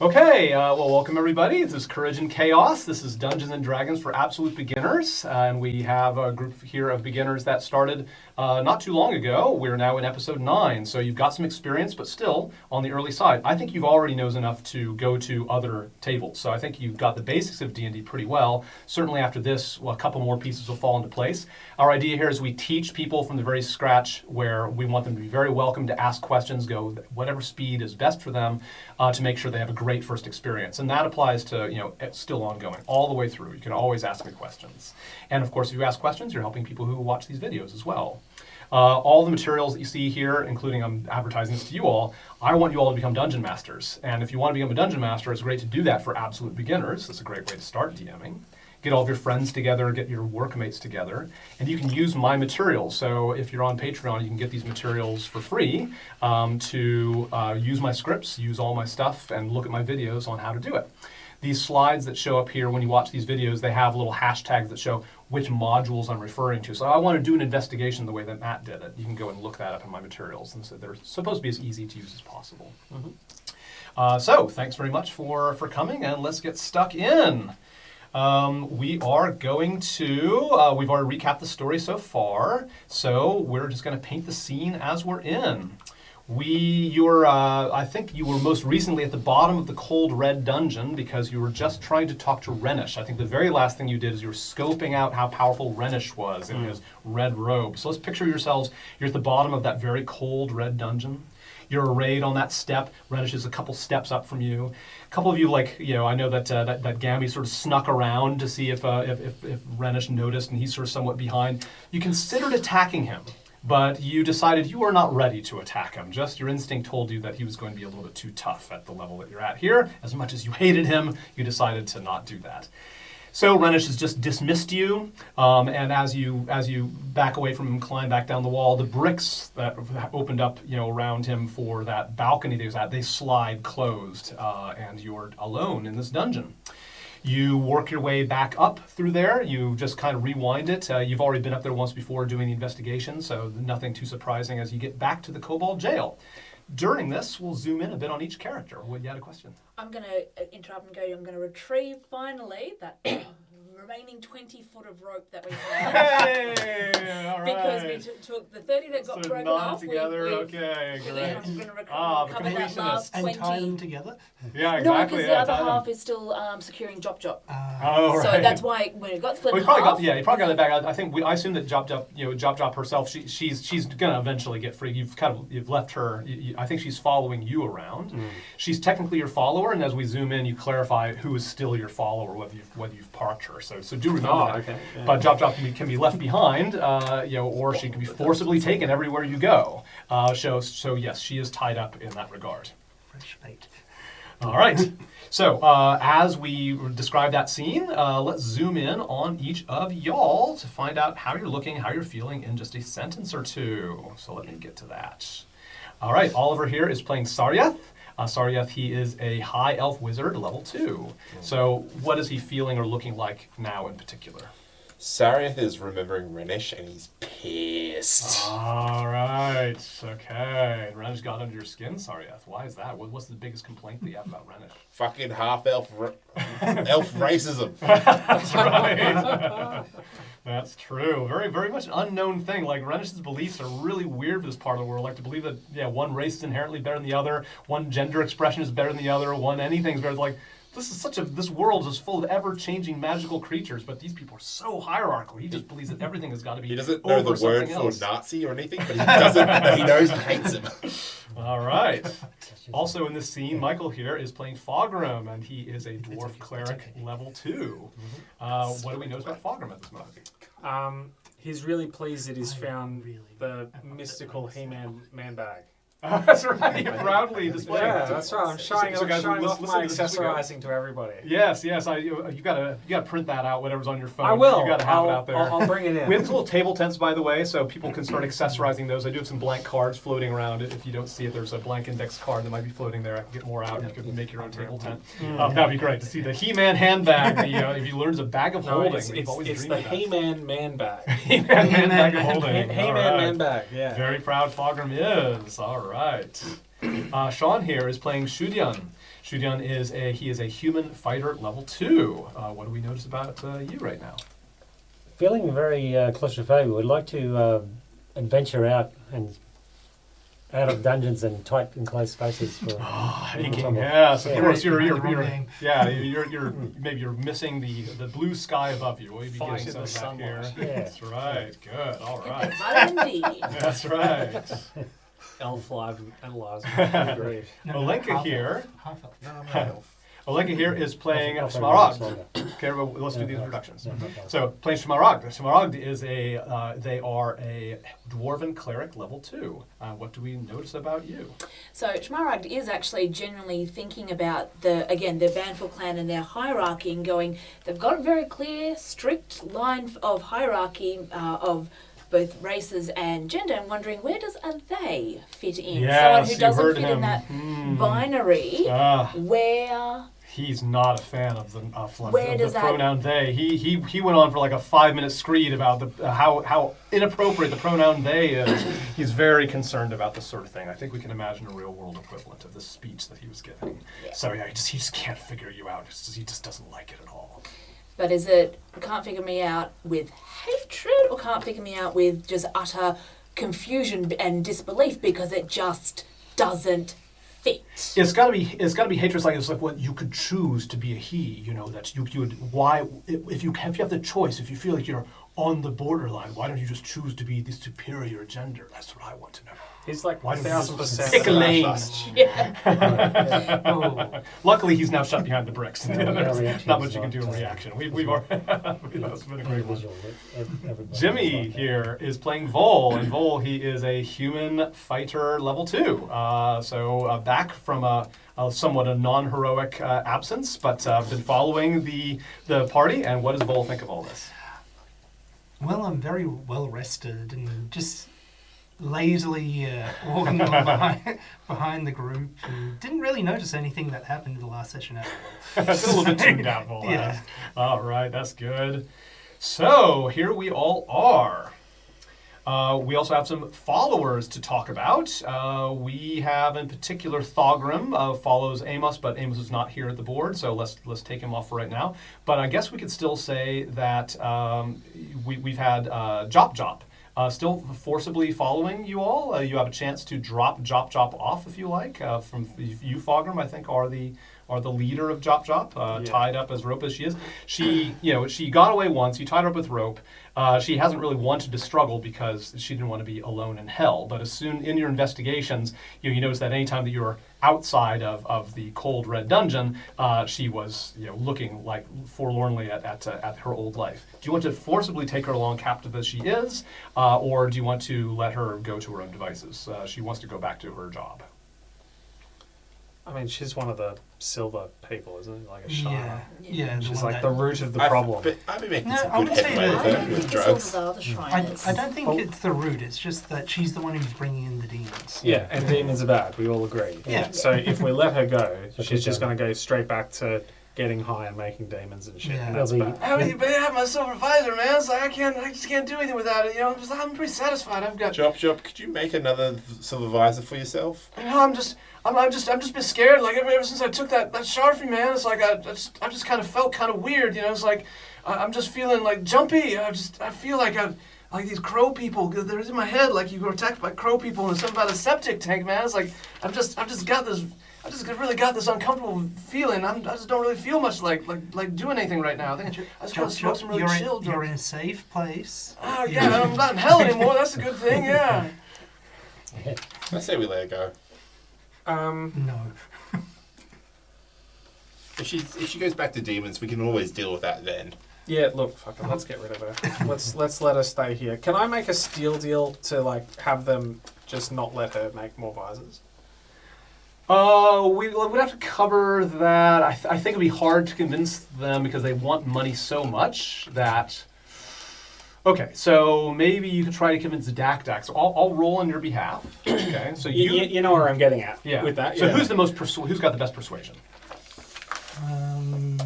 Okay, well, welcome everybody. This is Courage and Chaos. This is Dungeons and Dragons for Absolute Beginners, and we have a group here of beginners that started not too long ago. We're now in episode 9, so you've got some experience, but still on the early side. I think you've already knows enough to go to other tables, so I think you've got the basics of D&D pretty well. Certainly after this, well, a couple more pieces will fall into place. Our idea here is we teach people from the very scratch, where we want them to be very welcome to ask questions, go whatever speed is best for them, to make sure they have a great first experience. And that applies to, it's still ongoing, all the way through. You can always ask me questions. And of course, if you ask questions, you're helping people who watch these videos as well. All the materials that you see here, including I'm advertising this to you all, I want you all to become dungeon masters. And if you want to become a dungeon master, it's great to do that for absolute beginners. It's a great way to start DMing. Get all of your friends together, get your workmates together, and you can use my materials. So if you're on Patreon, you can get these materials for free to use my scripts, use all my stuff, and look at my videos on how to do it. These slides that show up here when you watch these videos, they have little hashtags that show which modules I'm referring to. So I want to do an investigation the way that Matt did it. You can go and look that up in my materials. And so they're supposed to be as easy to use as possible. So thanks very much for coming, and let's get stuck in. We are going to, we've already recapped the story so far, so we're just going to paint the scene as we're in. I think you were most recently at the bottom of the Cold Red Dungeon because you were just trying to talk to Renish. I think the very last thing you did is you were scoping out how powerful Renish was in his red robe. So let's picture yourselves, you're at the bottom of that very cold red dungeon. You're arrayed on that step. Renish is a couple steps up from you. A couple of you, I know that Gamby sort of snuck around to see if Renish noticed, and he's sort of somewhat behind. You considered attacking him, but you decided you were not ready to attack him. Just your instinct told you that he was going to be a little bit too tough at the level that you're at here. As much as you hated him, you decided to not do that. So Renish has just dismissed you, and as you back away from him, climb back down the wall, the bricks that opened up, around him for that balcony that he was at, they slide closed, and you're alone in this dungeon. You work your way back up through there. You just kind of rewind it. You've already been up there once before doing the investigation, so nothing too surprising as you get back to the Kobold Jail. During this, we'll zoom in a bit on each character. Well, you had a question. I'm going to interrupt and go, I'm going to retrieve, finally, that remaining 20 foot of rope that we had. Hey! All right. Because we took the 30 that got broken off. Together, okay, great. I'm going to the recover that last 20. And tie them together? Yeah, exactly. No, because the other half is still securing Jop Jop. Oh, right. So that's why when it got split in you half. probably got it back. I assume that Jop Jop herself, she's gonna eventually get free. You've left her. I think she's following you around. She's technically your follower, and as we zoom in, you clarify who is still your follower, whether you've parked her. So do remember that. Okay. Yeah. But Jop can be left behind, or she can be forcibly taken everywhere you go. So yes, she is tied up in that regard. Fresh bait. All right. So as we describe that scene, let's zoom in on each of y'all to find out how you're looking, how you're feeling in just a sentence or two. So let me get to that. All right. Oliver here is playing Saryath. Saryath, he is a high elf wizard, level 2. So what is he feeling or looking like now in particular? Saryath is remembering Renish and he's pissed. All right. Okay. Renish got under your skin, Saryath. Why is that? What's the biggest complaint that you have about Renish? Fucking half-elf elf racism. That's right. That's true. Very, very much an unknown thing. Like, Renish's beliefs are really weird for this part of the world. Like, to believe that, one race is inherently better than the other, one gender expression is better than the other, anything's better. Like, this world is full of ever-changing magical creatures, but these people are so hierarchical. He just believes that everything has got to be He doesn't know the word for Nazi or anything, but he knows he hates him. All right. Also in this scene, Michael here is playing Fogrim, and he is a dwarf cleric level 2. What do we know about Fogrim at this moment? He's really pleased that he's found the mystical He-Man man bag. That's right. You proudly display. Yeah, that's right. I'm showing off my listen accessorizing to everybody. Yes. You gotta print that out. Whatever's on your phone. I will. You gotta have it out there. I'll bring it in. We have little table tents, by the way, so people can start accessorizing those. I do have some blank cards floating around. If you don't see it, there's a blank index card that might be floating there. I can get more out, and you can make your own table tent. That'd be great to see the He-Man handbag. If you learn, it's a bag of holding. It's the He-Man man bag. He-Man bag of holding. He-Man man bag. Yeah. Very proud Fogrim is. All right. Sean here is playing Shudyan. Shudian is a human fighter level 2. What do we notice about you right now? Feeling very claustrophobic. Would like to adventure out of dungeons and tight enclosed spaces for. Aching, yes. Of course, you're game. maybe you're missing the blue sky above you. We'll be Fight getting in some the of that here. sunlight. Yeah. That's right. Good. All right. Indeed. That's right. Elf live analyzer. Great. Olenka here. Half elf. No, I'm not elf. Olenka here is playing Elf Smaragd. longer. Okay, well, let's do the introductions. No, no, no. So, playing Smaragd. Smaragd is they are a dwarven cleric level 2. What do we notice about you? So Shmaragd is actually generally thinking about the Banful clan and their hierarchy and going, they've got a very clear, strict line of hierarchy of both races and gender, and wondering where does a they fit in? Yes, Someone who you doesn't heard fit him. in that binary, where He's not a fan of the Where does that- pronoun they. He went on for like a 5-minute screed about how inappropriate the pronoun they is. He's very concerned about this sort of thing. I think we can imagine a real world equivalent of this speech that he was giving. Yeah. So yeah, he just can't figure you out. He just doesn't like it at all. But is it can't figure me out with hatred or can't figure me out with just utter confusion and disbelief because it just doesn't fit? It's gotta be hatred. It's like what you could choose to be a he. You know that you would. Why if you have the choice, if you feel like you're on the borderline, why don't you just choose to be the superior gender? That's what I want to know. He's like Why don't you just 1,000%. pick a lane? Yeah. Oh, Luckily, he's now shut behind the bricks. Yeah, There's reaction not is much you can do in not, reaction. We've already, that's been a great one. Individual, everybody Jimmy is like that. here is playing Vol, and Vol, he is a human fighter level 2. Back from a somewhat a non-heroic absence, but been following the party. And what does Vol think of all this? well, I'm very well rested and just lazily walking along behind the group and didn't really notice anything that happened in the last session at all. It's a little bit tuned out, Vol. Yeah. All right, that's good. So here we all are. We also have some followers to talk about. We have in particular Thogrim follows Amos, but Amos is not here at the board, so let's take him off for right now. But I guess we could still say that we've had Jop. Still forcibly following you all. You have a chance to drop Jop off if you like. From you, Thogrim, I think are the leader of Jop, tied up as rope as she is. She got away once. You tied her up with rope. She hasn't really wanted to struggle because she didn't want to be alone in hell. But as soon in your investigations, you notice that anytime that you're outside of the cold red dungeon, she was looking like forlornly at her old life. Do you want to forcibly take her along captive as she is, or do you want to let her go to her own devices? She wants to go back to her job. I mean, she's one of the silver people, isn't it? Like a shiner. Yeah. She's one like that- the root of the problem. I've been making No, some I good would say headway that- with I her don't with think drugs. it's all the Shriners. I don't think it's the root. It's just that she's the one who's bringing in the demons. Yeah, and demons are bad. We all agree. Yeah. So if we let her go, So she's just keep going to go straight back to getting high and making demons and shit. Yeah. And that's There'll bad. But I have my silver visor, man. So I just can't do anything without it. I'm pretty satisfied. I've got. Jop, could you make another silver visor for yourself? I'm just been scared. Like ever since I took that shard from you, man, it's like I just kind of felt kind of weird. It's like I'm just feeling like jumpy. I feel like like these crow people. They're in my head. Like you were attacked by crow people, and there's something about a septic tank, man. It's like I've just really got this uncomfortable feeling. I just don't really feel much like doing anything right now. I think I just want to smoke some really chill You're drugs. in a safe place. Oh yeah, I'm not in hell anymore. That's a good thing. Yeah. I say we let her go. No. If she goes back to demons, we can always deal with that then. Yeah, look, fuck it, let's get rid of her. Let's let her stay here. Can I make a steal deal to have them just not let her make more visors? We'd have to cover that. I think it'd be hard to convince them because they want money so much that. Okay, so maybe you could try to convince Dak. So I'll roll on your behalf. Okay, so You know where I'm getting at yeah. with that. So yeah. who's got the best persuasion? Um,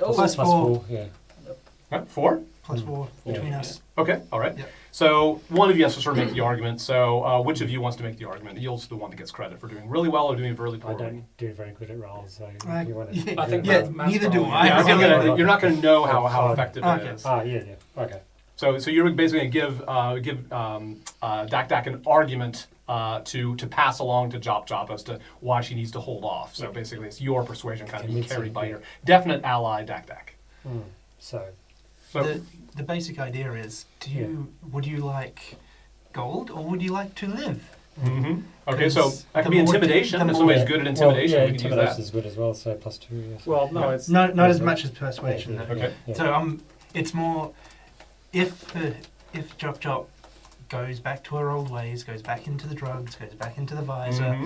Oh, Plus Plus four. 4, yeah. 4? Plus 4 between us. Okay, all right. Yep. So one of you has to sort of make the argument. So which of you wants to make the argument? Yields the one that gets credit for doing really well or doing really I poorly. don't do very good at rolls, so Right. if you want Yeah. to. I think Yeah, Matt's neither do probably- I. Yeah, I was really. gonna- you're not going to know how Oh, effective okay. it is. Yeah. Okay. So you're basically going to give Dak Dak an argument to pass along to Jop Jop as to why she needs to hold off. So basically, it's your persuasion kind of being Convincing, carried by yeah. your definite ally Dak Dak. So, So The basic idea is, would you like gold or would you like to live? okay, so Because that can the be more- intimidation. the If more- somebody's good at intimidation, well, we can use intimidation that. is good as well. So +2. Yes. Well, no, Yeah. it's Not as much as persuasion, Yeah, though. Okay. Yeah. So it's more if Jop Jop goes back to her old ways, goes back into the drugs, goes back into the visor,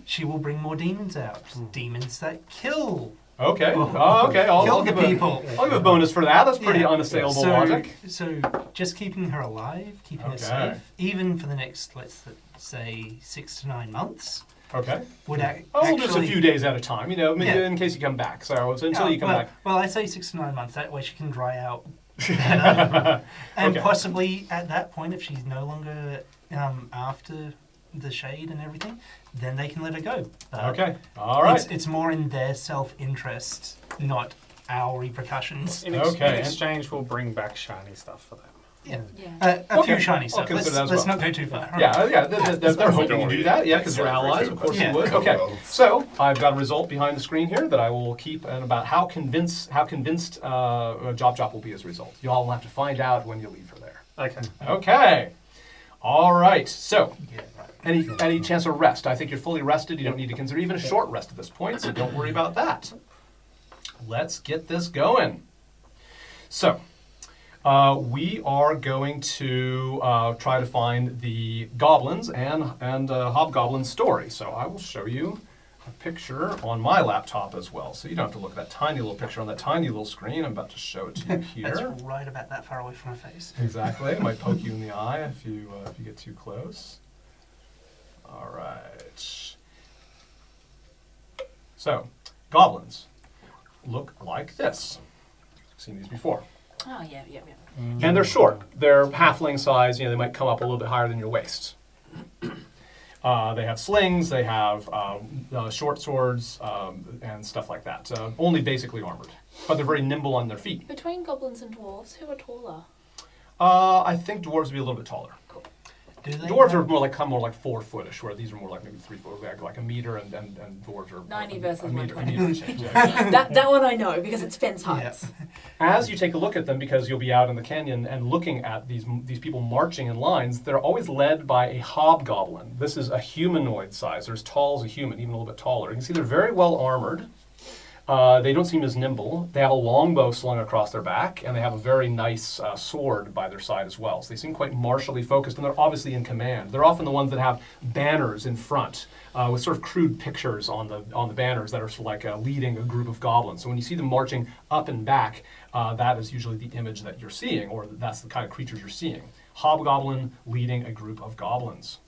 she will bring more demons out. Demons that kill. Okay. Oh, okay. I'll kill the give a- people. I'll give a bonus for that. That's pretty Yeah. unassailable So, logic. so just keeping her alive, keeping her Okay. safe, even for the next, let's say, 6 to 9 months, Okay. would We'll just a few days at a time, you know, Yeah. in case you come back. So until you come well, back. Well, I say 6 to 9 months. That way she can dry out better, and Okay. possibly at that point, if she's no longer after the shade and everything, then they can let her go. But Okay. All right. It's more in their self-interest, not our repercussions. Okay. In exchange, we'll bring back shiny stuff for them. Yeah, Yeah. a Okay. few shiny I'll stuff. consider Let's, that as let's well. not go too far. Yeah, they're hoping to Don't do that, yeah, because they're worry. allies, of course Yeah. you would. Cool. Okay, so I've got a result behind the screen here that I will keep and about how convinced Jop Jop will be as a result. You all will have to find out when you leave her there. Okay. Okay, all right, so Yeah, right. any chance of rest? I think you're fully rested. You don't need to consider even a short rest at this point, so don't worry about that. Let's get this going. So, we are going to try to find the goblins and hobgoblin story. So I will show you a picture on my laptop as well. So you don't have to look at that tiny little picture on that tiny little screen. I'm about to show it to you here. That's right about that far away from her face. Exactly. It might poke you in the eye if you get too close. All right. So, goblins look like this. Seen these before. Oh, yeah. And they're short. They're halfling size. You know, they might come up a little bit higher than your waist. They have slings. They have short swords and stuff like that. Only basically armored, but they're very nimble on their feet. Between goblins and dwarves, who are taller? I think dwarves would be a little bit taller. Do they Dwarves have- are more like 4-footish, where these are more like maybe 3 foot, like a meter, and dwarves are 90 a versus meter, 120. and change, yeah. That one I know because it's fence heights. As you take a look at them, because you'll be out in the canyon and looking at these people marching in lines, they're always led by a hobgoblin. This is a humanoid size. They're as tall as a human, even a little bit taller. You can see they're very well armored. They don't seem as nimble. They have a longbow slung across their back, and they have a very nice sword by their side as well. So they seem quite martially focused, and they're obviously in command. They're often the ones that have banners in front with sort of crude pictures on the banners that are sort of like leading a group of goblins. So when you see them marching up and back, that is usually the image that you're seeing, or that's the kind of creatures you're seeing. Hobgoblin leading a group of goblins.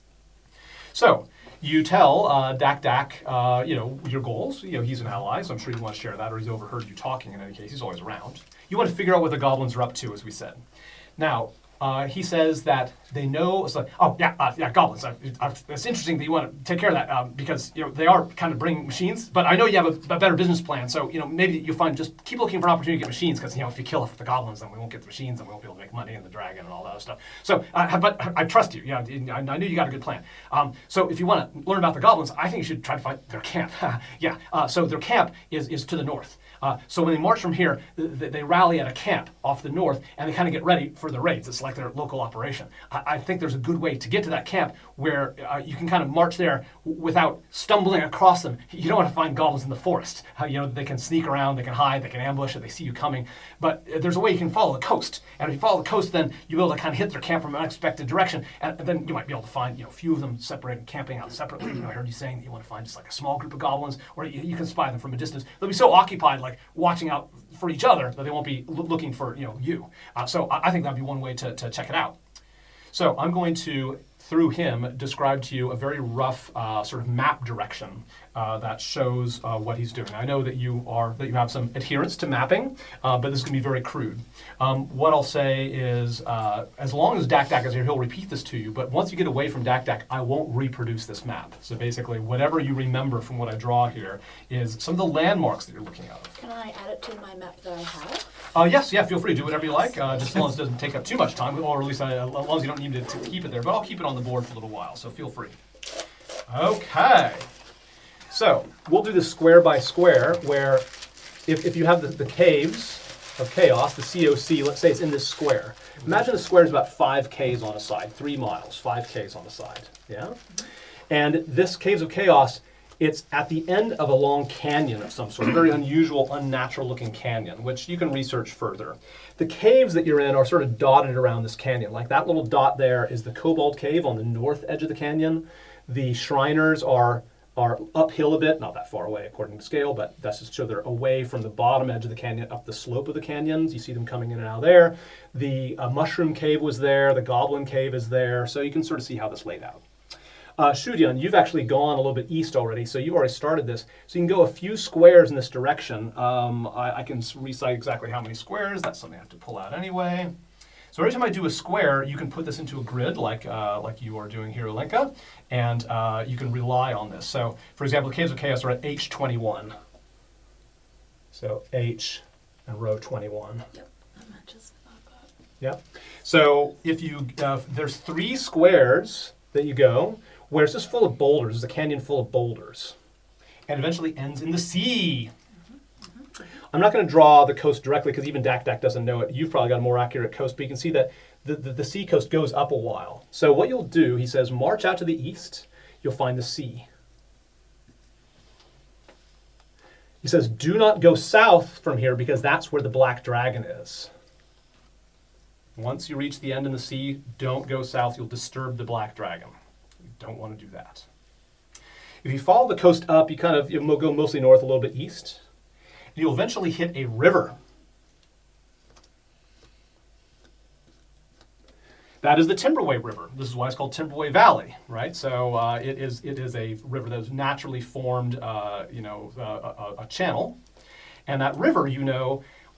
So, you tell Dak Dak, your goals. You know, he's an ally, so I'm sure you want to share that, or he's overheard you talking in any case. He's always around. You want to figure out what the goblins are up to, as we said. Now, he says that they know. It's like, goblins. It's interesting that you want to take care of that because they are kind of bringing machines. But I know you have a better business plan, so maybe you'll find just keep looking for an opportunity to get machines because if you kill off the goblins, then we won't get the machines and we won't be able to make money and the dragon and all that other stuff. So, but I trust you. Yeah, I knew you got a good plan. So if you want to learn about the goblins, I think you should try to find their camp. So their camp is to the north. So when they march from here, they rally at a camp off the north, and they kind of get ready for the raids. It's like their local operation. I think there's a good way to get to that camp where you can kind of march there without stumbling across them. You don't want to find goblins in the forest. They can sneak around, they can hide, they can ambush if they see you coming. But there's a way you can follow the coast. And if you follow the coast, then you'll be able to kind of hit their camp from an unexpected direction. And then you might be able to find a few of them separated, camping out separately. I heard you saying that you want to find just like a small group of goblins, or you can spy them from a distance. They'll be so occupied, like watching out for each other, that they won't be looking for you. So I think that'd be one way to check it out. So I'm going to through him, described to you a very rough sort of map direction that shows what he's doing. I know that you have some adherence to mapping, but this is going to be very crude. What I'll say is, as long as Dak is here, he'll repeat this to you. But once you get away from Dak, I won't reproduce this map. So basically, whatever you remember from what I draw here is some of the landmarks that you're looking at. Can I add it to my map that I have? Yes, yeah, feel free to do whatever you like, just as long as it doesn't take up too much time, or at least as long as you don't need to keep it there. But I'll keep it on the board for a little while, so feel free. Okay. So we'll do this square by square, where if you have the caves of chaos, the COC, let's say it's in this square. Imagine the square is about 5 Ks on a side, 3 miles, 5 Ks on the side, yeah? And this caves of chaos, it's at the end of a long canyon of some sort, a very unusual, unnatural looking canyon, which you can research further. The caves that you're in are sort of dotted around this canyon. Like that little dot there is the Cobalt Cave on the north edge of the canyon. The Shriners are uphill a bit, not that far away according to scale, but that's just so they're away from the bottom edge of the canyon, up the slope of the canyons. You see them coming in and out there. The Mushroom Cave was there, the Goblin Cave is there, so you can sort of see how this laid out. Shudian, you've actually gone a little bit east already, so you've already started this. So you can go a few squares in this direction. I can recite exactly how many squares. That's something I have to pull out anyway. So every time I do a square, you can put this into a grid like you are doing here, Olenka, and you can rely on this. So, for example, the Caves of Chaos are at H21. So H and row 21. Yep, that matches. Yep. So if you there's 3 squares that you go where it's just full of boulders. It's a canyon full of boulders, and eventually ends in the sea. I'm not going to draw the coast directly because even Dak doesn't know it. You've probably got a more accurate coast, but you can see that the sea coast goes up a while. So what you'll do, he says, march out to the east, you'll find the sea. He says, do not go south from here because that's where the black dragon is. Once you reach the end in the sea, don't go south. You'll disturb the black dragon. You don't want to do that. If you follow the coast up, you go mostly north, a little bit east. You'll eventually hit a river. That is the Timberway River. This is why it's called Timberway Valley, right? So it is a river that is naturally formed, a channel. And that river,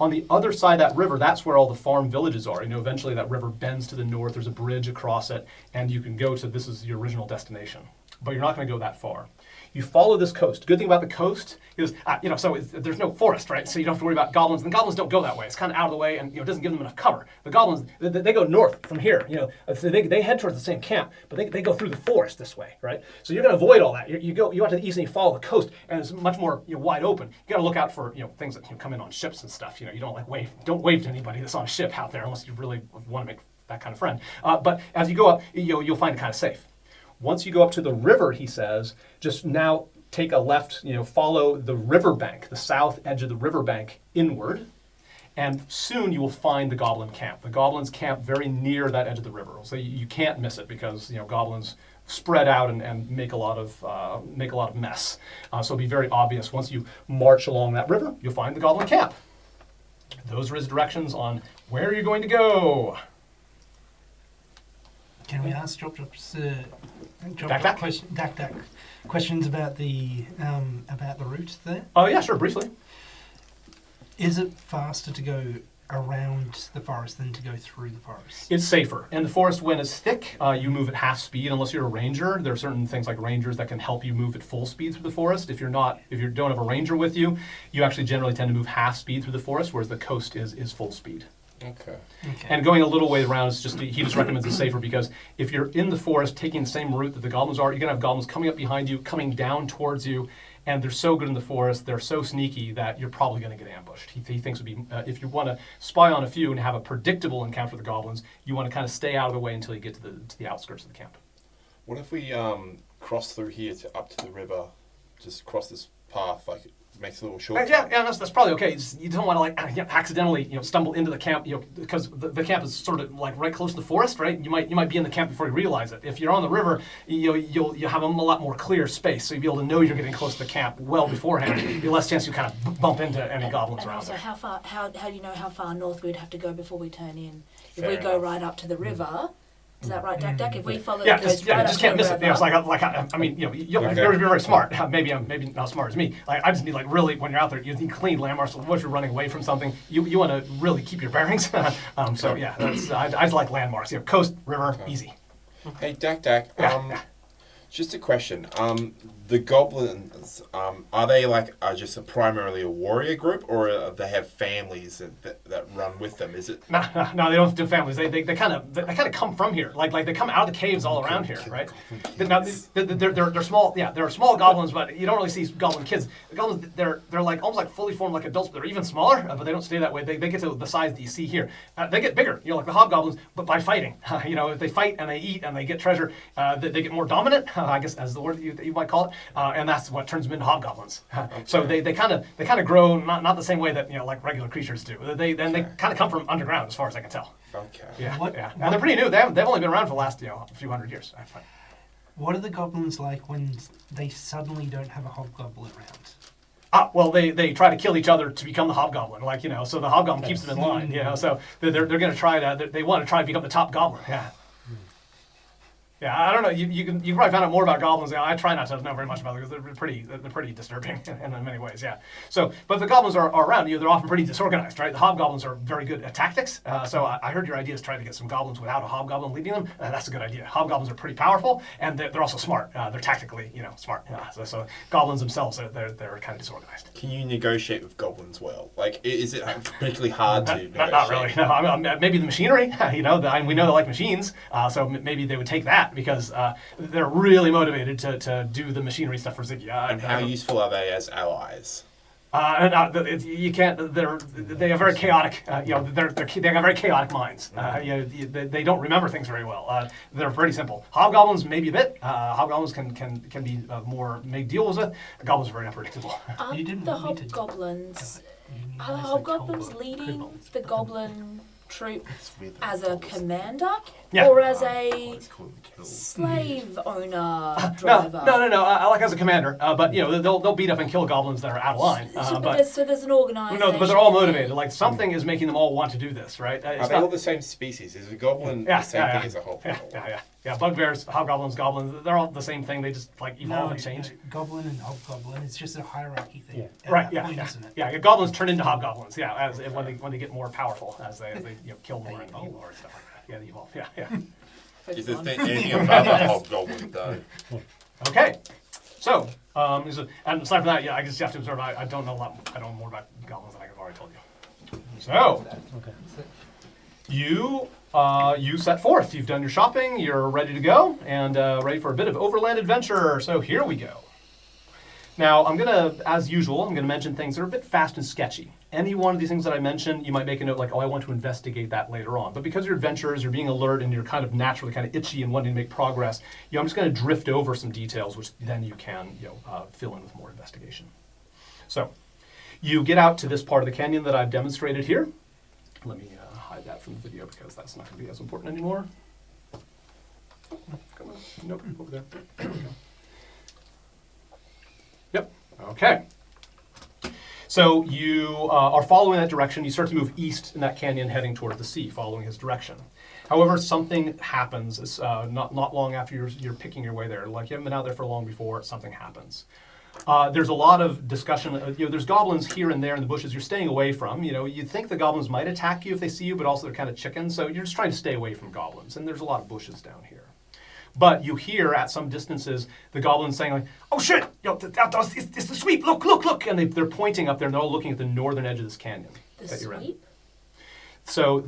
on the other side of that river, that's where all the farm villages are. Eventually that river bends to the north. There's a bridge across it, and you can go to, this is your original destination. But you're not going to go that far. You follow this coast. Good thing about the coast is, there's no forest, right? So you don't have to worry about goblins. And goblins don't go that way. It's kind of out of the way, and it doesn't give them enough cover. The goblins, they go north from here. So they head towards the same camp, but they go through the forest this way, right? So you're going to avoid all that. You out to the east and you follow the coast, and it's much more wide open. You got to look out for things that come in on ships and stuff. You don't don't wave to anybody that's on a ship out there unless you really want to make that kind of friend. But as you go up, you'll find it kind of safe. Once you go up to the river, he says, just now take a left, follow the riverbank, the south edge of the riverbank inward, and soon you will find the goblin camp. The goblins camp very near that edge of the river, so you can't miss it because goblins spread out and make a lot of mess. So it'll be very obvious. Once you march along that river, you'll find the goblin camp. Those are his directions on where you're going to go. Can we ask Dak questions about the route there? Oh yeah, sure, briefly. Is it faster to go around the forest than to go through the forest? It's safer. And the forest, when it's thick, you move at half speed unless you're a ranger. There are certain things like rangers that can help you move at full speed through the forest. If you don't have a ranger with you, you actually generally tend to move half speed through the forest, whereas the coast is full speed. Okay. And going a little way around is he just recommends it's safer because if you're in the forest taking the same route that the goblins are, you're going to have goblins coming up behind you, coming down towards you, and they're so good in the forest, they're so sneaky that you're probably going to get ambushed. He thinks it would be, if you want to spy on a few and have a predictable encounter with the goblins, you want to kind of stay out of the way until you get to the outskirts of the camp. What if we cross through here up to the river, just cross this path, like makes a little short. Yeah, that's probably okay. You don't want to accidentally stumble into the camp, because the camp is sort of like right close to the forest, right? You might be in the camp before you realize it. If you're on the river, you'll have a lot more clear space, so you'll be able to know you're getting close to the camp well beforehand. You'll be less chance you kind of bump into any goblins around also, there. how do you know how far north we'd have to go before we turn in? If Fair we go enough. right up to the river, Is that right, Dak Dak? If we follow Yeah, the coast yeah, right just up can't to miss the it. Yeah, it's river. I mean, you're Okay. very, very smart. Maybe I'm maybe not as smart as me. Like, I just need really when you're out there, you need clean landmarks. So once you're running away from something, you want to really keep your bearings. So yeah, I just like landmarks. Coast, river, easy. Hey, Dak. Yeah. Just a question. The goblins, are they just primarily a warrior group, or they have families that run with them? Is it? No, they don't do families. They kind of come from here. Like they come out of the caves all around here, right? They're small. Yeah, they're small goblins, but you don't really see goblin kids. The goblins, they're like almost like fully formed like adults, but they're even smaller. But they don't stay that way. They get to the size that you see here. They get bigger. Like the hobgoblins, but by fighting. If they fight and they eat and they get treasure, they get more dominant. I guess as the word you might call it, and that's what turns them into hobgoblins. So they kind of grow not the same way that like regular creatures do. They kind of come from underground, as far as I can tell. Okay. Yeah. And they're pretty new. They've only been around for the last a few hundred years. What are the goblins like when they suddenly don't have a hobgoblin around? Well, they try to kill each other to become the hobgoblin, so the hobgoblin keeps them in line, so they're going to try they want to try to become the top goblin, yeah. Yeah, I don't know. You can probably find out more about goblins. I try not to know very much about them because they're pretty disturbing in many ways. Yeah. So, but if the goblins are around, they're often pretty disorganized, right? The hobgoblins are very good at tactics. So I heard your idea is trying to get some goblins without a hobgoblin leading them. That's a good idea. Hobgoblins are pretty powerful and they're also smart. They're tactically, smart. So goblins themselves, they're kind of disorganized. Can you negotiate with goblins well? Is it particularly hard to negotiate? Not really. No, I mean, maybe the machinery. We know they like machines. So maybe they would take that. Because they're really motivated to do the machinery stuff for Ziggy. And how useful are they as allies? You can't. They are very chaotic. They have very chaotic minds. They don't remember things very well. They're pretty simple. Hobgoblins maybe a bit. Hobgoblins can be more make deals with. Goblins are very unpredictable. Aren't the hobgoblins leading the goblin troop as a commander or as a slave owner driver? No. I like as a commander, but they'll beat up and kill goblins that are out of line. So there's an organization. No, but they're all motivated. Like something is making them all want to do this, right? Are they all the same species? Is a goblin the same thing as a hobgoblin? Yeah. Bugbears, hobgoblins, goblins, they're all the same thing. They just evolve and change. Goblin and hobgoblin, it's just a hierarchy thing. Right. Yeah. Goblins turn into hobgoblins. Yeah, when they get more powerful, as they kill more and eat more and stuff like that. Yeah, they evolve. Yeah. Is there anything about the hobgoblin though? Okay. So, and aside from that, I guess you have to observe. I don't know a lot. I know more about goblins than I've already told you. So, you set forth. You've done your shopping. You're ready to go and ready for a bit of overland adventure. So here we go. Now, as usual, I'm gonna mention things that are a bit fast and sketchy. Any one of these things that I mention, you might make a note like, I want to investigate that later on. But because you're adventurers, you're being alert, and you're kind of naturally kind of itchy and wanting to make progress, I'm just going to drift over some details, which then you can fill in with more investigation. So, you get out to this part of the canyon that I've demonstrated here. Let me hide that from the video because that's not going to be as important anymore. Come on. Nope, over there. There we go. Yep. Okay. So you are following that direction. You start to move east in that canyon, heading toward the sea, following his direction. However, something happens. It's not long after you're picking your way there. Like you haven't been out there for long before, something happens. There's a lot of discussion. There's goblins here and there in the bushes you're staying away from. You'd think the goblins might attack you if they see you, but also they're kind of chickens. So you're just trying to stay away from goblins. And there's a lot of bushes down here. But you hear at some distances the goblins saying like, "Oh shit! It's the sweep! Look!" And they're pointing up there, and they're all looking at the northern edge of this canyon that you're in. So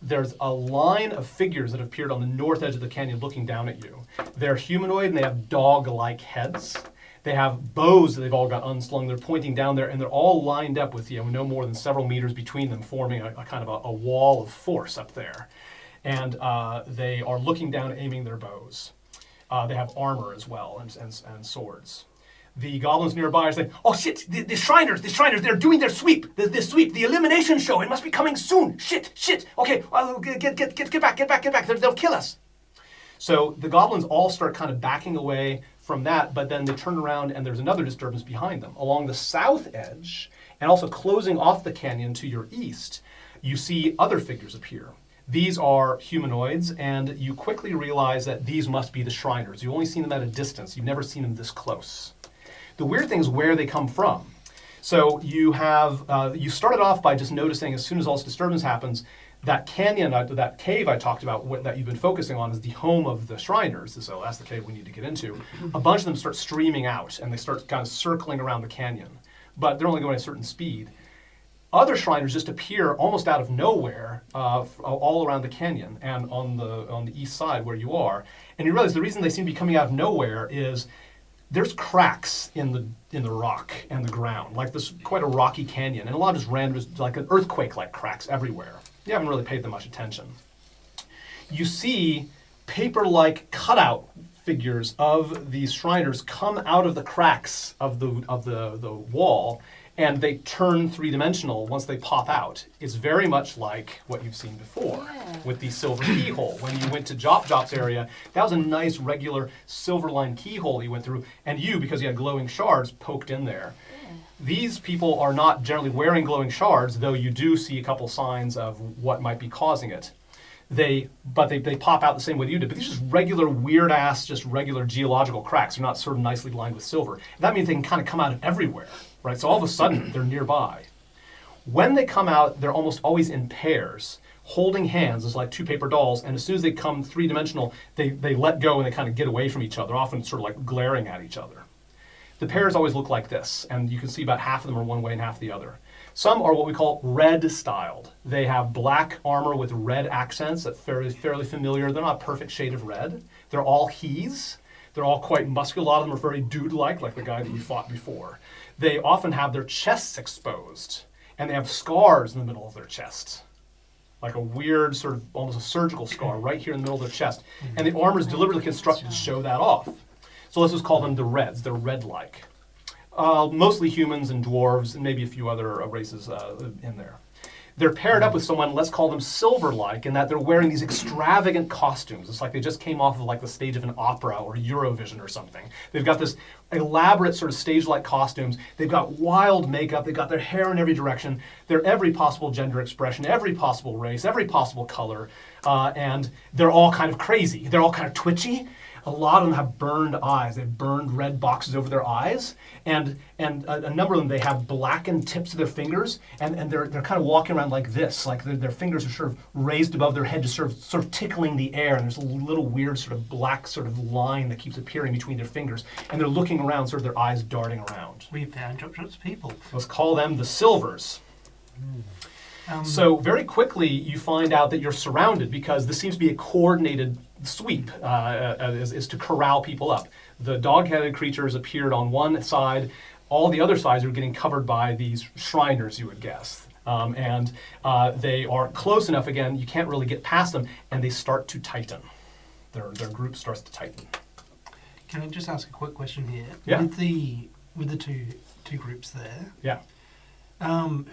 there's a line of figures that have appeared on the north edge of the canyon, looking down at you. They're humanoid, and they have dog-like heads. They have bows that they've all got unslung. They're pointing down there, and they're all lined up with no more than several meters between them, forming a kind of a wall of force up there. And they are looking down, aiming their bows. They have armor as well and swords. The goblins nearby are saying, "Oh shit! The Shriners! They're doing their sweep! The sweep! The elimination show! It must be coming soon! Shit! Okay, get back! They'll kill us!" So the goblins all start kind of backing away from that, but then they turn around and there's another disturbance behind them. Along the south edge, and also closing off the canyon to your east, you see other figures appear. These are humanoids, and you quickly realize that these must be the Shriners. You've only seen them at a distance. You've never seen them this close. The weird thing is where they come from. So you have, you started off by just noticing as soon as all this disturbance happens, that canyon, that cave I talked about that you've been focusing on is the home of the Shriners. So that's the cave we need to get into. A bunch of them start streaming out, and they start kind of circling around the canyon. But they're only going at a certain speed. Other Shriners just appear almost out of nowhere all around the canyon and on the east side where you are. And you realize the reason they seem to be coming out of nowhere is there's cracks in the rock and the ground, like this quite a rocky canyon, and a lot of just random, like an earthquake-like cracks everywhere. You haven't really paid them much attention. You see paper-like cutout figures of these Shriners come out of the cracks of the wall, and they turn three-dimensional once they pop out. It's very much like what you've seen before with the silver keyhole. When you went to Jop's area, that was a nice regular silver-lined keyhole you went through, and you, because you had glowing shards, poked in there. These people are not generally wearing glowing shards, though you do see a couple signs of what might be causing it. They pop out the same way you did, but these are just regular weird-ass, just regular geological cracks. They're not sort of nicely lined with silver. That means they can kind of come out of everywhere. Right? So all of a sudden, they're nearby. When they come out, they're almost always in pairs, holding hands as like two paper dolls, and as soon as they come three-dimensional, they let go and they kind of get away from each other, often sort of like glaring at each other. The pairs always look like this, and you can see about half of them are one way and half the other. Some are what we call red-styled. They have black armor with red accents that's fairly familiar. They're not a perfect shade of red. They're all he's. They're all quite muscular. A lot of them are very dude-like the guy that you fought before. They often have their chests exposed, and they have scars in the middle of their chest, like a weird sort of almost a surgical scar right here in the middle of their chest. And the armor is deliberately constructed to show that off. So let's just call them the Reds. They're red-like. Mostly humans and dwarves, and maybe a few other races in there. They're paired up with someone, let's call them silver-like, in that they're wearing these extravagant costumes. It's like they just came off of like the stage of an opera or Eurovision or something. They've got this elaborate sort of stage-like costumes. They've got wild makeup. They've got their hair in every direction. They're every possible gender expression, every possible race, every possible color, and they're all kind of crazy. They're all kind of twitchy. A lot of them have burned eyes. They've burned red boxes over their eyes, and a number of them, they have blackened tips of their fingers, and they're kind of walking around like this, like their fingers are sort of raised above their head, just sort of tickling the air, and there's a little weird sort of black sort of line that keeps appearing between their fingers, and they're looking around, sort of their eyes darting around. We found Jop's people. Let's call them the Silvers. So very quickly you find out that you're surrounded because this seems to be a coordinated sweep is to corral people up. The dog-headed creatures appeared on one side. All the other sides are getting covered by these Shriners, you would guess. And they are close enough, again, you can't really get past them, and they start to tighten. Their group starts to tighten. Can I just ask a quick question here? Yeah. With the two groups there, Yeah.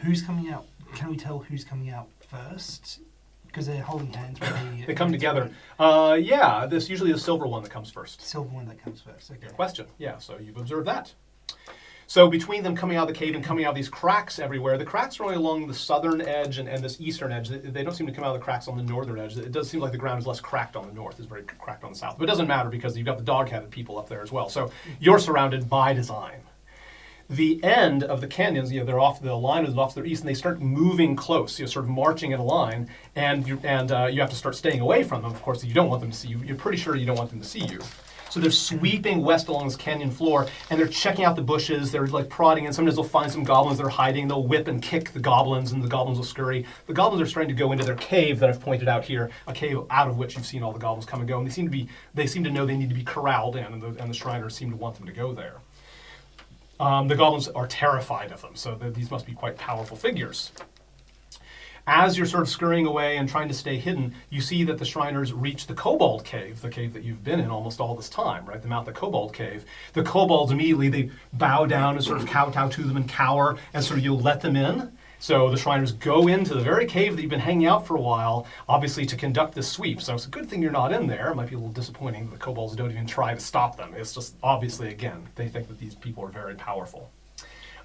who's coming out? Can we tell who's coming out first? Because they're holding hands. They come together. Yeah, this usually the silver one that comes first. Silver one that comes first. Okay. Good question. Yeah, so you've observed that. So between them coming out of the cave and coming out of these cracks everywhere, the cracks are only along the southern edge and this eastern edge. They don't seem to come out of the cracks on the northern edge. It does seem like the ground is less cracked on the north. It's very cracked on the south. But it doesn't matter because you've got the dog-headed people up there as well. So you're surrounded by design. The end of the canyons, they're off, the line is off to their east, and they start moving close, sort of marching in a line, and you have to start staying away from them. Of course, you don't want them to see you. You're pretty sure you don't want them to see you. So they're sweeping west along this canyon floor, and they're checking out the bushes. They're like prodding, and sometimes they'll find some goblins that are hiding. They'll whip and kick the goblins, and the goblins will scurry. The goblins are starting to go into their cave that I've pointed out here, a cave out of which you've seen all the goblins come and go. And they seem to know they need to be corralled in, and the Shriners seem to want them to go there. The goblins are terrified of them, so these must be quite powerful figures. As you're sort of scurrying away and trying to stay hidden, you see that the Shriners reach the Kobold Cave, the cave that you've been in almost all this time, right? The mouth of the Kobold Cave. The kobolds immediately, they bow down and sort of kowtow to them and cower, and sort of you'll let them in. So the Shriners go into the very cave that you've been hanging out for a while, obviously to conduct this sweep. So it's a good thing you're not in there. It might be a little disappointing that the kobolds don't even try to stop them. It's just, obviously, again, they think that these people are very powerful.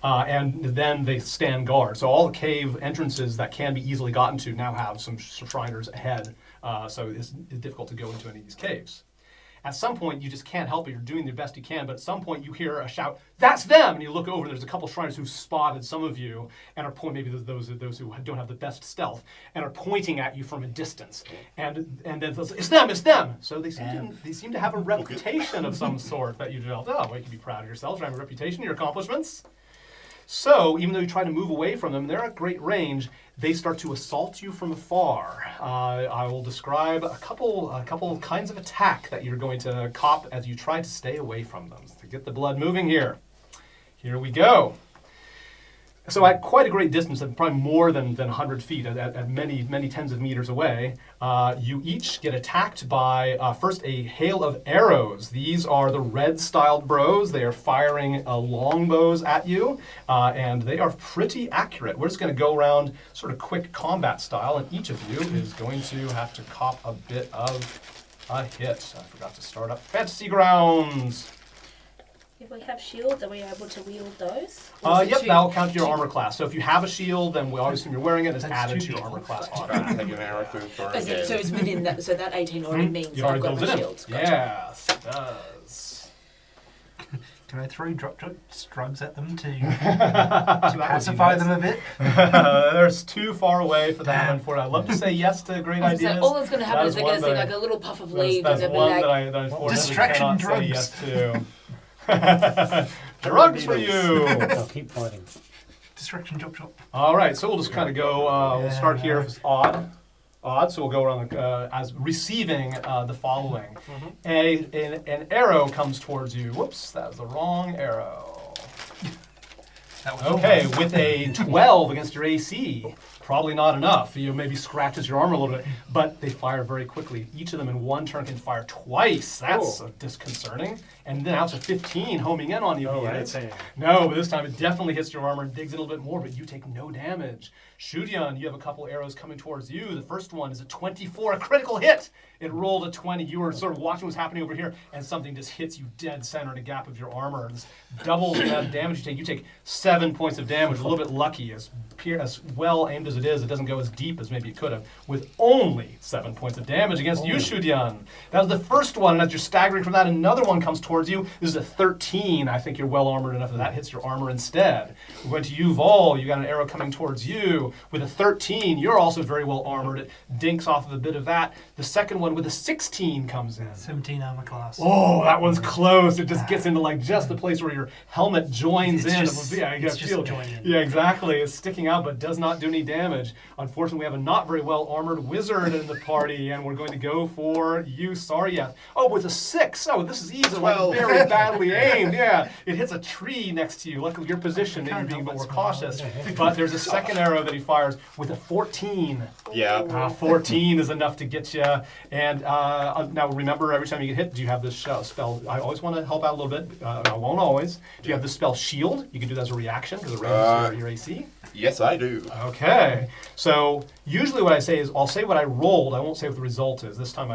and then they stand guard. So all the cave entrances that can be easily gotten to now have some Shriners ahead, so it's difficult to go into any of these caves. At some point, you just can't help it. You're doing the best you can, but at some point, you hear a shout, "That's them!" And you look over, there's a couple Shriners who've spotted some of you and are pointing, maybe those who don't have the best stealth, and are pointing at you from a distance. And then it's them! So they seem to have a reputation of some sort that you developed. Oh, well, you can be proud of yourselves, right? A reputation, your accomplishments. So, even though you try to move away from them, they're at great range, they start to assault you from afar. I will describe a couple of kinds of attack that you're going to cop as you try to stay away from them. To get the blood moving here. Here we go. So at quite a great distance, probably more than 100 feet, at many tens of meters away, you each get attacked by, first, a hail of arrows. These are the red-styled bros. They are firing longbows at you, and they are pretty accurate. We're just going to go around sort of quick combat style, and each of you is going to have to cop a bit of a hit. I forgot to start up Fantasy Grounds. If we have shields, are we able to wield those? Yep, that'll count to your armor class. So if you have a shield, then we always assume you're wearing it. It's That's added two to your people. armor class. Take an arrow through for So it's within that. So that 18 already means You already I've got built my it in. shields. Gotcha. Yes, it does. Can I throw drugs at them to That would be pacify nice. them a bit? They're too far away for that. Damn. Unfortunately, I'd love to say yes to great I was gonna say, ideas. all that's going to happen That is they're going to see one like a little puff of That's, leaves that's and they'll be one like, that I unfortunately Distraction cannot say drugs. yes to. Drugs for you. I'll keep fighting. Distraction chop. All right, so we'll just kind of go. We'll start here with odd. So we'll go around as receiving the following. An arrow comes towards you. Whoops, that was the wrong arrow. That was Okay, almost- with a 12 against your AC, probably not enough. You maybe scratches your armor a little bit, but they fire very quickly. Each of them in one turn can fire twice. That's disconcerting. And then out to 15 homing in on you. Oh, here. 18. No, but this time it definitely hits your armor and digs in a little bit more, but you take no damage. Shudyan, you have a couple arrows coming towards you. The first one is a 24, a critical hit. It rolled a 20. You were sort of watching what's happening over here, and something just hits you dead center in a gap of your armor. This doubles the amount of damage you take. You take 7 points of damage. A little bit lucky. As well aimed as it is, it doesn't go as deep as maybe it could have, with only 7 points of damage against you, Shudyan. That was the first one, and as you're staggering from that, another one comes towards you. This is a 13. I think you're well armored enough that that hits your armor instead. We went to you, Vol. You got an arrow coming towards you. With a 13, you're also very well armored. It dinks off of a bit of that. The second one with a 16 comes in. 17 armor class. Oh, that one's close. It just gets into like just the place where your helmet joins It's in. just- Yeah, you it's got just shield. joining in. Yeah, exactly. It's sticking out but does not do any damage. Unfortunately, we have a not very well armored wizard in the party, and we're going to go for you, Saryeth. Oh, with a 6. Oh, this is easy. Like 12. very badly aimed. Yeah, it hits a tree next to you. Luckily, your position, maybe you're being a bit more cautious. But there's a second arrow that he fires with a 14. Yeah. 14 is enough to get you. And now remember, every time you get hit, do you have this spell? I always want to help out a little bit. I won't always. Do you have the spell Shield? You can do that as a reaction because it raises your AC. Yes, I do. Okay. So usually what I say is I'll say what I rolled. I won't say what the result is. This time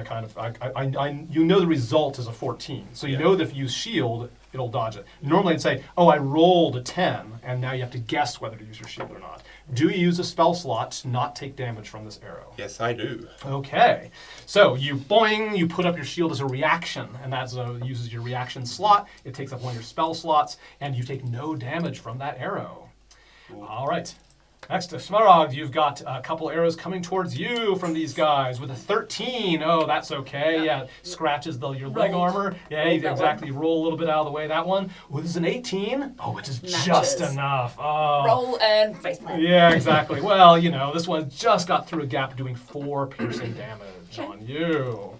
you know the result is a 14. So you know that if you use Shield, it'll dodge it. Normally I'd say, oh, I rolled a 10, and now you have to guess whether to use your shield or not. Do you use a spell slot to not take damage from this arrow? Yes, I do. Okay, so you you put up your shield as a reaction, and that uses your reaction slot. It takes up one of your spell slots, and you take no damage from that arrow. All right. Next to Smaragd, you've got a couple arrows coming towards you from these guys with a 13. Oh, that's okay. Yeah, scratches your leg Rolled. armor. Yeah, Rolled that exactly. Roll a little bit out of the way. That one. Oh, this is an 18. Oh, which is just Matches. enough. Oh. roll and faceplant. Yeah, exactly. Well, this one just got through a gap doing 4 piercing damage on you.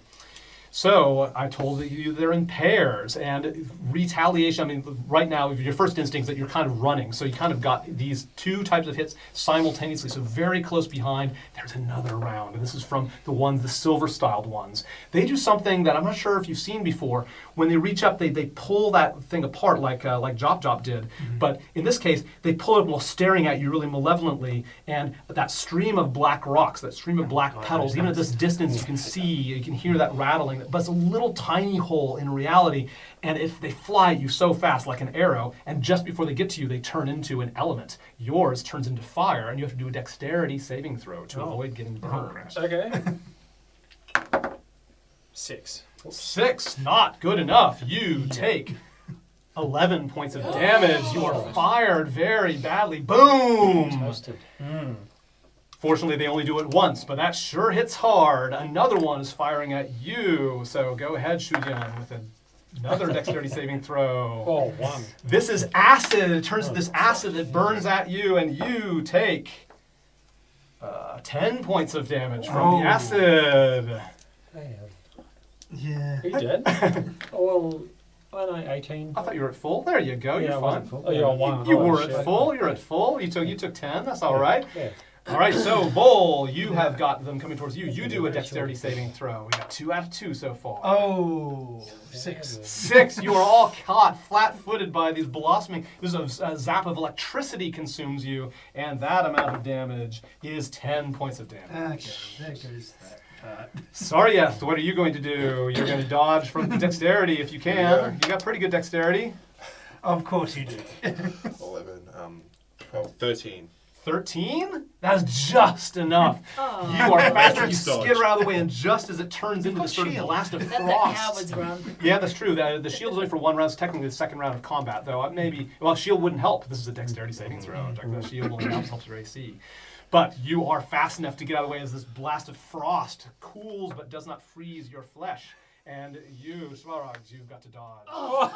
So I told you they're in pairs, and retaliation, I mean, right now, your first instinct is that you're kind of running, so you kind of got these 2 types of hits simultaneously, so very close behind. There's another round, and this is from the silver-styled ones. They do something that I'm not sure if you've seen before. When they reach up, they pull that thing apart like Jop did, but in this case, they pull it while staring at you really malevolently, and that stream of black rocks, that stream of black petals, even at this distance, you can hear that rattling but it's a little tiny hole in reality. And if they fly at you so fast, like an arrow, and just before they get to you, they turn into an element. Yours turns into fire, and you have to do a dexterity saving throw to avoid getting burned. Okay. 6. 6, not good enough. You take 11 points of damage. You are fired very badly. Boom! Toasted. Fortunately, they only do it once, but that sure hits hard. Another one is firing at you. So go ahead, Shuyan, with another dexterity saving throw. Oh, 1. This is acid. It turns to this acid that burns at you, and you take 10 points of damage from the acid. Yeah. Are you dead? Oh, well, I know, 18. I thought you were at full. There you go. Yeah, I You're wasn't fine. full. Oh, you're on 1. You Holy were shit. at full. You're at full. You took 10. That's all right. Yeah. All right. So Vol, you have got them coming towards you. You do a dexterity saving throw. We got 2 out of 2 so far. Oh, 6. 6. You are all caught flat-footed by these blossoming. There's a zap of electricity consumes you, and that amount of damage is 10 points of damage. Okay, there goes that part. Saryeth, what are you going to do? You're going to dodge from the dexterity if you can. Yeah. You got pretty good dexterity. Of course you do. 11, 12, 13. 13? That's just enough. Oh. You are faster. You Dodge. skitter out of the way, and just as it turns into got this sort of shield. blast of That's a frost. coward's run. Yeah, that's true. The shield's only for 1 round. It's technically the second round of combat, though. Well, shield wouldn't help. This is a dexterity saving throw. The shield only helps your AC. But you are fast enough to get out of the way as this blast of frost cools but does not freeze your flesh. And you, Svarog, you've got to dodge. Oh,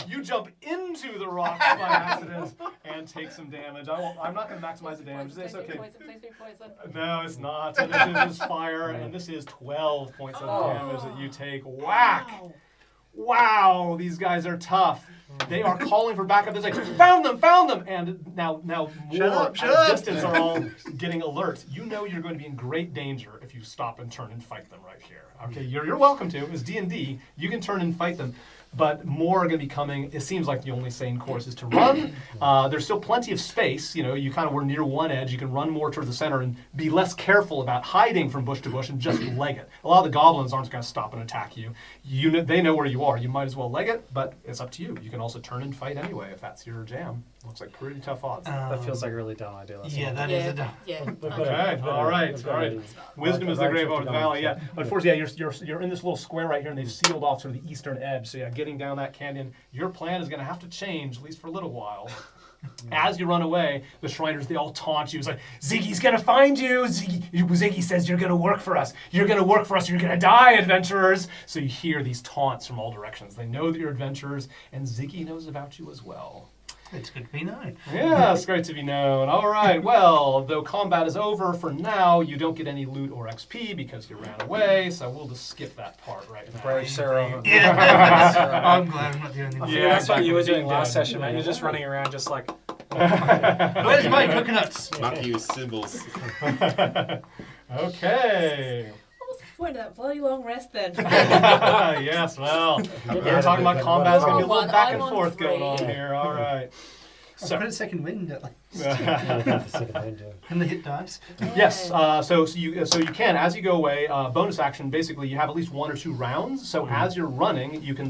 You jump into the rocks by accident and take some damage. I'm not going to maximize the damage. It's okay. No, it's not. And this is fire, and this is 12 points of damage that you take. Whack! Wow, these guys are tough. They are calling for backup. They're like, found them! And now more Shut at up. a distance are all getting alert. You know you're going to be in great danger if you stop and turn and fight them right here. Okay, you're welcome to. It's D&D. You can turn and fight them. But more are going to be coming. It seems like the only sane course is to run. There's still plenty of space. You know, you kind of were near one edge. You can run more towards the center and be less careful about hiding from bush to bush and just leg it. A lot of the goblins aren't going to stop and attack you. They know where you are. You might as well leg it, but it's up to you. You can also turn and fight anyway if that's your jam. Looks like pretty tough odds. That feels like a really dumb idea. Yeah, that is a dumb. Yeah. Okay, all right. Wisdom is the grave over the valley. Yeah, unfortunately, you're in this little square right here, and they've sealed off sort of the eastern edge. So yeah, getting down that canyon, your plan is going to have to change at least for a little while. As you run away, the Shriners, they all taunt you. It's like, Ziggy's going to find you. Ziggy says you're going to work for us. You're going to work for us. You're going to die, adventurers. So you hear these taunts from all directions. They know that you're adventurers, and Ziggy knows about you as well. It's good to be known. Yeah, it's great to be known. All right, well, though combat is over for now, you don't get any loot or XP because you ran away, so we'll just skip that part right now. Brave Sarah. Yeah. I'm glad I'm not the only one. Yeah, that's what you were doing last Dead. session, man. You're just running around just like... Where's my coconuts? Monkey with symbols. Okay. What's the point of that bloody long rest then? Yes, well, we were talking about combat. It's going to be a little back and I'm on forth going on 3. here. All right. I've got a second wind at least. The second hand, And the hit dice. Yes, so you can, as you go away, bonus action, basically you have at least 1 or 2 rounds. So as you're running, you can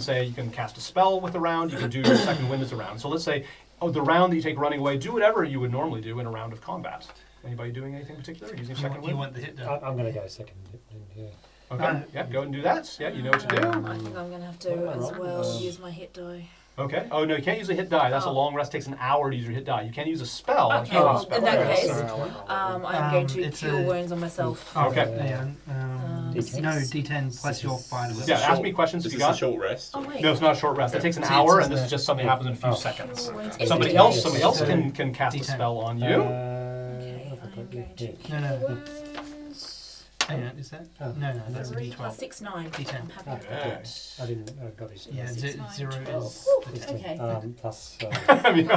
cast a spell with a round, you can do your second wind as a round. So let's say, the round that you take running away, do whatever you would normally do in a round of combat. Anybody doing anything particular? Using second You wind? want the hit dice. I'm going to go second. Yeah. Okay, yeah, go and do that. Yeah, you know what to do. I think I'm going to have to as well use my hit die. Okay. Oh, no, you can't use a hit die. That's a long rest. Takes an hour to use your hit die. You can use a spell. Okay, If you want well, a spell. in that Okay. case, I'm going to it's cure a- wounds on myself. Okay. Yeah, D10. no, D10 plus your fighter. Yeah, ask me questions if Is you this a got. short rest? Oh, wait. No, it's not a short rest. It takes an So hour, it's and this is just something that happens in a few seconds. Cure wounds is Somebody D10. else So can cast a D10. spell on you. Okay, what have I I'm got? going Yeah. to No, cure no. wounds. Hang on, is that? Oh. No, that's a 3 plus D12. 6, 9. D10. I'm happy with Okay. that. I didn't. I got his. Yeah, 6, 9, 0 12. is. Ooh, okay. Plus. I mean, Two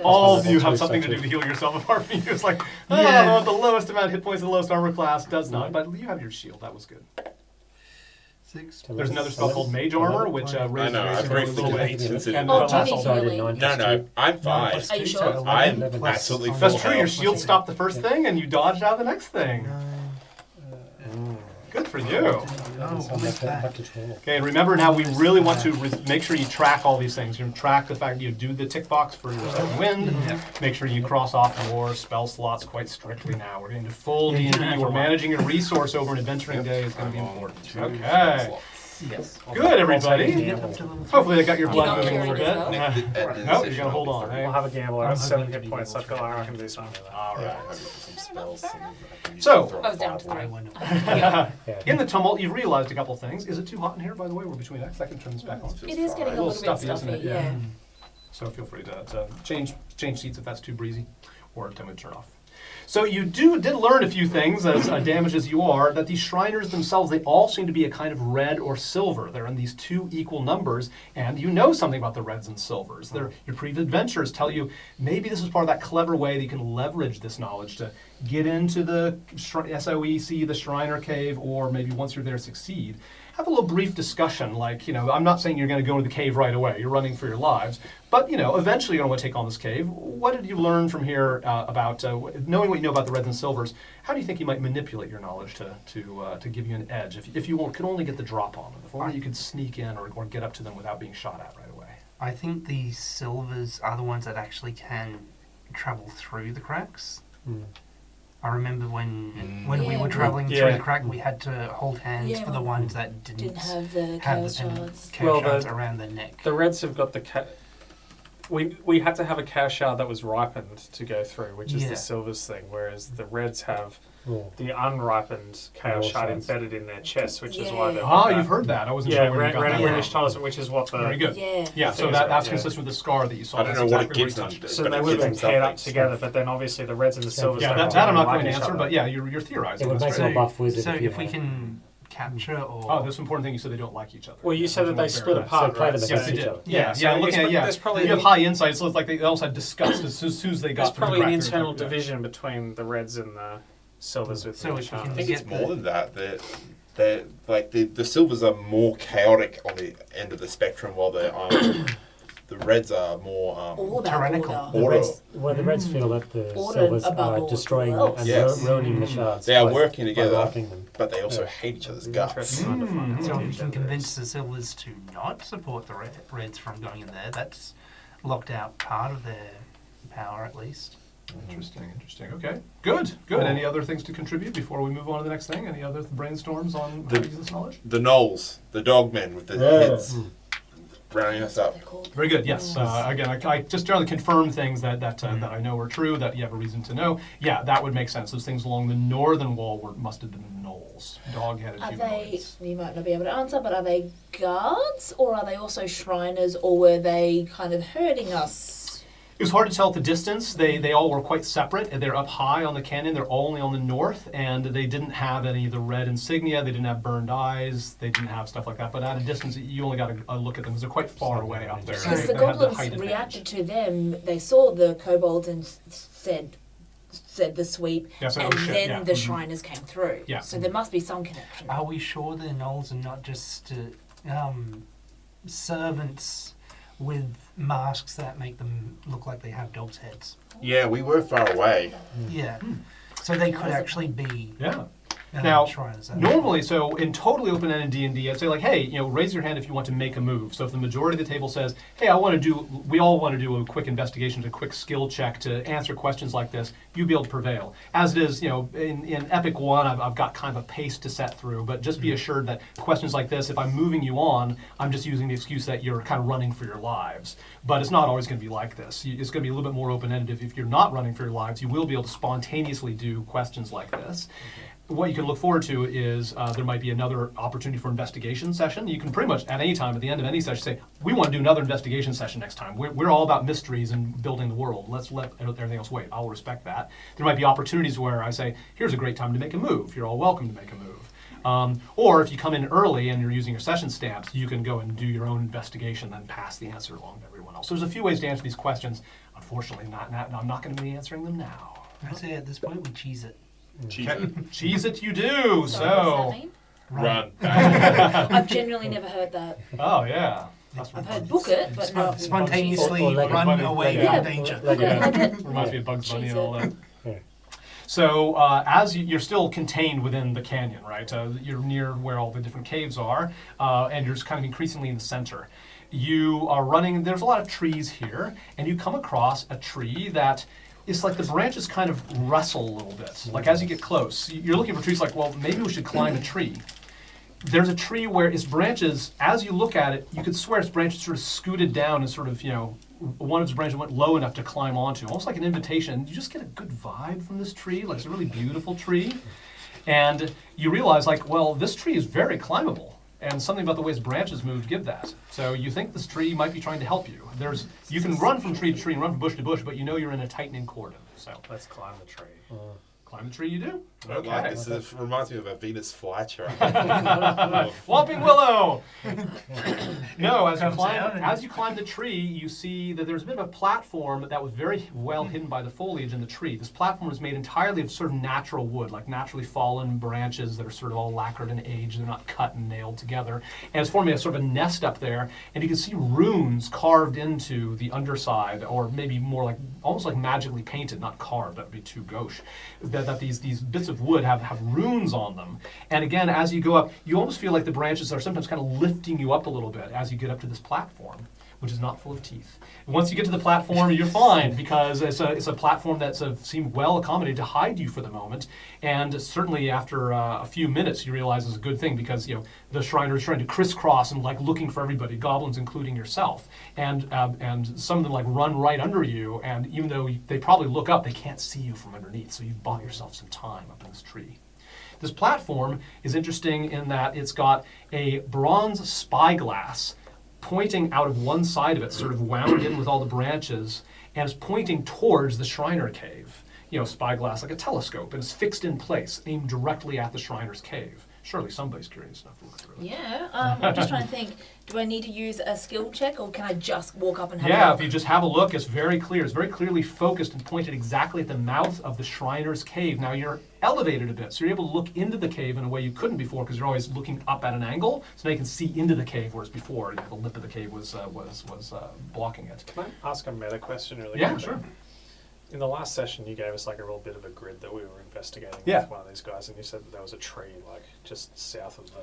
all of plus. you have something to do to heal yourself apart from you. It's like, oh, Yeah. the lowest amount of hit points, the lowest armor class does not. But you have your shield. That was good. 6. There's another spell called Mage Armor, which I raises know, your I AC a briefly little bit. debated since it. And Oh, plus do you also- need healing? No, I'm fine. Are you sure? I'm 11 absolutely That's full true. Your health. shield stopped the first thing, and you dodged out the next thing. Good Good for you. Oh, Sounds what is that? back to 12. Okay, and remember now, we really want to make sure you track all these things. You track the fact you do the tick box for your second wind. Make sure you cross off your spell slots quite strictly now. We're getting to full Yeah, you D&D. don't have We're to managing a resource over an adventuring day. It's going to be important. 2 Okay. slots. Yes. Good, everybody. You get up to level 3. Hopefully that got your You blood don't moving a carry little it bit. as well? Yeah. At the Oh, end you of the gotta session, hold I'll on. be eh? I'll have a gamble. I have I'm 7 hoping to hit be points. level I feel like I 3. can do something with that. All Yeah, right. I have some spells. and I can use So- it for I was down to I 3. wonder. Yeah. In the tumult, you've realized a couple things. Is it too hot in here, by the way? We're between acts. I can turn this back on. It is getting a little little bit stuffy, isn't stuffy, it? yeah. So feel free to change seats if that's too breezy, or tell me to turn off. So you did learn a few things, as damaged as you are, that these Shriners themselves, they all seem to be a kind of red or silver. They're in these 2 equal numbers, and you know something about the reds and silvers. Your previous adventures tell you maybe this is part of that clever way that you can leverage this knowledge to get into the SOEC, the Shriner Cave, or maybe once you're there, succeed. Have a little brief discussion, like, I'm not saying you're going to go into the cave right away. You're running for your lives. But, eventually you're going to want to take on this cave. What did you learn from here about, knowing what you know about the reds and silvers, how do you think you might manipulate your knowledge to give you an edge? If you could only get the drop on them, if only you could sneak in or get up to them without being shot at right away. I think the silvers are the ones that actually can travel through the cracks. Mm. I remember when we Yeah, were traveling yeah. through the crack, we had to hold hands Yeah, for the well, ones that Didn't have the chaos shards. chaos Well, shards the- around the neck. The reds have got the we had to have a chaos shard that was ripened to go through, which is Yeah. the silvers thing, whereas the reds have Oh. the unripened chaos Raw shard shards. embedded in their chest, which is Yeah. why they've Ah, got you've that. heard that. I wasn't Yeah, sure where you got Ren that and British from. told us, which is what the Very good. Yeah. Yeah, The so thing that's about, yeah. consistent with the scar that you saw. I don't That's know what exactly it where gives you them. touched. So but they it would have gives been them paired up something. together, but then obviously the reds and the silvers. Yeah, don't that I'm really not like going to each answer, other. but yeah, you're theorizing. It would That's make great. them a buff wizard. So if you if we had. can capture or Oh, that's an important thing. You said they don't like each other. Well, you said that they That's split very apart, So play right? them Yes, against they each did. other. Yeah, So yeah. I Looking guess at yeah, there's probably you have the- high insight, so it's like they also had disgust as soon as they got. There's through probably the an crack, internal they're like, division between the reds and the silvers with So the if we shards. can I think get it's more than that. They're like the silvers are more chaotic on the end of the spectrum, while the reds are more All about Tyrannical. order. The Order. reds, well, the reds feel that the Order silvers above are all destroying else. and Yes. ruining the shards. They are by- working by together. liking them. but they also Yeah. hate each other's It'd be guts. interesting to find out So what if we each can other convince is. the silvers to not support the reds from going in there, that's locked out part of their power at least. Interesting. Okay, good. Any other things to contribute before we move on to the next thing? Any other brainstorms on how to use this knowledge? The gnolls, the dogmen with the Yeah. heads, rounding us up. They're called. Very good. Yes. Again, I just generally confirm things that I know are true, that you have a reason to know. Yeah, that would make sense. Those things along the northern wall must have been gnolls, dog-headed Are they, humanoids. you might not be able to answer, but are they guards or are they also Shriners or were they kind of herding us? It was hard to tell at the distance. They all were quite separate. They're up high on the canyon. They're all only on the north, and they didn't have any of the red insignia. They didn't have burned eyes. They didn't have stuff like that. But at a distance, you only got a look at them because they're quite far away up there. Because They the had goblins height advantage. reacted to them, they saw the kobolds and said the sweep, Yeah, so, and oh shit, then yeah. the Mhm. Shriners came through. Yeah. So there must be some connection. Are we sure the gnolls are not just servants with masks that make them look like they have dogs' heads? Yeah, we were far away. Yeah. So they could actually be Yeah. Now, Shriners. normally, so in totally open-ended D&D, I'd say like, hey, raise your hand if you want to make a move. So if the majority of the table says, hey, we all want to do a quick investigation, a quick skill check to answer questions like this, you'd be able to prevail. As it is, in Epic 1, I've got kind of a pace to set through, but just be assured that questions like this, if I'm moving you on, I'm just using the excuse that you're kind of running for your lives. But it's not always going to be like this. It's going to be a little bit more open-ended. If you're not running for your lives, you will be able to spontaneously do questions like this. What you can look forward to is there might be another opportunity for investigation session. You can pretty much at any time, at the end of any session, say, we want to do another investigation session next time. We're all about mysteries and building the world. Let's let everything else wait. I'll respect that. There might be opportunities where I say, here's a great time to make a move. You're all welcome to make a move. Or if you come in early and you're using your session stamps, you can go and do your own investigation and pass the answer along to everyone else. So there's a few ways to answer these questions. Unfortunately, I'm not going to be answering them now. I say at this point we cheese it. Cheese it you do, Sorry, so. what's that mean? Run. I've genuinely never heard that. Oh, yeah. I've heard book it, but not. Spontaneously Or leg it. run away Yeah. from danger. Look at it. Reminds me of Bugs Bunny and all that. Yeah. So as you're still contained within the canyon, right? You're near where all the different caves are, and you're just kind of increasingly in the center. You are running, there's a lot of trees here, and you come across a tree that it's like the branches kind of wrestle a little bit. Like as you get close, you're looking for trees like, well, maybe we should climb a tree. There's a tree where its branches, as you look at it, you could swear its branches sort of scooted down and sort of, one of its branches went low enough to climb onto, almost like an invitation. You just get a good vibe from this tree, like it's a really beautiful tree. And you realize, like, well, this tree is very climbable. And something about the way its branches move give that. So you think this tree might be trying to help you. You can run from tree to tree and run from bush to bush, but you know you're in a tightening cordon. So Let's climb the tree. climb the tree you do. I like this. It reminds me of a Venus flytrap. Whopping willow! No, Comes down and- as you climb the tree, you see that there's a bit of a platform that was very well hidden by the foliage in the tree. This platform is made entirely of sort of natural wood, like naturally fallen branches that are sort of all lacquered and aged. They're not cut and nailed together. And it's forming a sort of a nest up there, and you can see runes carved into the underside, or maybe more like, almost like magically painted, not carved, that would be too gauche. That these bits of wood have runes on them. And again, as you go up, you almost feel like the branches are sometimes kind of lifting you up a little bit as you get up to this platform, which is not full of teeth. And once you get to the platform, you're fine, because it's a platform that's seemed well accommodated to hide you for the moment. And certainly after a few minutes, you realize it's a good thing, because the Shriner is trying to crisscross and like looking for everybody, goblins including yourself. And some of them like run right under you, and even though they probably look up, they can't see you from underneath. So you've bought yourself some time up in this tree. This platform is interesting in that it's got a bronze spyglass pointing out of one side of it, sort of wound in with all the branches, and is pointing towards the Shriner cave. Spyglass like a telescope, and it's fixed in place, aimed directly at the Shriner's cave. Surely somebody's curious enough to look through it. Yeah, I'm just trying to think, do I need to use a skill check, or can I just walk up and have a Yeah, look? if you just have a look, it's very clear. It's very clearly focused and pointed exactly at the mouth of the Shriner's cave. Now you're elevated a bit, so you're able to look into the cave in a way you couldn't before, because you're always looking up at an angle. So now you can see into the cave, whereas before the lip of the cave was blocking it. Can I ask a meta question really Yeah, quickly? sure. In the last session, you gave us like a real bit of a grid that we were investigating Yeah. with one of these guys, and you said that there was a tree like just south of the.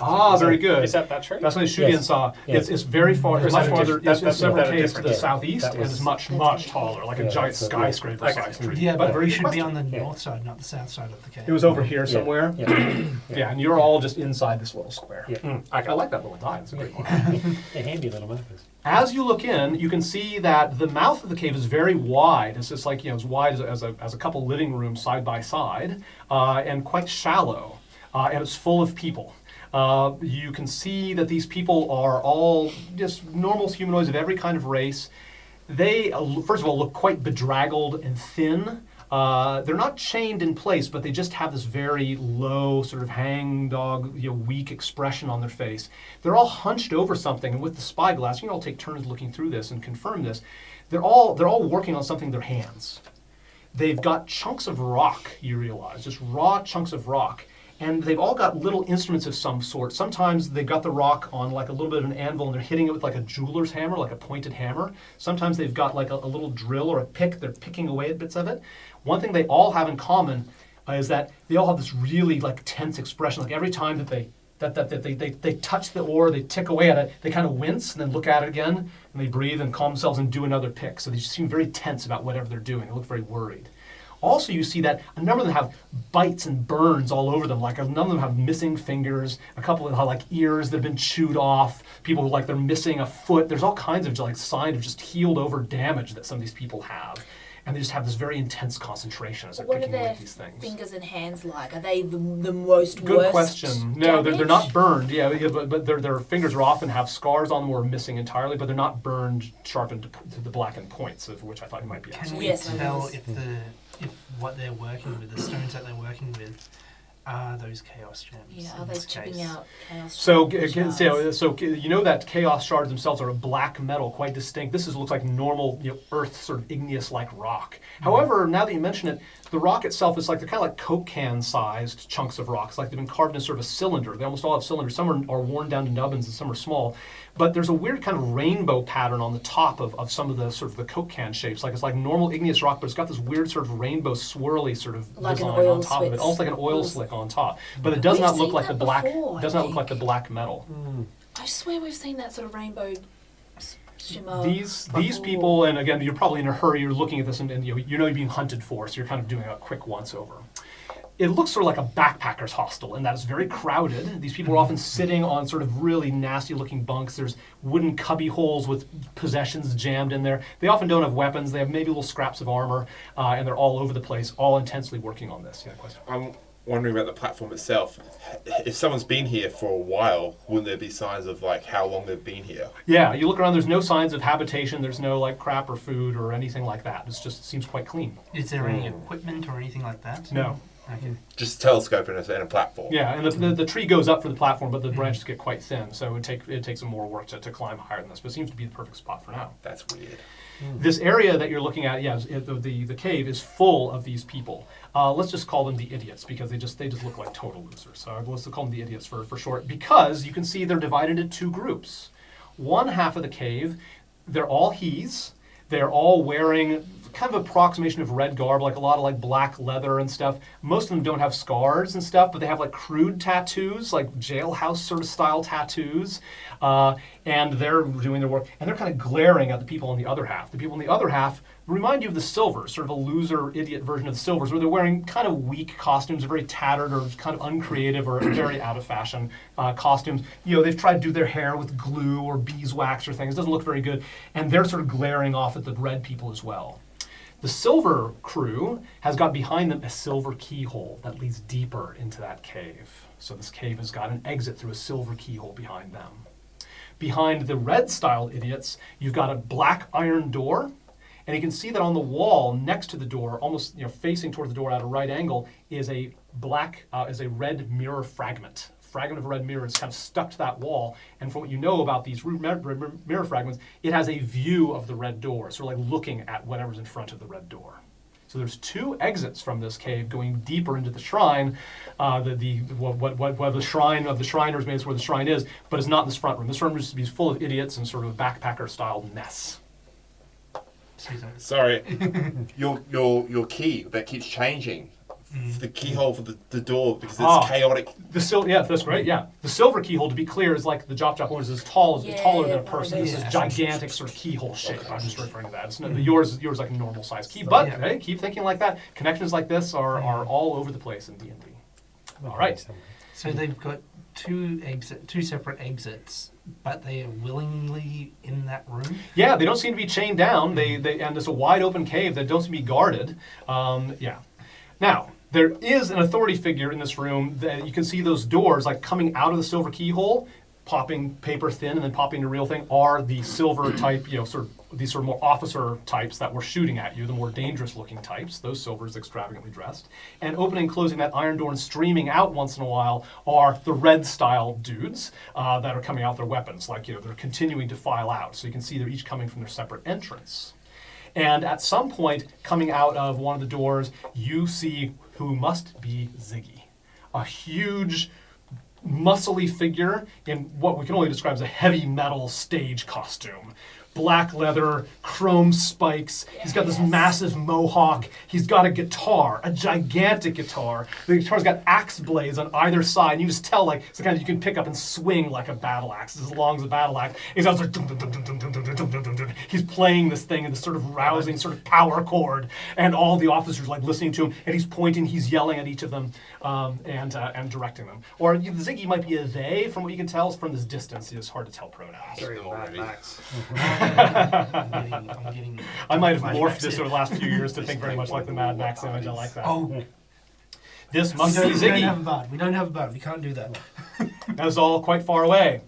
Ah, very good. Is that tree? That's what Shudian Yes. saw. Yes. It's very far. Or It's is much that a farther. diff- It's that- several that a caves to different- the southeast, that and it's was- much That's taller, like a Yeah, giant so, yeah. skyscraper-sized tree. Yeah, but we good should be question. on the Yeah. north side, not the south side of the cave. It was over here somewhere. Yeah. Yeah, and you're all just inside this little square. Yeah. Okay. I like that little die. It's a great one. They're handy little markers. As you look in, you can see that the mouth of the cave is very wide. It's just like, as wide as a couple living rooms side by side, and quite shallow, and it's full of people. You can see that these people are all just normal humanoids of every kind of race. They, first of all, look quite bedraggled and thin. They're not chained in place, but they just have this very low, sort of hangdog, weak expression on their face. They're all hunched over something, and with the spyglass, you can all take turns looking through this and confirm this. They're all working on something with their hands. They've got chunks of rock, you realize, just raw chunks of rock. And they've all got little instruments of some sort. Sometimes they've got the rock on like a little bit of an anvil, and they're hitting it with like a jeweler's hammer, like a pointed hammer. Sometimes they've got like a little drill or a pick. They're picking away at bits of it. One thing they all have in common is that they all have this really like tense expression. Like every time that they touch the ore, they tick away at it, they kind of wince and then look at it again, and they breathe and calm themselves and do another pick. So they just seem very tense about whatever they're doing. They look very worried. Also, you see that a number of them have bites and burns all over them. Like a number of them have missing fingers. A couple of them have like ears that have been chewed off. People like they're missing a foot. There's all kinds of like signs of just healed over damage that some of these people have, and they just have this very intense concentration as they're What are picking away their at these things. fingers and hands like? Are they the most Good worst question. No, they're damage? not burned. Yeah, but their fingers are often have scars on them or missing entirely, but they're not burned, sharpened to the blackened points, of which I thought you might be asking. Can we Yes, I tell was. if what they're working with, the stones that they're working with, are those chaos gems? Yeah, in are they this chipping case? out chaos So, shards? so you know that chaos shards themselves are a black metal, quite distinct. This looks like normal, earth sort of igneous-like rock. However, now that you mention it, the rock itself is like they're kind of like Coke can-sized chunks of rocks, like they've been carved in sort of a cylinder. They almost all have cylinders. Some are worn down to nubbins, and some are small. but there's a weird kind of rainbow pattern on the top of some of the sort of the Coke can shapes. Like it's like normal igneous rock, but it's got this weird sort of rainbow swirly sort of Like an design oil on top of it, slick. almost like an oil slick on top. But it does We've not look seen like the that black. before, Does I not look like the think. black metal. I swear we've seen that sort of rainbow shimmer. These before. people, and again, you're probably in a hurry. You're looking at this, and you know you're being hunted for, so you're kind of doing a quick once over. It looks sort of like a backpackers hostel in that it's very crowded. These people are often sitting on sort of really nasty looking bunks. There's wooden cubby holes with possessions jammed in there. They often don't have weapons. They have maybe little scraps of armor, and they're all over the place, all intensely working on this. You got a question? I'm wondering about the platform itself. If someone's been here for a while, wouldn't there be signs of like how long they've been here? Yeah, you look around, there's no signs of habitation. There's no like crap or food or anything like that. It just seems quite clean. Is there any equipment or anything like that? No. Okay. Just a telescope and a platform. Yeah, and the tree goes up for the platform, but the branches get quite thin, so it takes some more work to climb higher than this. But it seems to be the perfect spot for now. That's weird. This area that you're looking at, the cave is full of these people. Let's just call them the idiots because they just look like total losers. So let's call them the idiots for short. Because you can see they're divided into two groups. One half of the cave, they're all he's. They're all wearing kind of approximation of red garb, like a lot of like black leather and stuff. Most of them don't have scars and stuff, but they have like crude tattoos, like jailhouse sort of style tattoos. And they're doing their work, and they're kind of glaring at the people on the other half. The people on the other half remind you of the Silvers, sort of a loser, idiot version of the Silvers, where they're wearing kind of weak costumes, very tattered or kind of uncreative or very out of fashion costumes. You know, they've tried to do their hair with glue or beeswax or things. It doesn't look very good. And they're sort of glaring off at the red people as well. The Silver crew has got behind them a silver keyhole that leads deeper into that cave. So this cave has got an exit through a silver keyhole behind them. Behind the red-style idiots, you've got a black iron door. And you can see that on the wall next to the door, almost facing towards the door at a right angle, is a red mirror fragment. Fragment of a red mirror is kind of stuck to that wall. And from what you know about these mirror fragments, it has a view of the red door, sort of like looking at whatever's in front of the red door. So there's two exits from this cave going deeper into the shrine. What the shrine of the Shriners means where the shrine is, but it's not in this front room. This front room is full of idiots and sort of a backpacker-style mess. Sorry, your key that keeps changing. The keyhole for the door because it's chaotic. Yeah, that's great. Yeah, the silver keyhole, to be clear, is like the Jop one is taller than a person. This is gigantic sort of keyhole shape. I'm just referring to that. It's yours like a normal size key, but hey, keep thinking like that. Connections like this are all over the place in D&D. All right. So they've got two separate exits, but they are willingly in that room. Yeah, they don't seem to be chained down. And it's a wide open cave that don't seem to be guarded. Yeah. Now, there is an authority figure in this room that you can see those doors like coming out of the silver keyhole, popping paper thin and then popping the real thing, are the silver type, these sort of more officer types that were shooting at you, the more dangerous looking types, those Silvers extravagantly dressed. And opening and closing that iron door and streaming out once in a while are the red style dudes that are coming out with their weapons, like, they're continuing to file out. So you can see they're each coming from their separate entrance. And at some point, coming out of one of the doors, you see who must be Ziggy. A huge, muscly figure in what we can only describe as a heavy metal stage costume. Black leather, chrome spikes. He's got this massive mohawk. He's got a guitar, a gigantic guitar. The guitar's got axe blades on either side. And you just tell, like, it's the kind of you can pick up and swing like a battle axe, as long as a battle axe. He's also he's playing this thing in this sort of rousing sort of power chord, and all the officers like listening to him, and he's pointing, he's yelling at each of them, and directing them. Or Ziggy might be a they, from what you can tell from this distance. It's hard to tell pronouns. Very Mad Max. I'm getting I might have morphed flashbacks this here. over the last few years to think very much like the Mad Max image. I like that. Oh, This we must be don't have a Ziggy. bard. We don't have a bard. We can't do that. That is all quite far away.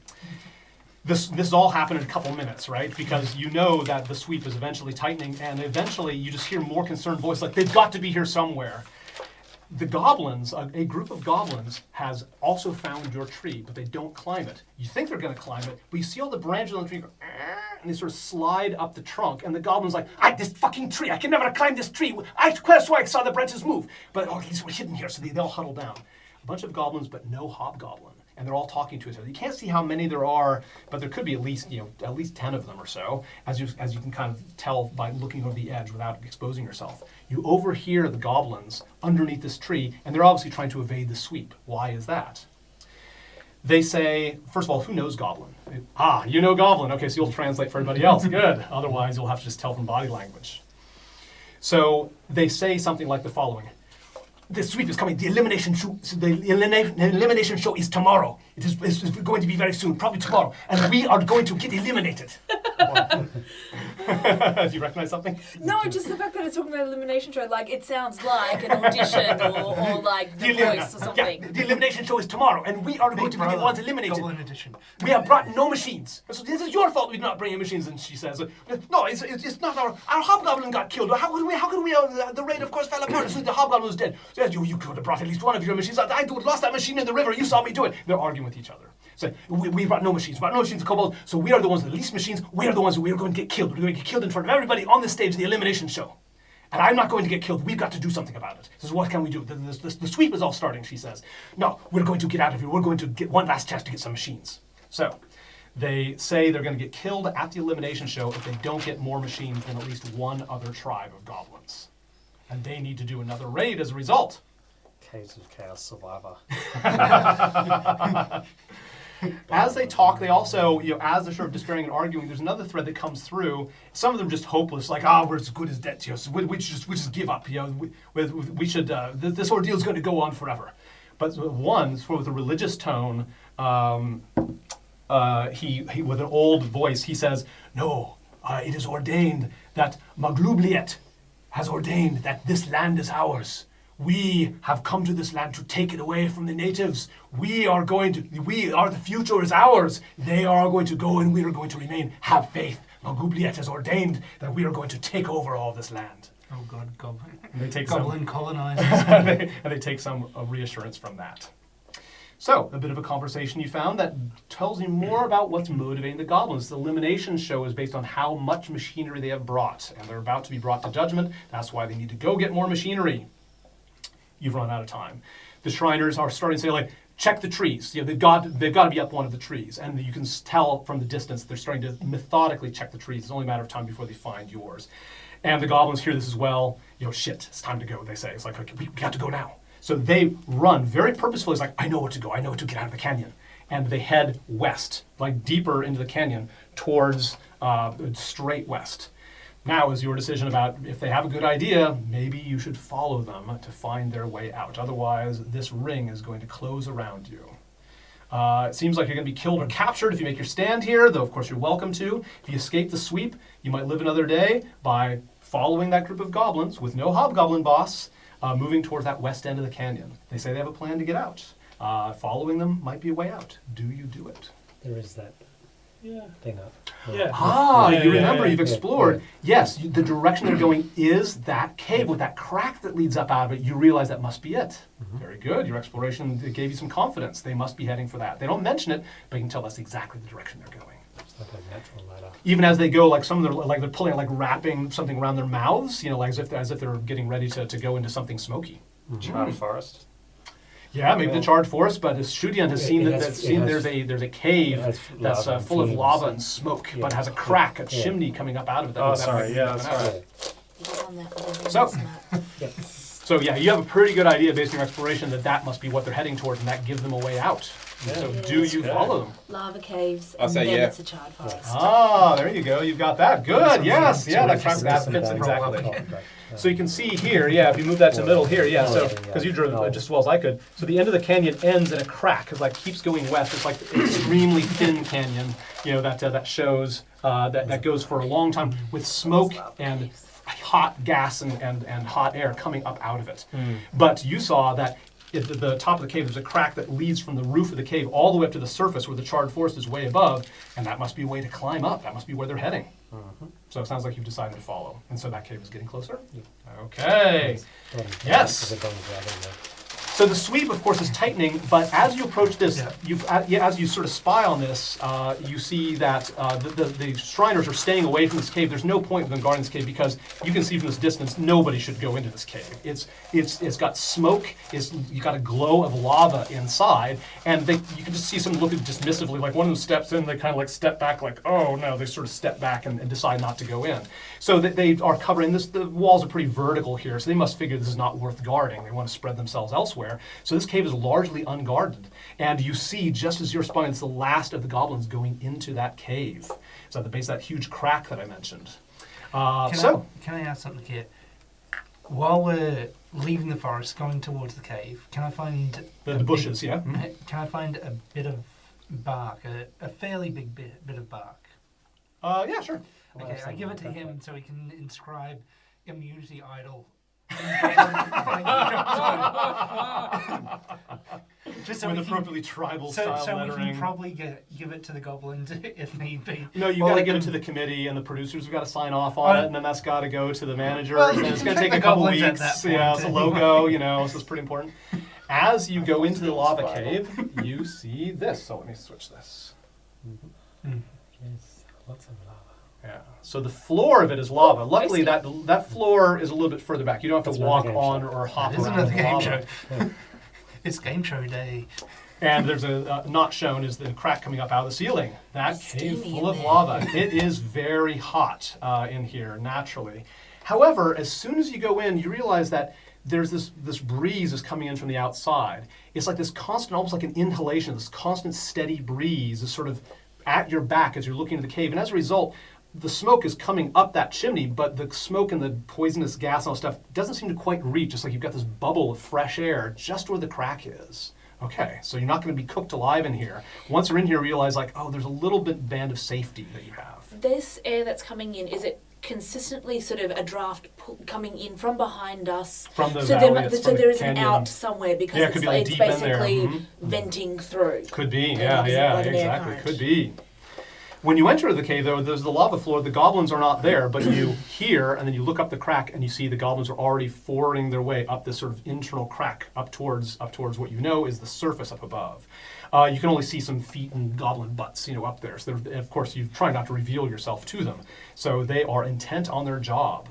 This all happened in a couple minutes, right? Because you know that the sweep is eventually tightening, and eventually you just hear more concerned voice like, they've got to be here somewhere. The goblins, a group of goblins, has also found your tree, but they don't climb it. You think they're going to climb it, but you see all the branches on the tree go, and they sort of slide up the trunk, and the goblin's like, this fucking tree, I can never climb this tree. That's why I saw the branches move. But he's hidden here, so they all huddle down. A bunch of goblins, but no hobgoblin. and they're all talking to each other. You can't see how many there are, but there could be at least 10 of them or so, as you can kind of tell by looking over the edge without exposing yourself. You overhear the goblins underneath this tree, and they're obviously trying to evade the sweep. Why is that? They say, first of all, who knows Goblin? You know Goblin. Okay, so you'll translate for everybody else. Good. Otherwise, you'll have to just tell from body language. So they say something like the following. The sweep is coming. The elimination show is tomorrow. It's going to be very soon, probably tomorrow. And we are going to get eliminated. Do you recognize something? No, just the fact that it's talking about elimination show, like it sounds like an audition or like The Voice or something. Yeah, the elimination show is tomorrow, and we are going to be the ones eliminated. Goblin edition. We have brought no machines. So this is your fault we did not bring in machines. And she says, no, it's not our hobgoblin got killed. How could we, the raid of course fell apart as soon as the hobgoblin was dead. So you could have brought at least one of your machines. I lost that machine in the river. You saw me do it. They're arguing with each other. So we brought no machines. To Kobold. So we are the ones with the least machines. We are the ones who we are going to get killed. We're going to get killed in front of everybody on the stage of the elimination show. And I'm not going to get killed. We've got to do something about it. This is what can we do? The sweep is all starting, she says. No, we're going to get out of here. We're going to get one last chance to get some machines. So they say they're going to get killed at the elimination show if they don't get more machines than at least one other tribe of goblins. And they need to do another raid as a result. Caves of Chaos Survivor. As they talk, they also, as they're sort of despairing and arguing, there's another thread that comes through. Some of them just hopeless, like, we're as good as dead, so we just give up, we should, this ordeal is going to go on forever. But one, sort of with a religious tone, he with an old voice, he says, no, it is ordained that Maglubliet has ordained that this land is ours. We have come to this land to take it away from the natives. The future is ours. They are going to go and we are going to remain. Have faith. Maglubliet has ordained that we are going to take over all this land. Oh God, Goblin. And they take Goblin colonizers. and they take some reassurance from that. So, a bit of a conversation you found that tells you more about what's motivating the goblins. The elimination show is based on how much machinery they have brought, and they're about to be brought to judgment. That's why they need to go get more machinery. You've run out of time. The Shriners are starting to say, like, check the trees. They've got to be up one of the trees. And you can tell from the distance they're starting to methodically check the trees. It's only a matter of time before they find yours. And the goblins hear this as well. Shit, it's time to go, they say. It's like, okay, we got to go now. So they run very purposefully. It's like, I know what to go. I know to get out of the canyon. And they head west, like deeper into the canyon, towards straight west. Now is your decision about if they have a good idea, maybe you should follow them to find their way out. Otherwise, this ring is going to close around you. It seems like you're going to be killed or captured if you make your stand here, though of course you're welcome to. If you escape the sweep, you might live another day by following that group of goblins with no hobgoblin boss, moving towards that west end of the canyon. They say they have a plan to get out. Following them might be a way out. Do you do it? There is that thing up. You remember, you've explored. Yes, the direction they're going is that cave with that crack that leads up out of it. You realize that must be it. Very good. Your exploration gave you some confidence. They must be heading for that. They don't mention it, but you can tell that's exactly the direction they're going. It's like a natural ladder. Even as they go, like some of them, like they're pulling, like wrapping something around their mouths, like as if they're getting ready to go into something smoky. Charred forest. Yeah, maybe the charred forest, but Shudian has seen there's a cave that's full of lava and smoke, but has a crack, a chimney coming up out of it. That's right. So you have a pretty good idea based on your exploration that must be what they're heading towards, and that gives them a way out. Yeah. So do you follow them? Lava caves, I'll and say then yeah. it's a charred forest. There you go. You've got that. Good. Yes. Yeah. That fits it exactly. So you can see here, if you move that to the middle here, so because you drew just as well as I could. So the end of the canyon ends in a crack. It keeps going west. It's like an extremely thin canyon, that shows that goes for a long time with smoke and hot gas and hot air coming up out of it. But you saw that at the top of the cave, there's a crack that leads from the roof of the cave all the way up to the surface where the charred forest is way above, and that must be a way to climb up. That must be where they're heading. So it sounds like you've decided to follow. And so that cave is getting closer? Okay. Yes. So the sweep, of course, is tightening, but as you approach this, Yeah. as you sort of spy on this, you see that the Shriners are staying away from this cave. There's no point in them guarding this cave because you can see from this distance nobody should go into this cave. It's got smoke. You got a glow of lava inside, and you can just see some looking dismissively. Like one of them steps in, they kind of like step back, like oh no, they sort of step back and decide not to go in. So they are covering this. The walls are pretty vertical here, so they must figure this is not worth guarding. They want to spread themselves elsewhere. So this cave is largely unguarded. And you see, just as you're spying, it's the last of the goblins going into that cave. It's at the base of that huge crack that I mentioned. Can I ask something here? While we're leaving the forest, going towards the cave, can I find... The bushes, yeah? Can I find a bit of bark, a fairly big bit of bark? Yeah, sure. Okay, I give it to him so he can inscribe immunity idol. Just so With we can, appropriately tribal style so we lettering. can probably give it to the goblin if need be. No, you Well, got to I give it can- to the committee, and the producers have got to sign off on Oh. it, and then that's got to go to the manager, Well, and you then it's can going to pick take a the couple goblins at weeks. that Yeah, point it's a logo, so it's pretty important. As you go into the lava cave, you see this. So let me switch this. Yes, lots of lava. Yeah. So the floor of it is lava. Luckily, see. that floor is a little bit further back. You don't have That's to another walk game on show. or hop That is around another the game lava. show. It's game show day. And there's a not shown is the crack coming up out of the ceiling. That It's cave steamy full in of there. lava. It is very hot in here naturally. However, as soon as you go in, you realize that there's this breeze is coming in from the outside. It's like this constant, almost like an inhalation, this constant steady breeze is sort of at your back as you're looking into the cave. And as a result, the smoke is coming up that chimney, but the smoke and the poisonous gas and all that stuff doesn't seem to quite reach. It's like you've got this bubble of fresh air just where the crack is. Okay, so you're not going to be cooked alive in here. Once you're in here, realize like, oh, there's a little bit band of safety that you have. This air that's coming in, is it consistently sort of a draft coming in from behind us? From the so valley, there, it's so from the there is an canyon. out somewhere because Yeah, it could be, like, it's deep in there. basically Mhm. venting through. Could be, Taking yeah, us yeah, like an air exactly. current. Could be. When you enter the cave, though, there's the lava floor. The goblins are not there, but you hear, and then you look up the crack, and you see the goblins are already forwarding their way up this sort of internal crack up towards what you know is the surface up above. You can only see some feet and goblin butts, up there. So, of course, you try not to reveal yourself to them. So they are intent on their job.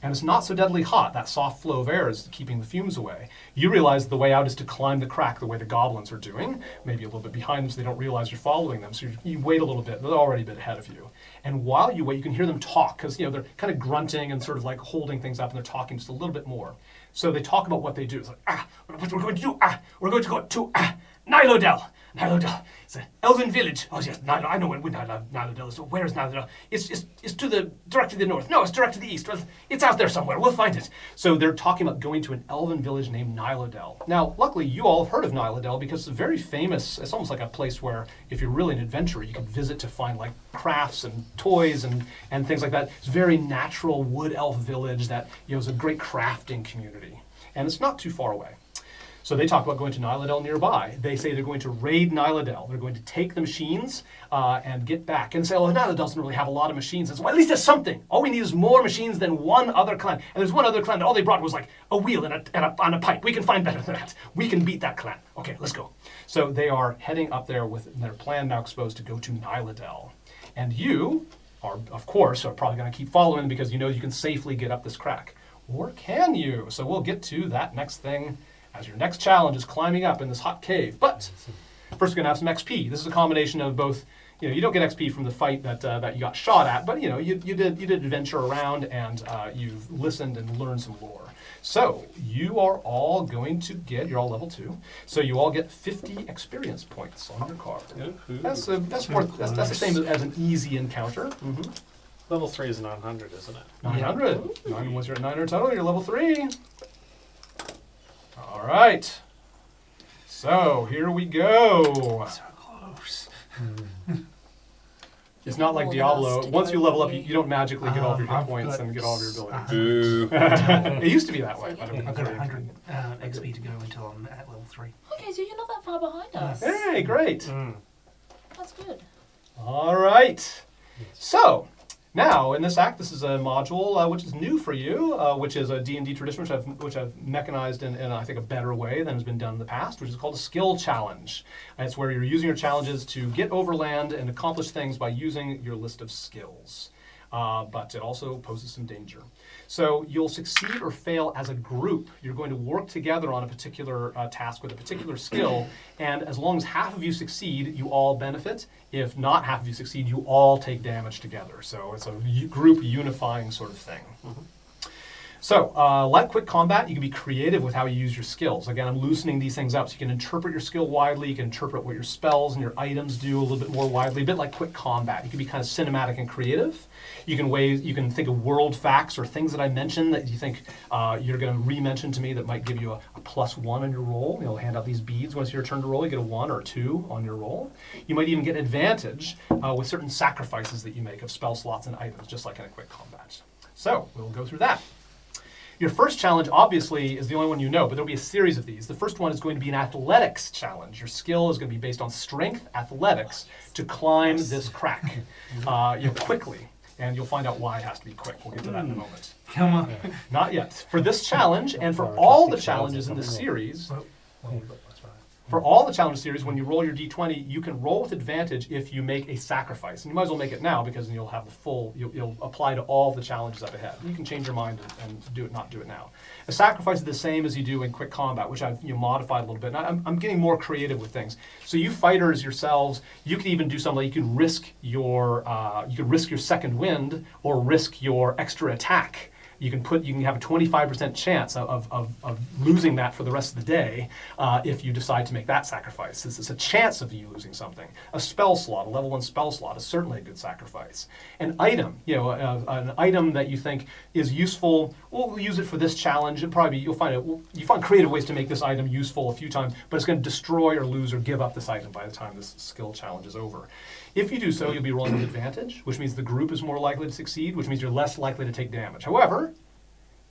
And it's not so deadly hot. That soft flow of air is keeping the fumes away. You realize the way out is to climb the crack the way the goblins are doing, maybe a little bit behind them so they don't realize you're following them. So you wait a little bit. They're already a bit ahead of you. And while you wait, you can hear them talk because they're kind of grunting and sort of like holding things up, and they're talking just a little bit more. So they talk about what they do. It's like, what we're going to do, we're going to go to Nilodel. Nilodel. It's an elven village. Oh, yes, I know where Nilodel is. So where is Nilodel? It's to the direct to the north. No, it's direct to the east. Well, it's out there somewhere. We'll find it. So they're talking about going to an elven village named Nilodel. Now, luckily, you all have heard of Nilodel because it's a very famous, it's almost like a place where if you're really an adventurer, you can visit to find like crafts and toys and things like that. It's a very natural wood elf village that is a great crafting community. And it's not too far away. So they talk about going to Nilodel nearby. They say they're going to raid Nilodel. They're going to take the machines and get back. And say, oh, Nilodel doesn't really have a lot of machines. And so, well, at least there's something. All we need is more machines than one other clan. And there's one other clan that all they brought was like a wheel and a pipe. We can find better than that. We can beat that clan. Okay, let's go. So they are heading up there with their plan now exposed to go to Nilodel. And you are, of course, probably going to keep following because you know you can safely get up this crack. Or can you? So we'll get to that next thing as your next challenge is climbing up in this hot cave. But first, we're going to have some XP. This is a combination of both. You don't get XP from the fight that you got shot at, but you did adventure around and you've listened and learned some lore. So you are all going to get. You're all level 2, so you all get 50 experience points on your card. That's the same as an easy encounter. Mm-hmm. Level 3 is 900, isn't it? 900. Once you're at 900 total, you're level 3. All right. So here we go. So close. It's not like More Diablo. than us to Once go you level up, for you you. don't magically get all of your hit I've points got and get all of your abilities. Boo. It used to be that way. But I've got 100 XP to go until I'm at level 3. Okay, so you're not that far behind us. Hey, great. That's good. All right. So Now, in this act, this is a module which is new for you, which is a D&D tradition which I've mechanized in I think, a better way than has been done in the past, which is called a skill challenge. And it's where you're using your challenges to get overland and accomplish things by using your list of skills. But it also poses some danger. So you'll succeed or fail as a group. You're going to work together on a particular task with a particular skill, and as long as half of you succeed, you all benefit. If not half of you succeed, you all take damage together. So it's a group unifying sort of thing. So, like quick combat, you can be creative with how you use your skills. Again, I'm loosening these things up so you can interpret your skill widely, you can interpret what your spells and your items do a little bit more widely, a bit like quick combat. You can be kind of cinematic and creative. You can think of world facts or things that I mentioned that you think you're going to re-mention to me that might give you a +1 on your roll. You'll hand out these beads once your turn to roll. You get a 1 or a 2 on your roll. You might even get advantage with certain sacrifices that you make of spell slots and items, just like in a quick combat. So, we'll go through that. Your first challenge, obviously, is the only one you know, but there'll be a series of these. The first one is going to be an athletics challenge. Your skill is going to be based on strength, athletics, to climb this crack quickly. And you'll find out why it has to be quick. We'll get to that in a moment. Come on. Not yet. For this challenge, and for all the challenges in this series, when you roll your d20, you can roll with advantage if you make a sacrifice. And you might as well make it now, because then you'll have the full, you'll apply to all the challenges up ahead. You can change your mind and do it, not do it now. A sacrifice is the same as you do in quick combat, which I've modified a little bit. And I'm getting more creative with things. So you fighters yourselves, you can even do something like you can risk your second wind or risk your extra attack. You can have a 25% chance of losing that for the rest of the day if you decide to make that sacrifice. This is a chance of you losing something. A spell slot, a level 1 spell slot, is certainly a good sacrifice. An item, an item that you think is useful. We'll use it for this challenge. And probably you find creative ways to make this item useful a few times, but it's going to destroy or lose or give up this item by the time this skill challenge is over. If you do so, you'll be rolling with advantage, which means the group is more likely to succeed, which means you're less likely to take damage. However,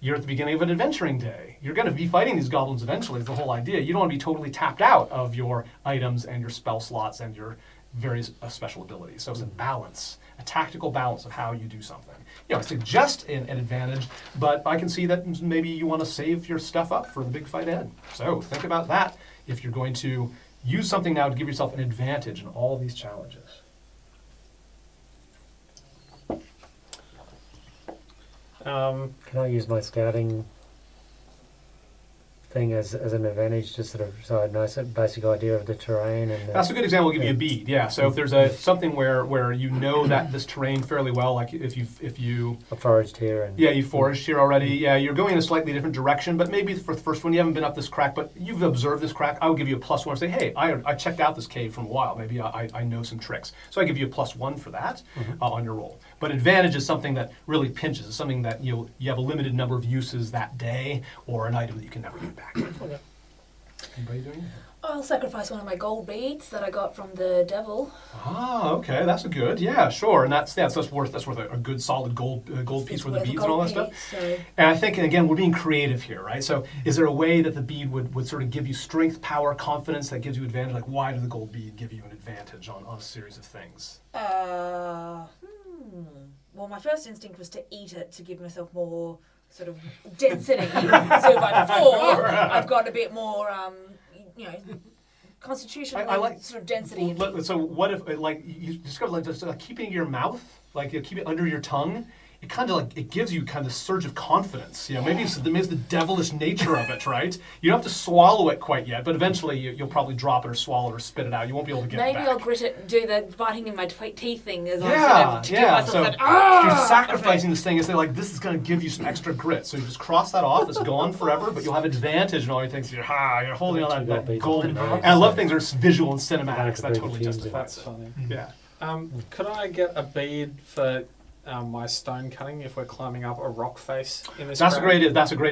you're at the beginning of an adventuring day. You're going to be fighting these goblins eventually, is the whole idea. You don't want to be totally tapped out of your items and your spell slots and your various special abilities. So it's a balance, a tactical balance of how you do something. I suggest an advantage, but I can see that maybe you want to save your stuff up for the big fight ahead. So think about that if you're going to use something now to give yourself an advantage in all of these challenges. Can I use my scouting thing as an advantage, just sort of so I know a basic idea of the terrain? And that's a good example. I'll give you a bead. Yeah. So if there's something where you know that this terrain fairly well, like if you I foraged here and you foraged here already. Yeah, you're going in a slightly different direction, but maybe for the first one you haven't been up this crack, but you've observed this crack. I would give you a +1 and say, hey, I checked out this cave from a while. Maybe I know some tricks. So I give you a +1 for that on your roll. But advantage is something that really pinches. It's something that you have a limited number of uses that day, or an item that you can never get back. Okay. Anybody doing it? I'll sacrifice one of my gold beads that I got from the devil. Ah, okay, that's a good. Yeah, sure, and that's worth a good solid gold piece for the beads and all that stuff. So. And I think again we're being creative here, right? So is there a way that the bead would sort of give you strength, power, confidence that gives you advantage? Like why did the gold bead give you an advantage on a series of things? Well, my first instinct was to eat it to give myself more sort of density. So if I fall, I've got a bit more, constitutional sort of density. So what if, like, you discover just keeping it in your mouth, like you keep it under your tongue, it kind of it gives you kind of a surge of confidence. Maybe it's the devilish nature of it, right? You don't have to swallow it quite yet, but eventually you'll probably drop it or swallow it or spit it out. You won't be able to get it back. Maybe I'll grit it and do the biting in my teeth thing as So you're sacrificing this thing and say, like, this is going to give you some extra grit. So you just cross that off. It's gone forever, but you'll have advantage in all your things. You're holding on that golden. And I love things that are visual and cinematic. So that totally justifies it. That's funny. Yeah. Could I get a bead for my stone cutting if we're climbing up a rock face in this? That's a great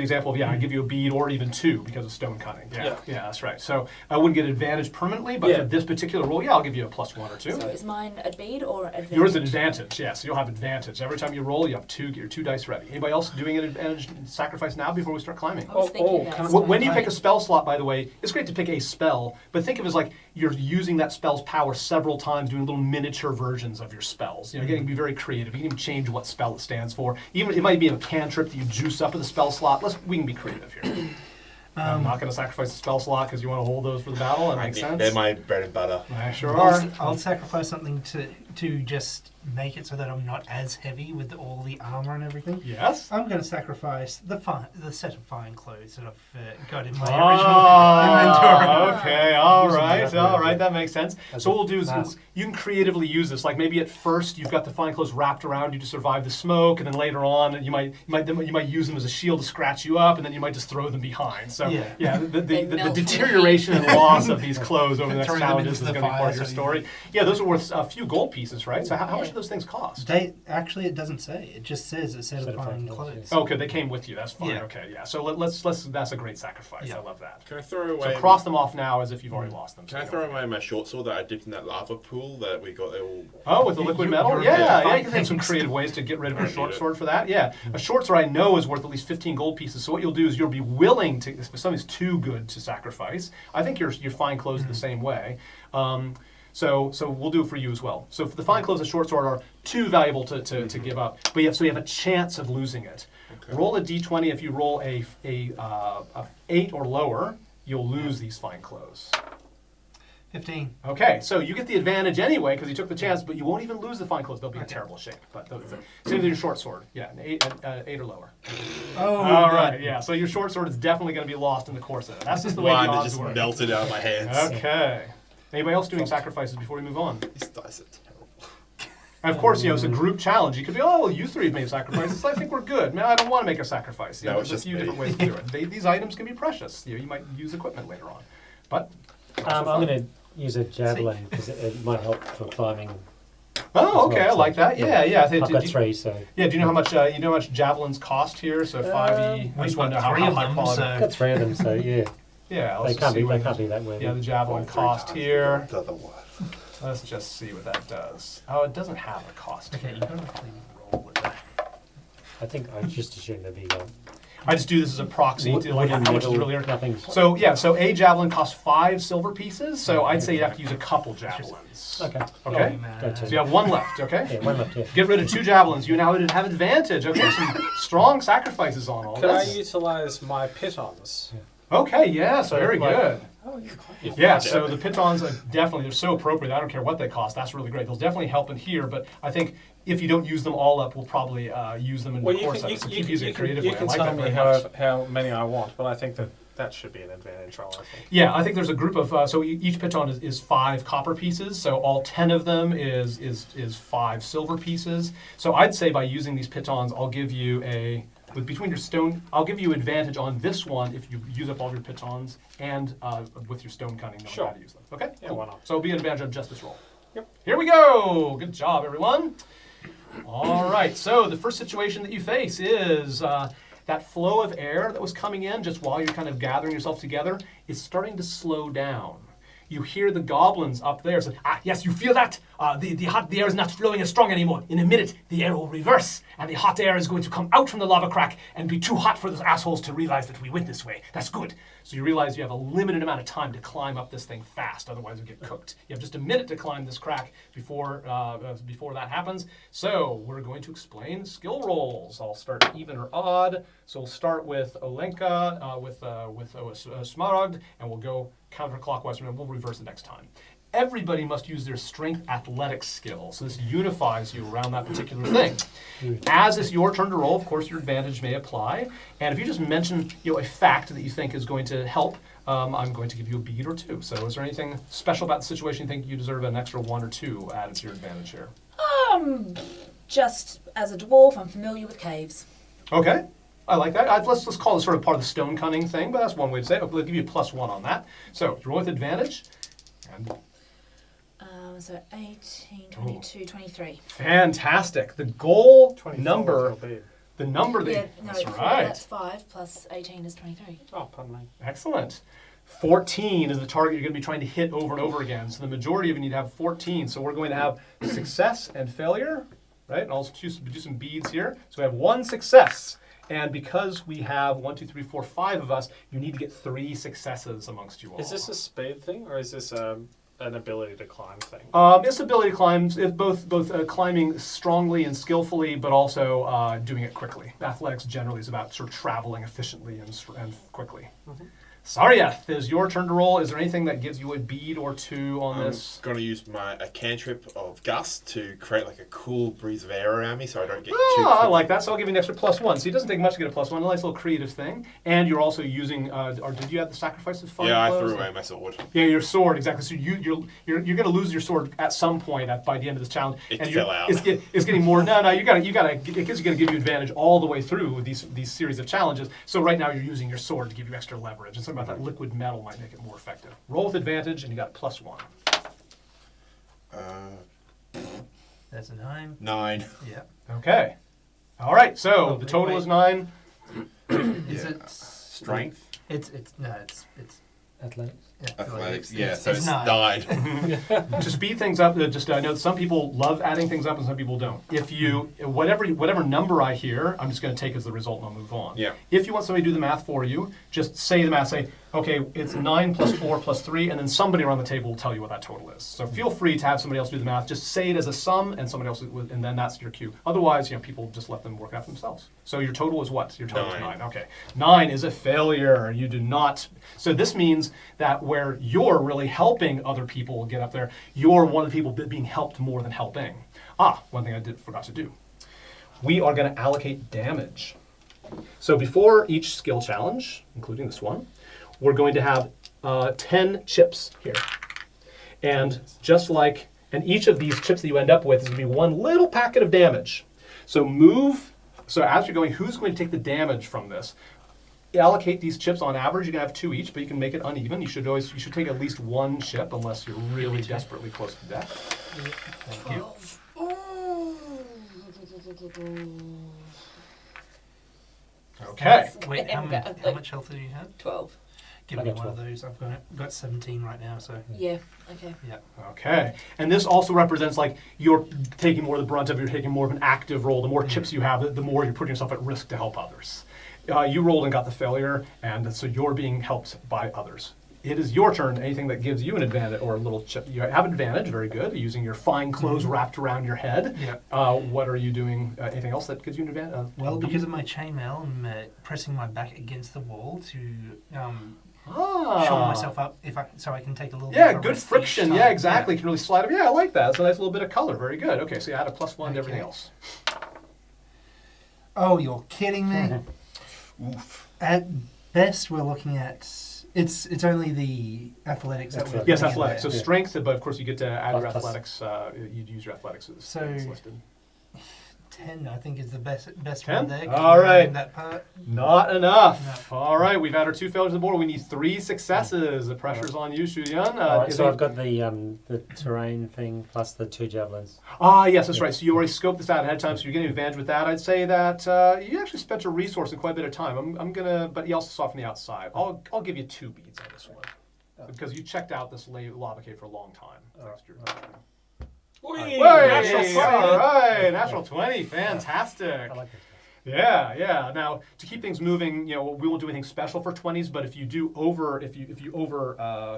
example of I give you a bead or even 2 because of stone cutting. Yeah, that's right. So I wouldn't get advantage permanently, but for this particular roll, I'll give you a +1 or 2. So is mine a bead or advantage? Yours is an advantage. Yeah, so you'll have advantage every time you roll. You have your 2 dice ready. Anybody else doing an advantage sacrifice now before we start climbing? I was thinking when you pick a spell slot, by the way, it's great to pick a spell, but think of it as like you're using that spell's power several times, doing little miniature versions of your spells. You can be very creative. You can even change what spell it stands for. Even it might be a cantrip that you juice up with a spell slot. We can be creative here. I'm not going to sacrifice a spell slot because you want to hold those for the battle. That makes sense. They're my bread and butter. I sure are. I'll sacrifice something to just make it so that I'm not as heavy with all the armor and everything. Yes. I'm going to sacrifice the set of fine clothes that I've got in my Oh, original inventory. okay, all Using right, that all word, right, yeah. that makes sense. As So a what we'll do is mask. you can creatively use this. Like maybe at first you've got the fine clothes wrapped around you to survive the smoke, and then later on you might use them as a shield to scratch you up, and then you might just throw them behind. So Yeah. the They melt from the deterioration and loss of these clothes over the next Throwing them challenges into is the going to be part of fire your so you- story. Yeah, those are worth a few gold pieces, right? So how much do those things cost? Actually, it doesn't say. It just says a set of fine clothes. Okay, they came with you. That's fine. Yeah. Okay, yeah. So let's. That's a great sacrifice. Yeah. I love that. Can I throw away? So cross them off now as if you've already lost them. Can I throw away my short sword that I dipped in that lava pool that we got? Oh, with the liquid You- metal? you're Yeah, good to yeah, find you can think of some things. creative ways to get rid of a I short need it. sword for that. Yeah, a short sword I know is worth at least 15 gold pieces. So what you'll do is you'll be willing to, if something's too good to sacrifice. I think your fine clothes are the same way. So we'll do it for you as well. So for the fine clothes and short sword are too valuable to give up. But you have a chance of losing it. Okay. Roll a d20. If you roll a 8 or lower, you'll lose these fine clothes. 15. Okay, so you get the advantage anyway because you took the chance, but you won't even lose the fine clothes. They'll be in terrible shape. But same with your short sword. Yeah, an 8 or lower. Oh, All right, yeah. So your short sword is definitely going to be lost in the course of it. That's just the way One the that odds just work. melted out of my hands. Okay. Anybody else doing sacrifices before we move on? These dice are terrible. And of course, it's a group challenge. You could be, oh, well, you three have made sacrifices. I think we're good. Man, I don't want to make a sacrifice. No, There's it's a just few me. different ways to do it. These items can be precious. You might use equipment later on. But I'm going to use a javelin because it might help for climbing. oh, okay, well, I like so, that. Yeah. I think, I've got 3, so yeah, do you know how much javelins cost here? So 5e. I we've just want to know got 3 how of high them, quality. so- I've got 3 of them. So yeah, Yeah, they let's can't just be see what that worthy. yeah, the javelin 3 cost times here. the other one. Let's just see what that does. Oh, it doesn't have a cost. Okay, you gotta actually roll it. I think I just assumed there'd be I just do this as a proxy to like how much is really. nothing. So yeah, so a javelin costs 5 silver pieces. So I'd say you'd have to use a couple javelins. Okay. Okay. Gotcha. So you have 1 left. Okay. Yeah, 1 left. Yeah. Get rid of 2 javelins. You now have advantage. Okay, some strong sacrifices on all Can I this. utilize my pitons? Okay, yeah, so So, very like- good. Oh, yeah. Yeah, so the pitons are definitely, they're so appropriate. I don't care what they cost. That's really great. They'll definitely help in here, but I think if you don't use them all up, we'll probably use them in Well, the you course can, of you, it. So you, keep can, using you, it can, creatively. you I can like tell that me very much. how many I want, but I think that should be an advantage roll, I think. Yeah, I think there's a group of so each piton is 5 copper pieces. So all 10 of them is 5 silver pieces. So I'd say by using these pitons, I'll give you between your stone, I'll give you advantage on this one if you use up all your pitons and with your stone cunning, knowing Sure. how to use them. Okay. Yeah, Cool. why not? So it'll be an advantage on just this roll. Yep. Here we go. Good job, everyone. All right. So the first situation that you face is that flow of air that was coming in just while you're kind of gathering yourself together is starting to slow down. You hear the goblins up there say, yes, you feel that? The air is not flowing as strong anymore. In a minute, the air will reverse, and the hot air is going to come out from the lava crack and be too hot for those assholes to realize that we went this way. That's good. So you realize you have a limited amount of time to climb up this thing fast, otherwise you'll get cooked. You have just a minute to climb this crack before that happens. So we're going to explain skill rolls. I'll start even or odd. So we'll start with Olenka, with Smaragd, and we'll go counterclockwise, and we'll reverse it next time. Everybody must use their strength athletics skill, so this unifies you around that particular thing. As it's your turn to roll, of course, your advantage may apply, and if you just mention a fact that you think is going to help, I'm going to give you a bead or 2. So is there anything special about the situation you think you deserve an extra 1 or 2 added to your advantage here? Just as a dwarf, I'm familiar with caves. Okay. I like that. Let's call it sort of part of the stone cunning thing, but that's one way to say it. We'll give you a +1 on that. So you roll with advantage. And So 18, 22, 23. fantastic. The goal 24 number, will be. the number that Yeah, no, that's 4, right. that's 5 plus 18 is 23. Oh, pardon me. Excellent. 14 is the target you're going to be trying to hit over and over again. So the majority of you need to have 14. So we're going to have success and failure, right? And I'll do some beads here. So we have 1 success. And because we have 1, 2, 3, 4, 5 of us, you need to get 3 successes amongst you all. Is this a speed thing, or is this an ability to climb thing? Its ability to climb is both climbing strongly and skillfully, but also doing it quickly. Athletics generally is about sort of traveling efficiently and quickly. Saryeth, is your turn to roll. Is there anything that gives you a bead or two on this? I'm going to use a cantrip of gust to create like a cool breeze of air around me so I don't get too I cold. like that. So I'll give you an extra +1. So it doesn't take much to get a +1. A nice little creative thing. And you're also using, or did you have the sacrifice of fire? Yeah, I clothes? threw away my sword. Yeah, your sword, exactly. So you're going to lose your sword at some point by the end of this challenge. It and fell out. It's getting more. No, you got to. It's going to give you advantage all the way through these series of challenges. So right now you're using your sword to give you extra leverage, and something about that liquid metal might make it more effective. Roll with advantage, and you got +1. That's a 9. 9. Yeah. Okay. All right. So Oh, the total wait. is 9. Is Yeah. it Strength. It's Athletics. yeah, Athletics. it's- Yeah, it's- so it's it's 9. 9. To speed things up, I know some people love adding things up and some people don't. If you whatever number I hear, I'm just going to take as the result and I'll move on. Yeah. If you want somebody to do the math for you, just say the math. Say, okay, it's 9 plus 4 plus 3, and then somebody around the table will tell you what that total is. So feel free to have somebody else do the math. Just say it as a sum, and somebody else, and then that's your cue. Otherwise, people just let them work out themselves. So your total is what? Your total is 9. Okay, 9 is a failure. You do not. So this means that where you're really helping other people get up there, you're one of the people being helped more than helping. One thing I forgot to do. We are going to allocate damage. So before each skill challenge, including this one, we're going to have 10 chips here. And and each of these chips that you end up with is going to be one little packet of damage. So as you're going, who's going to take the damage from this? Allocate these chips on average. You can have 2 each, but you can make it uneven. You should take at least 1 chip unless you're really desperately close to death. Thank you. Okay. Wait, how much health do you have? 12. Give I me got one of 12. those. I've got 17 right now, so Yeah, okay. yeah. Okay. And this also represents you're taking more of the brunt of it, you're taking more of an active role. The more chips you have, the more you're putting yourself at risk to help others. You rolled and got the failure, and so you're being helped by others. It is your turn. Anything that gives you an advantage or a little chip. You have an advantage, very good, using your fine clothes wrapped around your head. Yeah. What are you doing? Anything else that gives you an advantage? Well, because of my chainmail, I'm pressing my back against the wall to shore myself up so I can take a little bit Yeah, of a good rest each friction. time. Yeah, exactly. You can really slide up. Yeah, I like that. It's a nice little bit of color. Very good. Okay, so you add a +1 to everything Okay. else. Oh, you're kidding me? Oof. At best, we're looking at it's only the athletics. That we're Yes, putting in athletics. So there. strength, but of course you get to add your Plus. athletics. You'd use your athletics as So- as listed. 10, I think, is the best 10? one there. 'cause All we're right. adding that part. Not enough. All right, we've had our 2 failures on the board. We need 3 successes. The pressure's on you, Shuyan. All right, so I've got the terrain thing plus the 2 javelins. Yes, that's right. So you already scoped this out ahead of time, so you're getting advantage with that. I'd say that you actually spent a resource and quite a bit of time. I'm gonna, but you also saw from the outside. I'll give you 2 beads on this one because you checked out this lava cave for a long time. Thanks to your time. Whee! Natural Natural 20. 20. All right, natural 20. Fantastic. I like this. Yeah. Now, to keep things moving, we won't do anything special for 20s, but if you do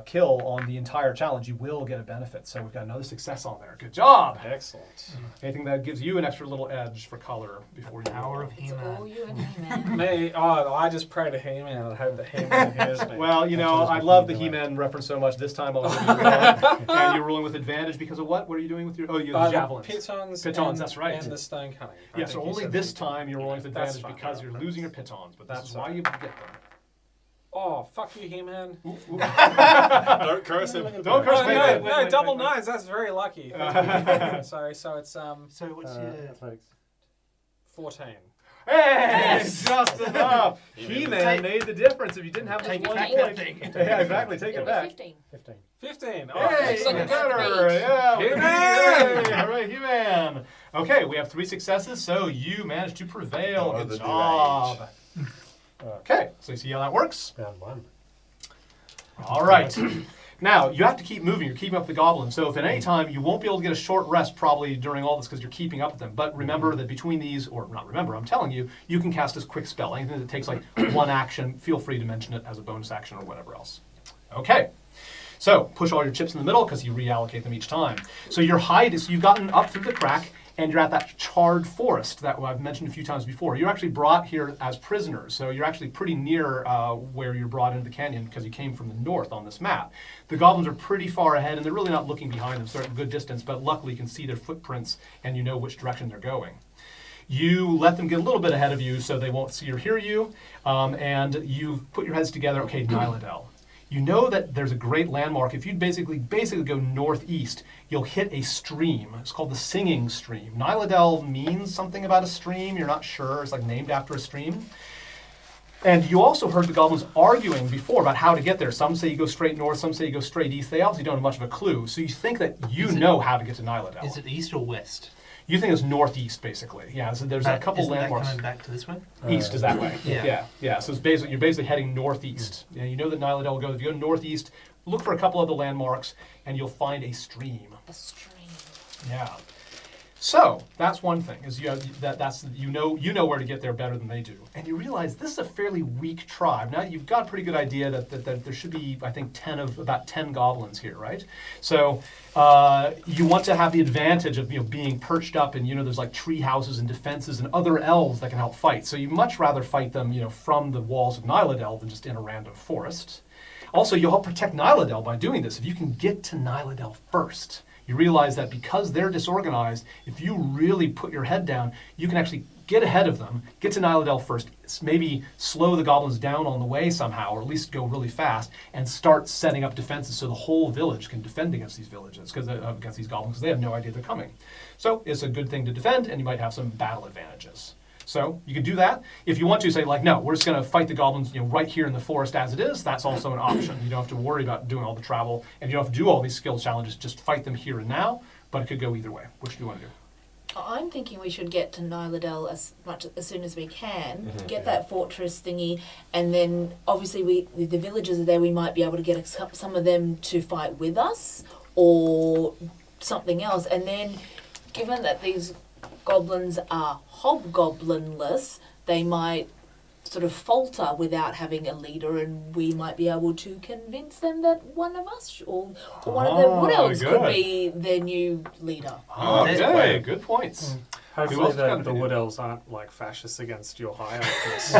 kill on the entire challenge, you will get a benefit. So we've got another success on there. Good job. Excellent. Anything that gives you an extra little edge for color before you Power of It's all He-Man. you and me, man. Me, I just pray to He-Man and hope that He-Man hears me. Well, I love the He-Man reference so much. This time I'll give you one. And you're rolling with advantage because of what? What are you doing with your? Oh, you have the javelins. Pitons. Pitons, and, that's right. And the stone cutting. I Yeah, think so you only said this something. time you're rolling with That's advantage fine, because yeah, you're that's- losing your pitons. But that's this is why fine. you get them. Oh, fuck you, He-Man. Don't curse him. Don't curse Oh, me. no, Wait, double wait. nines. That's very lucky. Sorry, so it's So what's your... Athletics. 14. Hey, just enough. He-Man Take- made the difference. If you didn't have this Take it one back, point, thing. yeah, exactly. Take It it was back. 15. 15. 15. Oh, Hey, It's like even a better better. beat. Yeah. He-Man! Hey, all right, He-Man. Okay, we have 3 successes, so you managed to prevail. Oh, Good the job. Okay, so you see how that works? Round 1. All right. Now, you have to keep moving. You're keeping up the goblins. So if at any time, you won't be able to get a short rest probably during all this because you're keeping up with them. But remember that between these, or not remember, I'm telling you, you can cast this quick spell. Anything that takes like 1 action, feel free to mention it as a bonus action or whatever else. Okay. So push all your chips in the middle because you reallocate them each time. So your hide is you've gotten up through the crack and you're at that charred forest that I've mentioned a few times before. You're actually brought here as prisoners, so you're actually pretty near where you're brought into the canyon because you came from the north on this map. The goblins are pretty far ahead and they're really not looking behind them, so they're at a good distance, but luckily you can see their footprints and you know which direction they're going. You let them get a little bit ahead of you so they won't see or hear you, and you put your heads together, okay, Nyladel. You know that there's a great landmark. If you basically go northeast, you'll hit a stream. It's called the Singing Stream. Nyladel means something about a stream. You're not sure. It's like named after a stream. And you also heard the goblins arguing before about how to get there. Some say you go straight north, some say you go straight east. They obviously don't have much of a clue. So you think that you know how to get to Nyladel. Is it east or west? You think it's northeast, basically. Yeah, so there's a couple Isn't landmarks. That coming back to this way? East is that way. Yeah. Yeah. So it's basically you're basically heading northeast. Yeah, you know that Nyladel will go. If you go northeast, look for a couple of the landmarks, and you'll find a stream. A stream. Yeah. So that's one thing is you know where to get there better than they do, and you realize this is a fairly weak tribe. Now you've got a pretty good idea that there should be I think about 10 goblins here, right? So you want to have the advantage of being perched up and there's like tree houses and defenses and other elves that can help fight. So you much rather fight them from the walls of Nyladel than just in a random forest. Also, you'll help protect Nyladel by doing this if you can get to Nyladel first. You realize that because they're disorganized, if you really put your head down, you can actually get ahead of them, get to Nyladel first, maybe slow the goblins down on the way somehow, or at least go really fast, and start setting up defenses so the whole village can defend against these villages, against these goblins, because they have no idea they're coming. So it's a good thing to defend, and you might have some battle advantages. So you could do that. If you want to say like, no, we're just going to fight the goblins, right here in the forest as it is, that's also an option. You don't have to worry about doing all the travel, and you don't have to do all these skill challenges. Just fight them here and now, but it could go either way. Which do you want to do? I'm thinking we should get to Nyladel as soon as we can, get that fortress thingy, and then obviously with the villagers there, we might be able to get some of them to fight with us or something else. And then, given that these goblins are hobgoblinless, they might sort of falter without having a leader, and we might be able to convince them that one of us or one of the Wood Elves could be their new leader. Okay, good points. Hopefully the Wood Elves aren't like fascists against your high elves.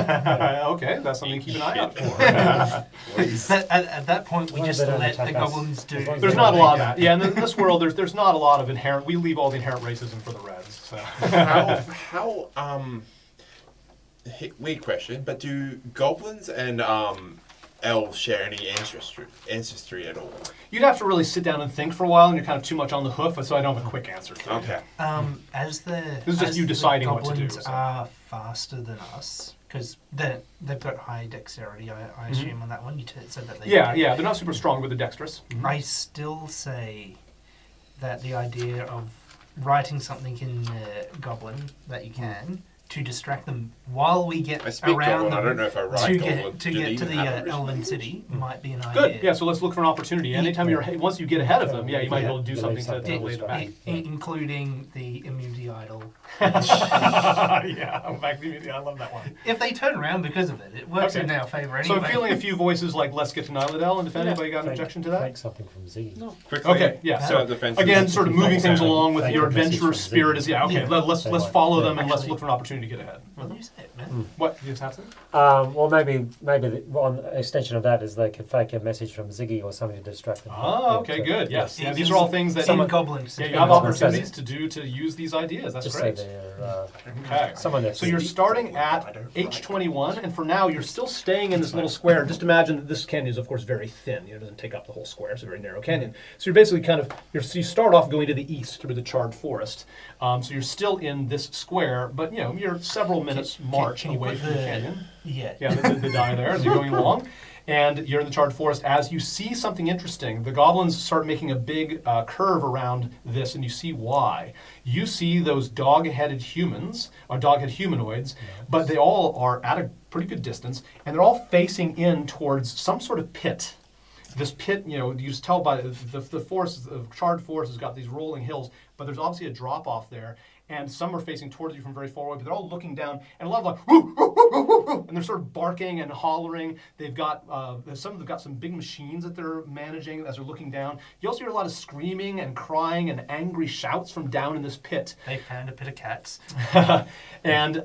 Okay, that's something to keep an eye out for. At that point, we just let the goblins do. There's not a lot of that. Yeah, in this world, there's not a lot of inherent. We leave all the inherent racism for the Reds. So. Weird question, but do goblins and elves share any ancestry at all? You'd have to really sit down and think for a while, and you're kind of too much on the hoof, so I don't have a quick answer to it. Okay. This is just you deciding what to do, Goblins are faster than us because they've got high dexterity. I assume on that one. You said that they. Yeah, they're not super strong, but they're dexterous. I still say that the idea of writing something in Goblin that you can to distract them while we get around Goblin. I don't know if I write to Goblin. get to the Elven City might be an idea. Good. Yeah. So let's look for an opportunity. Anytime once you get ahead of them, you might be able to do something to lay them back. Including the immunity idol. Yeah, back to immunity. I love that one. If they turn around because of it, it works in our favour anyway. So I'm feeling a few voices like, let's get to Nyladel and defend. Anybody got an objection to that? Take something from Ziggy. No. Quickly. Okay, yeah. So again, sort of moving things along with your adventurous spirit is okay. Let's follow them and let's look for an opportunity to get ahead. Well, you say it, man. What? You just have to? Well, maybe one extension of that is they could fake a message from Ziggy or somebody to distract them. Oh, okay, good. Yes. Yeah, these are all things that in goblins. Yeah, you have opportunities to use these ideas. That's just great. So they're, okay. Someone So you're starting at H21, and for now you're still staying in this little square. Just imagine that this canyon is, of course, very thin. It doesn't take up the whole square. It's a very narrow canyon. So you're basically you start off going to the east through the charred forest. So you're still in this square, but you're several minutes march away from the canyon. Yeah. Yeah, the die there as you're going along. And you're in the charred forest. As you see something interesting, the goblins start making a big curve around this, and you see why. You see those dog-headed humans, or dog-headed humanoids, but they all are at a pretty good distance, and they're all facing in towards some sort of pit. This pit, you just tell by the forest, the charred forest has got these rolling hills, but there's obviously a drop-off there. and some are facing towards you from very far away, but they're all looking down, and a lot of like, woo, woo, woo, woo, woo, and they're sort of barking and hollering. They've got some of them got some big machines that they're managing as they're looking down. You also hear a lot of screaming and crying and angry shouts from down in this pit. They found a pit of cats. And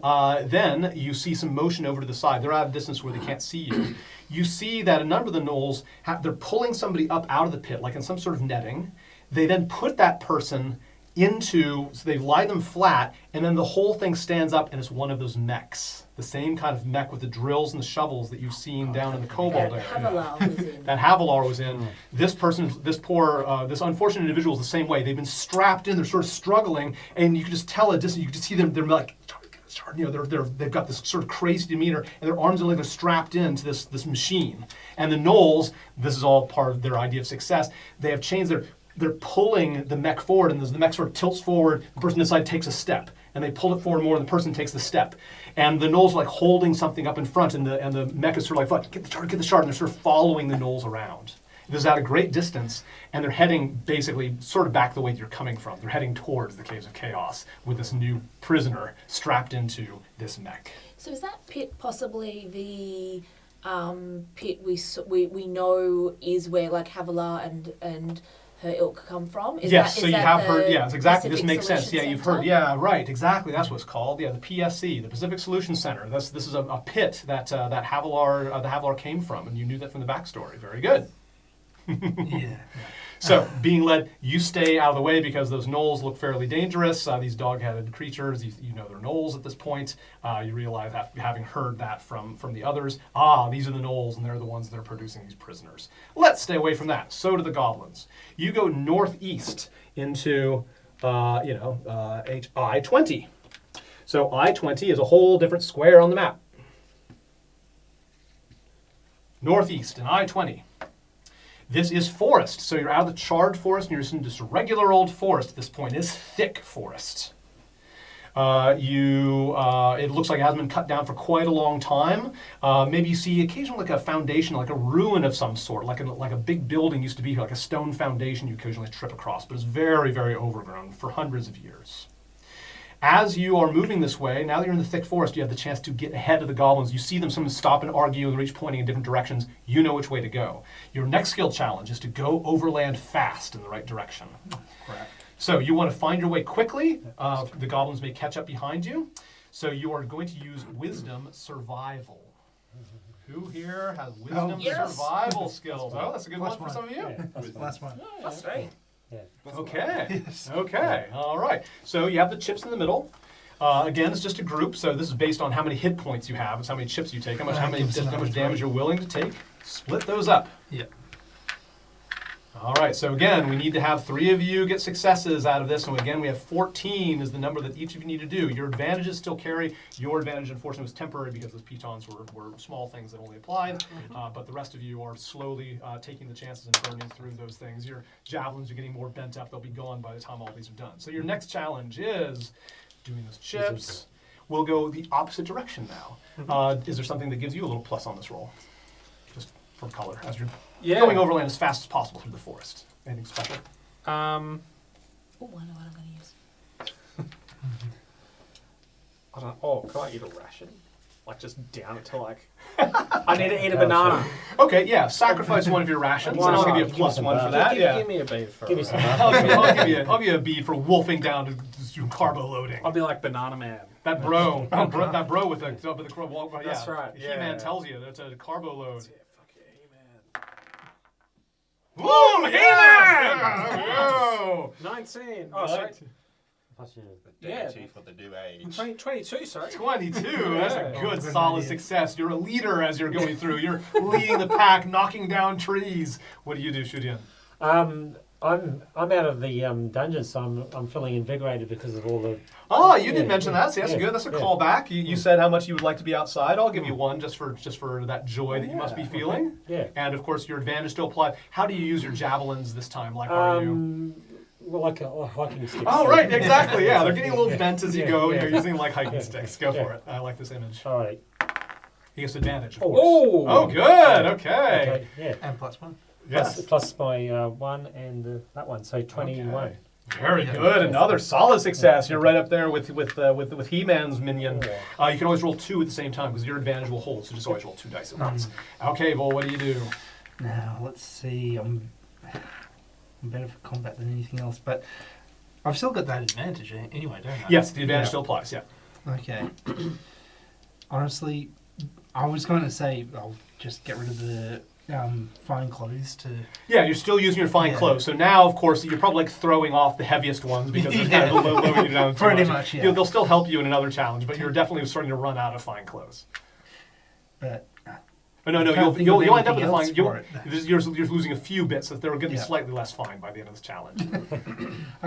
then you see some motion over to the side. They're out of distance where they can't see you. You see that a number of the gnolls, they're pulling somebody up out of the pit, like in some sort of netting. They then put that person so they lie them flat, and then the whole thing stands up, and it's one of those mechs. The same kind of mech with the drills and the shovels that you've seen down in the Kobold That area. Havilar was in. That Havilar was in. This person, this unfortunate individual is the same way. They've been strapped in, they're sort of struggling, and you can just tell at distance, you can just see them, they're like, they've got this sort of crazy demeanor, and their arms are like they're strapped into this machine. And the gnolls, this is all part of their idea of success, they have chains, they're pulling the mech forward, and as the mech sort of tilts forward, the person inside takes a step. And they pull it forward more, and the person takes the step. And the gnolls are like holding something up in front, and the mech is sort of like, get the shard, and they're sort of following the gnolls around. This is at a great distance, and they're heading basically sort of back the way that you're coming from. They're heading towards the Caves of Chaos with this new prisoner strapped into this mech. So is that pit possibly the pit we know is where like Havilar and her ilk come from? Yes, so you have heard, yes, exactly, this makes sense. Yeah, you've heard, yeah, right, exactly, that's what it's called. Yeah, the PSC, the Pacific Solutions Center. This is a pit that the Havilar came from, and you knew that from the backstory. Very good. Yeah. So, being led, you stay out of the way because those gnolls look fairly dangerous. These dog-headed creatures, you know they're gnolls at this point. You realize, having heard that from the others, these are the gnolls, and they're the ones that are producing these prisoners. Let's stay away from that. So do the goblins. You go northeast into, I-20. So I-20 is a whole different square on the map. Northeast in I-20. This is forest, so you're out of the charred forest and you're just in just regular old forest at this point. It's thick forest. It looks like it hasn't been cut down for quite a long time. Maybe you see occasionally like a foundation, like a ruin of some sort, like a big building used to be, like a stone foundation you occasionally trip across, but it's very, very overgrown for hundreds of years. As you are moving this way, now that you're in the thick forest, you have the chance to get ahead of the goblins. You see them, some stop and argue, and they're each pointing in different directions. You know which way to go. Your next skill challenge is to go overland fast in the right direction. Correct. So you want to find your way quickly. The goblins may catch up behind you. So you are going to use Wisdom Survival. Who here has Wisdom Survival skills? Oh, that's a good one for some of you. Yeah, Last one. That's right. yeah. Okay. Yes. Okay. All right. So you have the chips in the middle. Again, it's just a group, so this is based on how many hit points you have. It's how many chips you take, how much damage you're willing to take. Split those up. Yep. All right. So again, we need to have 3 of you get successes out of this. And again, we have 14 is the number that each of you need to do. Your advantages still carry. Your advantage, unfortunately, was temporary because those pitons were small things that only applied. But the rest of you are slowly taking the chances and burning through those things. Your javelins are getting more bent up. They'll be gone by the time all these are done. So your next challenge is doing those chips. We'll go the opposite direction now. Is there something that gives you a little plus on this roll? Just for color, as you're going overland as fast as possible through the forest. Anything special? Oh, I know what I'm going to use. I don't. Oh, can I eat a ration? Like just down it to like. I need to eat a banana. Okay, yeah. Sacrifice one of your rations, and I'll give you a plus one for that. Yeah. Give me a bead for Give it. me some. I'll give you a bead for wolfing down to carbo loading. I'll be like Banana Man. That bro with the crow walk. Yeah, That's right, He-Man yeah. tells you that's a carbo load. Yeah, fuck yeah, He-Man. Boom, He-Man! Yeah. There we go. 19. Oh, sorry. Plus you. Yeah. For the new age. 22, sorry. 22. That's a Yeah. good, Good solid idea. success. You're a leader as you're going through. You're leading the pack, knocking down trees. What do you do, Shudian? I'm out of the dungeon, so I'm feeling invigorated because of all the. Oh, you did Yeah, mention yeah, that. So that's yeah, good. That's a yeah. callback. You said how much you would like to be outside. I'll give you one just for that joy that you must be Yeah. feeling. Yeah. And of course, your advantage still applies. How do you use your javelins this time? Like, are you? Well, like a hiking stick. Oh, right, exactly. Yeah, they're getting a little bent as you Yeah, go, and yeah. you're using like hiking Yeah, sticks. Go yeah. for it. I like this image. All right. He gets advantage. Of Oh. course. Oh, good. Okay. Okay. Yeah. And plus one. Yes. Plus my 1 and that one, so 21. Okay. Very good. Another solid success. You're right up there with He-Man's minion. You can always roll 2 at the same time because your advantage will hold. So just always roll 2 dice at once. Okay, Vol, what do you do? Now, let's see. I'm better for combat than anything else, but I've still got that advantage anyway, don't I? Yes, the advantage still applies. Yeah. Okay. Honestly, I was going to say I'll just get rid of the fine clothes to... Yeah, you're still using your fine clothes. So now, of course, you're probably like throwing off the heaviest ones because they're kind of lowering you down too Pretty much. much, yeah. They'll still help you in another challenge, but you're definitely starting to run out of fine clothes. But... Oh, no, I can't think you'll of end up with a anything fine. else for You're losing a few bits, so they're going to be Yeah. slightly less fine by the end of this challenge. I But if you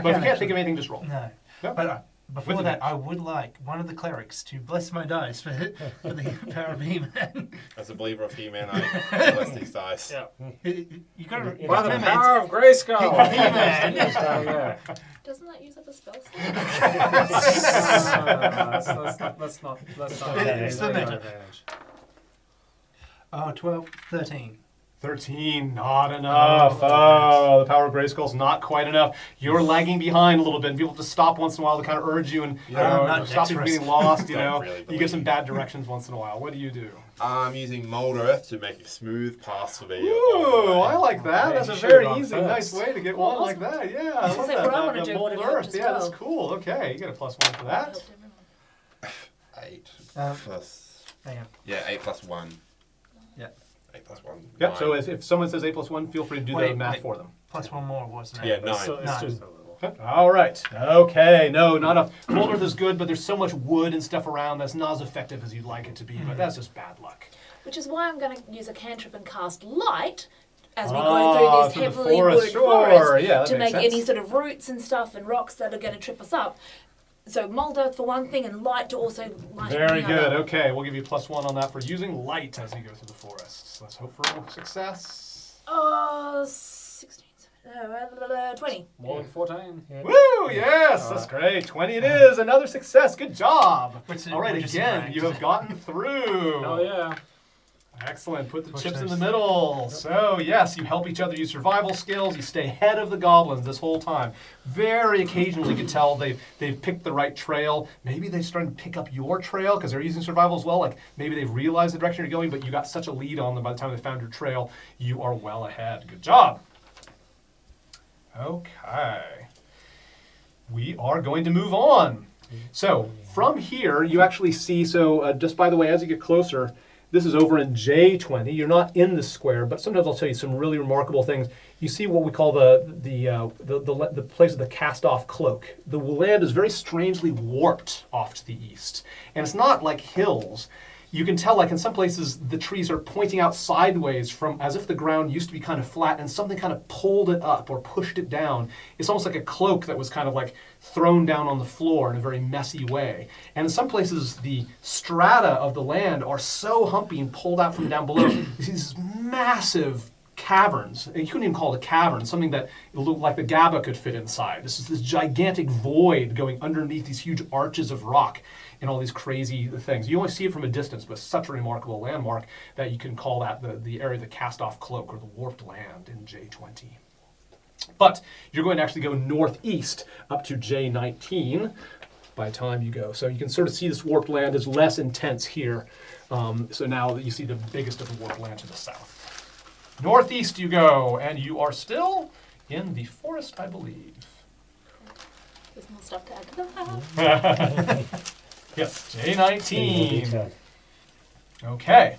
can't actually- think of anything, just roll. No. No? But before With that, the- I would like one of the clerics to bless my dice for the power of He-Man. As a believer of He-Man, I bless these dice. Yeah. You got to Yeah. By the remember, power of Grayskull. He-Man. Yeah. Doesn't that use up a spell slot? Let's not. It's the meta. 12, 13. 13, not enough. Oh, the power of Grayskull's not quite enough. You're lagging behind a little bit, and people have to stop once in a while to kind of urge you and not stop you from dexterous. getting lost. You Don't know, really you believe. get some bad directions once in a while. What do you do? I'm using mold earth to make a smooth path for the. Ooh, I like that. Yeah, That's you a should've very gone easy, first. nice way to get Well, one like that. Yeah, I I was love gonna say, that. what I wanna The do mold would've helped earth. as Yeah, well. that's cool. Okay, you get a +1 for that. Helped everyone. 8 Um, plus. Hang on. Yeah, 8 plus 1. Yeah. 8 plus 1. Yep. So 9. if someone says 8+1, feel free to do the math Wait. for them. Plus one more, wasn't it? Yeah, 9. So it's Nine. just a little. All right. Okay. No, not enough. Mold earth is good, but there's so much wood and stuff around that's not as effective as you'd like it to be. But that's just bad luck. Which is why I'm going to use a cantrip and cast light as we Ah, go through this through the heavily forest, wooded sure. forest Yeah, that to makes make sense. any sort of roots and stuff and rocks that are going to trip us up. So mold earth for one thing and light to also light Very the good. other. Okay, we'll give you +1 on that for using light as you go through the forest. Let's hope for success. 16, 20. More than 14. Yeah. Woo! Yes, that's great. 20 it is. Another success. Good job. Which- All right, which is again, ranked. you have gotten through. Oh yeah. Excellent. Put the Push chips in those. the middle. So, yes, you help each other use survival skills. You stay ahead of the goblins this whole time. Very occasionally, you can tell they've picked the right trail. Maybe they're starting to pick up your trail because they're using survival as well. Like maybe they've realized the direction you're going, but you got such a lead on them by the time they found your trail. You are well ahead. Good job. Okay. We are going to move on. So, from here, you actually see, just by the way, as you get closer, this is over in J20. You're not in the square, but sometimes I'll tell you some really remarkable things. You see what we call the place of the cast-off cloak. The land is very strangely warped off to the east, and it's not like hills. You can tell, like in some places, the trees are pointing out sideways from as if the ground used to be kind of flat, and something kind of pulled it up or pushed it down. It's almost like a cloak that was kind of like thrown down on the floor in a very messy way. And in some places, the strata of the land are so humpy and pulled out from down below. You see these massive caverns. And you couldn't even call it a cavern, something that looked like the GABA could fit inside. This is this gigantic void going underneath these huge arches of rock and all these crazy things. You only see it from a distance, but it's such a remarkable landmark that you can call that the area of the cast-off cloak or the warped land in J20. But you're going to actually go northeast up to J19 by the time you go. So you can sort of see this warped land is less intense here. So now that you see the biggest of the warped land to the south. Northeast you go, and you are still in the forest, I believe. There's more stuff to add to that. Yes, Any more J19. detail? Okay.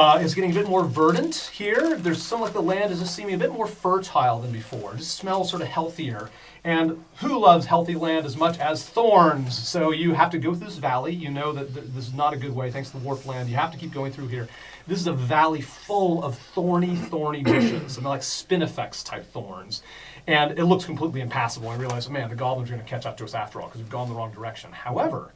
It's getting a bit more verdant here. There's some like the land is just seeming a bit more fertile than before. It just smells sort of healthier. And who loves healthy land as much as thorns? So you have to go through this valley. You know that this is not a good way thanks to the warped land. You have to keep going through here. This is a valley full of thorny bushes, and they're like spinifex type thorns. And it looks completely impassable. I realize, man, the goblins are going to catch up to us after all because we've gone the wrong direction. However,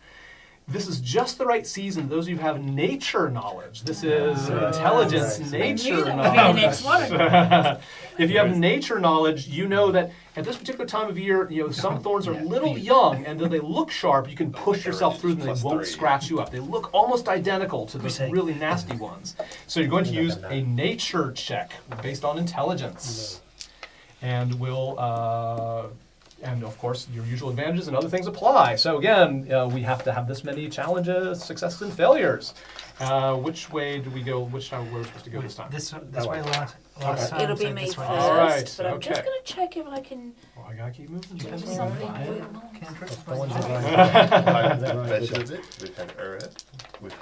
this is just the right season. Those of you who have nature knowledge. This is intelligence, Right. nature I knew that would be the knowledge. next one. If you have nature knowledge, you know that at this particular time of year, some thorns are little young, and though they look sharp, you can push yourself through them and they won't +3. scratch you up. They look almost identical to the say. really nasty ones. So you're going to use a nature check based on intelligence. And we'll And of course, your usual advantages and other things apply. So again, we have to have this many challenges, successes, and failures. Which way do we go? Which time we're supposed to go this time? This way last time. It'll be so me this first, way. All right, but I'm just okay. going to check if I can Oh, I gotta keep moving. do Can't something Fire. with Cantrip. The ones that I run- that run mentioned with it. We've had Ureth. We've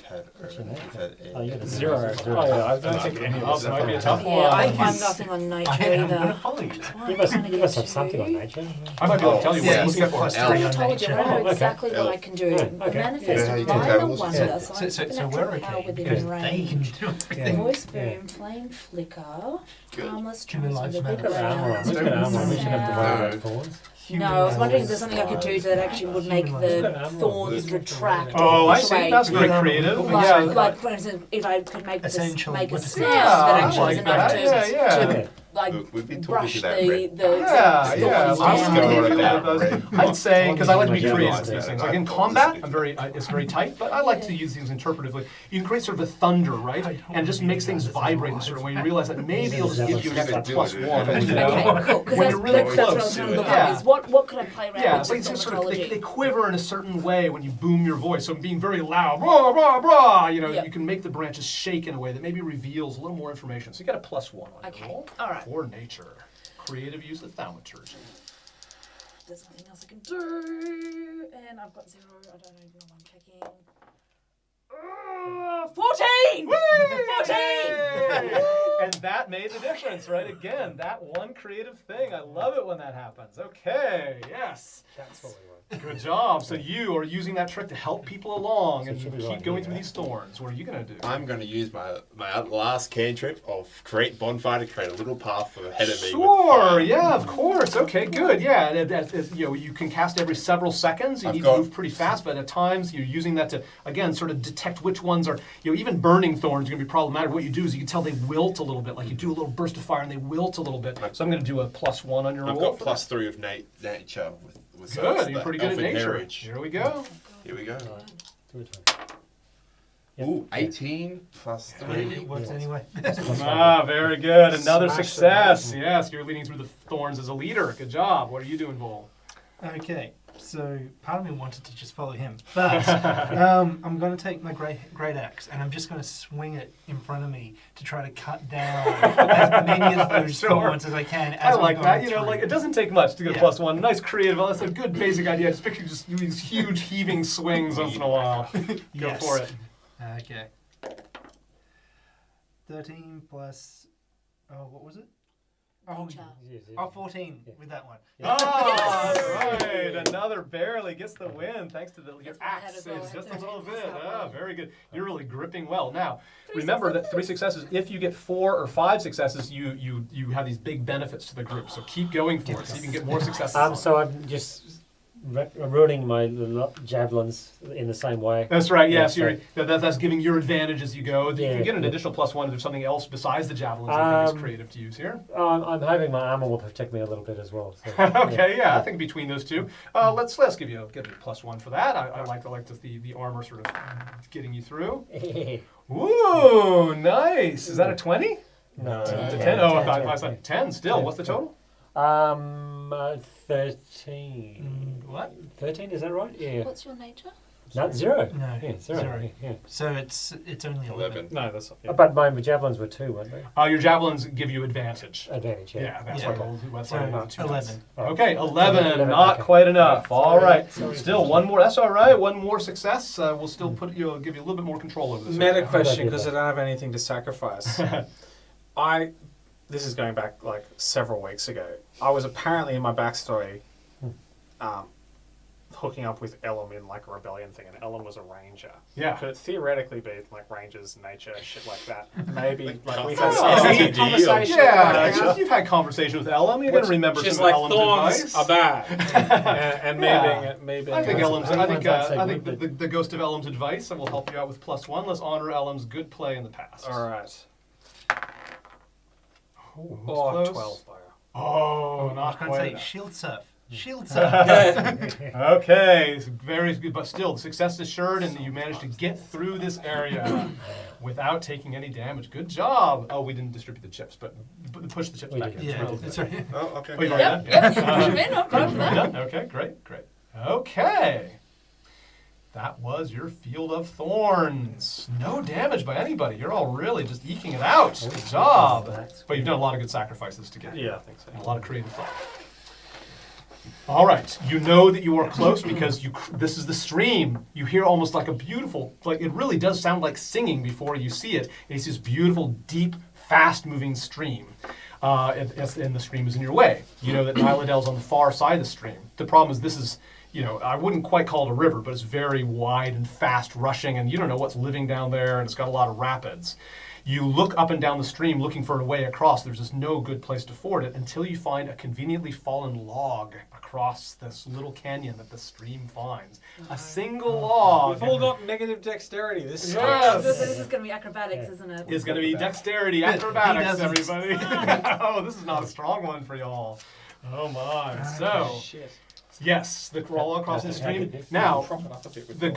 had Ureth. We've had Oh, you got a Zero. zero. Oh, yeah, I don't think any Oh, of this this might be a are tough Yeah, one. I'm Yes. nothing on nature I'm going to either. follow you. You must have something on nature. I might be able to tell you what Yeah, I'm he's looking got for. plus Elf. three I on told you, nature. I know okay. exactly what I Elf. can do. Yeah, The okay. manifest Yeah, you by can the tell. wonder, Yeah. so So, I'm so, so supernatural we're power okay within because range. they can do everything. Voice boom, flame flicker, Good. harmless Human life transfer, matters. Look at armor. Look at armor. We should have divided those thorns. No, I was wondering if there's something I could do that actually would make the thorns retract. Oh, or I push see. away. That's very creative. Like, Yeah. like for instance, if I could make this Essential make a with the sound Yeah, that I actually like is enough that. to, Yeah, yeah. like We've been talking brush to that the red. the Yeah, thorns yeah. I was down. going I'm with that those. red. I'd say because I like to be Yeah. creative with Yeah. these things. Like in combat, I'm very it's very tight, but I like to use things interpretively. You can create sort of a thunder, right, and just makes things vibrate in a certain way. You realize that maybe it'll just give you an extra plus one. You know? Okay, cool. Because When that's, you're really that's what I was close. trying to look Yeah. up. Is what could I play around Yeah, with it's like with it's sort of they mythology? quiver in a certain way when you boom your voice. So being very loud, rah rah rah. You know, Yep. you can make the branches shake in a way that maybe reveals a little more information. So you got a plus one on Okay, your roll all right. for nature. Creative use of thaumaturgy. There's nothing else I can do, and I've got 0. I don't even know what I'm checking. 14! 14! And that made the difference, right? Again, that one creative thing. I love it when that happens. Okay, yes. That's what we want. Good job. So you are using that trick to help people along So and it should be keep right going here, through right? these thorns. What are you going to do? I'm going to use my last cantrip of create bonfire to create a little path for ahead of me. with Sure, fire. yeah, of course. Okay, good. Yeah, you know, you can cast every several seconds. You I've need got- to move pretty fast, but at times you're using that to, again, sort of detect which ones are, you know, even burning thorns are going to be problematic. What you do is you can tell they wilt a little bit, like you do a little burst of fire and they wilt a little bit. So I'm going to do a plus one on your I've roll. got plus 3 of nature with Good, you're pretty good at elfin nature. heritage. Here we go. Here we go. Do it. Yep. Ooh, 18 plus 3. It works anyway. Ah, very good. Another Smash it. success. Yes, you're leading through the thorns as a leader. Good job. What are you doing, Vol? Okay, so part of me wanted to just follow him, but I'm going to take my great axe and I'm just going to swing it in front of me to try to cut down as many of those Sure. thorns as I can. I As I'm like going that. You know, through. like it doesn't take much to get a Yeah. plus one. Nice creative. That's a good basic idea. Just picture just these huge heaving swings once in a while. Go Yes. for it. Okay. 13 plus. Oh, what was it? Oh, Nature. oh 14 Yeah. with that one. Oh, right. Another barely gets the win thanks to your That's what I had axe as well. saves just a I little did bit. that Ah, one. very good. You're really gripping well. Now, Three remember that successes. 3 successes. If you get 4 or 5 successes, you have these big benefits to the group. So keep going for it. So you can get more successes. So I'm just ruining my javelins in the same way. That's right. Yes, Yeah, that's giving your advantage as you go. You Yeah, can get an yeah. additional plus one if there's something else besides the javelins that you think is creative to use here. I'm hoping my armor will protect me a little bit as well. So, Okay, yeah, I think between those two, let's give you a plus one for that. I like the armor sort of getting you through. Yeah. Ooh, nice. Is that a 20? No. It's a 10, 10. Oh, 10, 10 still. 10. What's the total? 13. What? 13, is that right? Yeah. What's your nature? No, 0. No, Yeah, 0. zero. Yeah. So it's only 11. No, that's not. But my javelins were 2, weren't they? Your javelins give you advantage. Advantage, yeah. Yeah, that's Yeah. why that's So why about 2 dice. 11. Okay, 11, 11, not okay. quite enough. All right, Sorry. still one more. That's all right. One more success. We'll still give you a little bit more control over this. Meta area. question, did because I that. don't have anything to sacrifice. This is going back like several weeks ago. I was apparently in my backstory, hooking up with Elam in like a rebellion thing, and Elam was a ranger. Yeah. Could it theoretically be like rangers, nature, shit like that? Maybe like we've Conversation. had Oh, some conversation. Yeah, you've had conversation with Elam. You're going to remember She's some like Elam's thorns advice. are bad, and Yeah. maybe I think Elam's. I I think think the ghost of Elam's advice will help you out with plus one. Let's honor Elam's good play in the past. All right. Oh, Oh, close. 12 though. Oh, I not was going quite to say enough. shield surf. Shields up. Okay, it's very good, but still, success assured, and you managed to get through this area without taking any damage. Good job. Oh, we didn't distribute the chips, but push the chips We back did. in. Yeah, It's it's right. Oh, okay. Oh, you've already done? Yep, push 'em in, I'm fine with that. Done? Okay, great. Okay. That was your Field of Thorns. No damage by anybody. You're all really just eking it out. Good job. But you've done a lot of good sacrifices to get here. Yeah, I think so. And a lot of creative thought. All right, you know that you are close because this is the stream. You hear almost like a beautiful, like it really does sound like singing before you see it. It's this beautiful, deep, fast-moving stream. And the stream is in your way. You know that Nyladel's on the far side of the stream. The problem is this is, I wouldn't quite call it a river, but it's very wide and fast rushing, and you don't know what's living down there, and it's got a lot of rapids. You look up and down the stream looking for a way across. There's just no good place to ford it until you find a conveniently fallen log across this little canyon that the stream finds. A single log. We've all got negative dexterity. This is Yes. This is going to be acrobatics, isn't it? Is going to be dexterity, acrobatics, everybody. Oh, this is not a strong one for y'all. Oh my. So, shit. yes, the crawl across the That's stream. good. Now, Prop it up a bit with the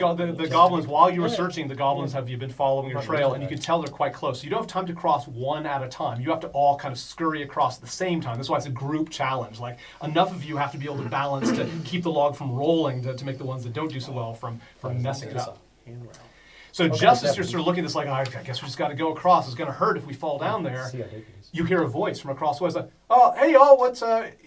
goblins, while you were searching, the goblins have been following your trail, and you can tell they're quite close. So you don't have time to cross one at a time. You have to all kind of scurry across at the same time. That's why it's a group challenge. Like, enough of you have to be able to balance to keep the log from rolling to make the ones that don't do so well from messing it up. Handrail. So just as you're sort of looking at this like, I guess we just got to go across. It's going to hurt if we fall down there. See how deep it is. You hear a voice from across the way. It's like, oh, hey, y'all,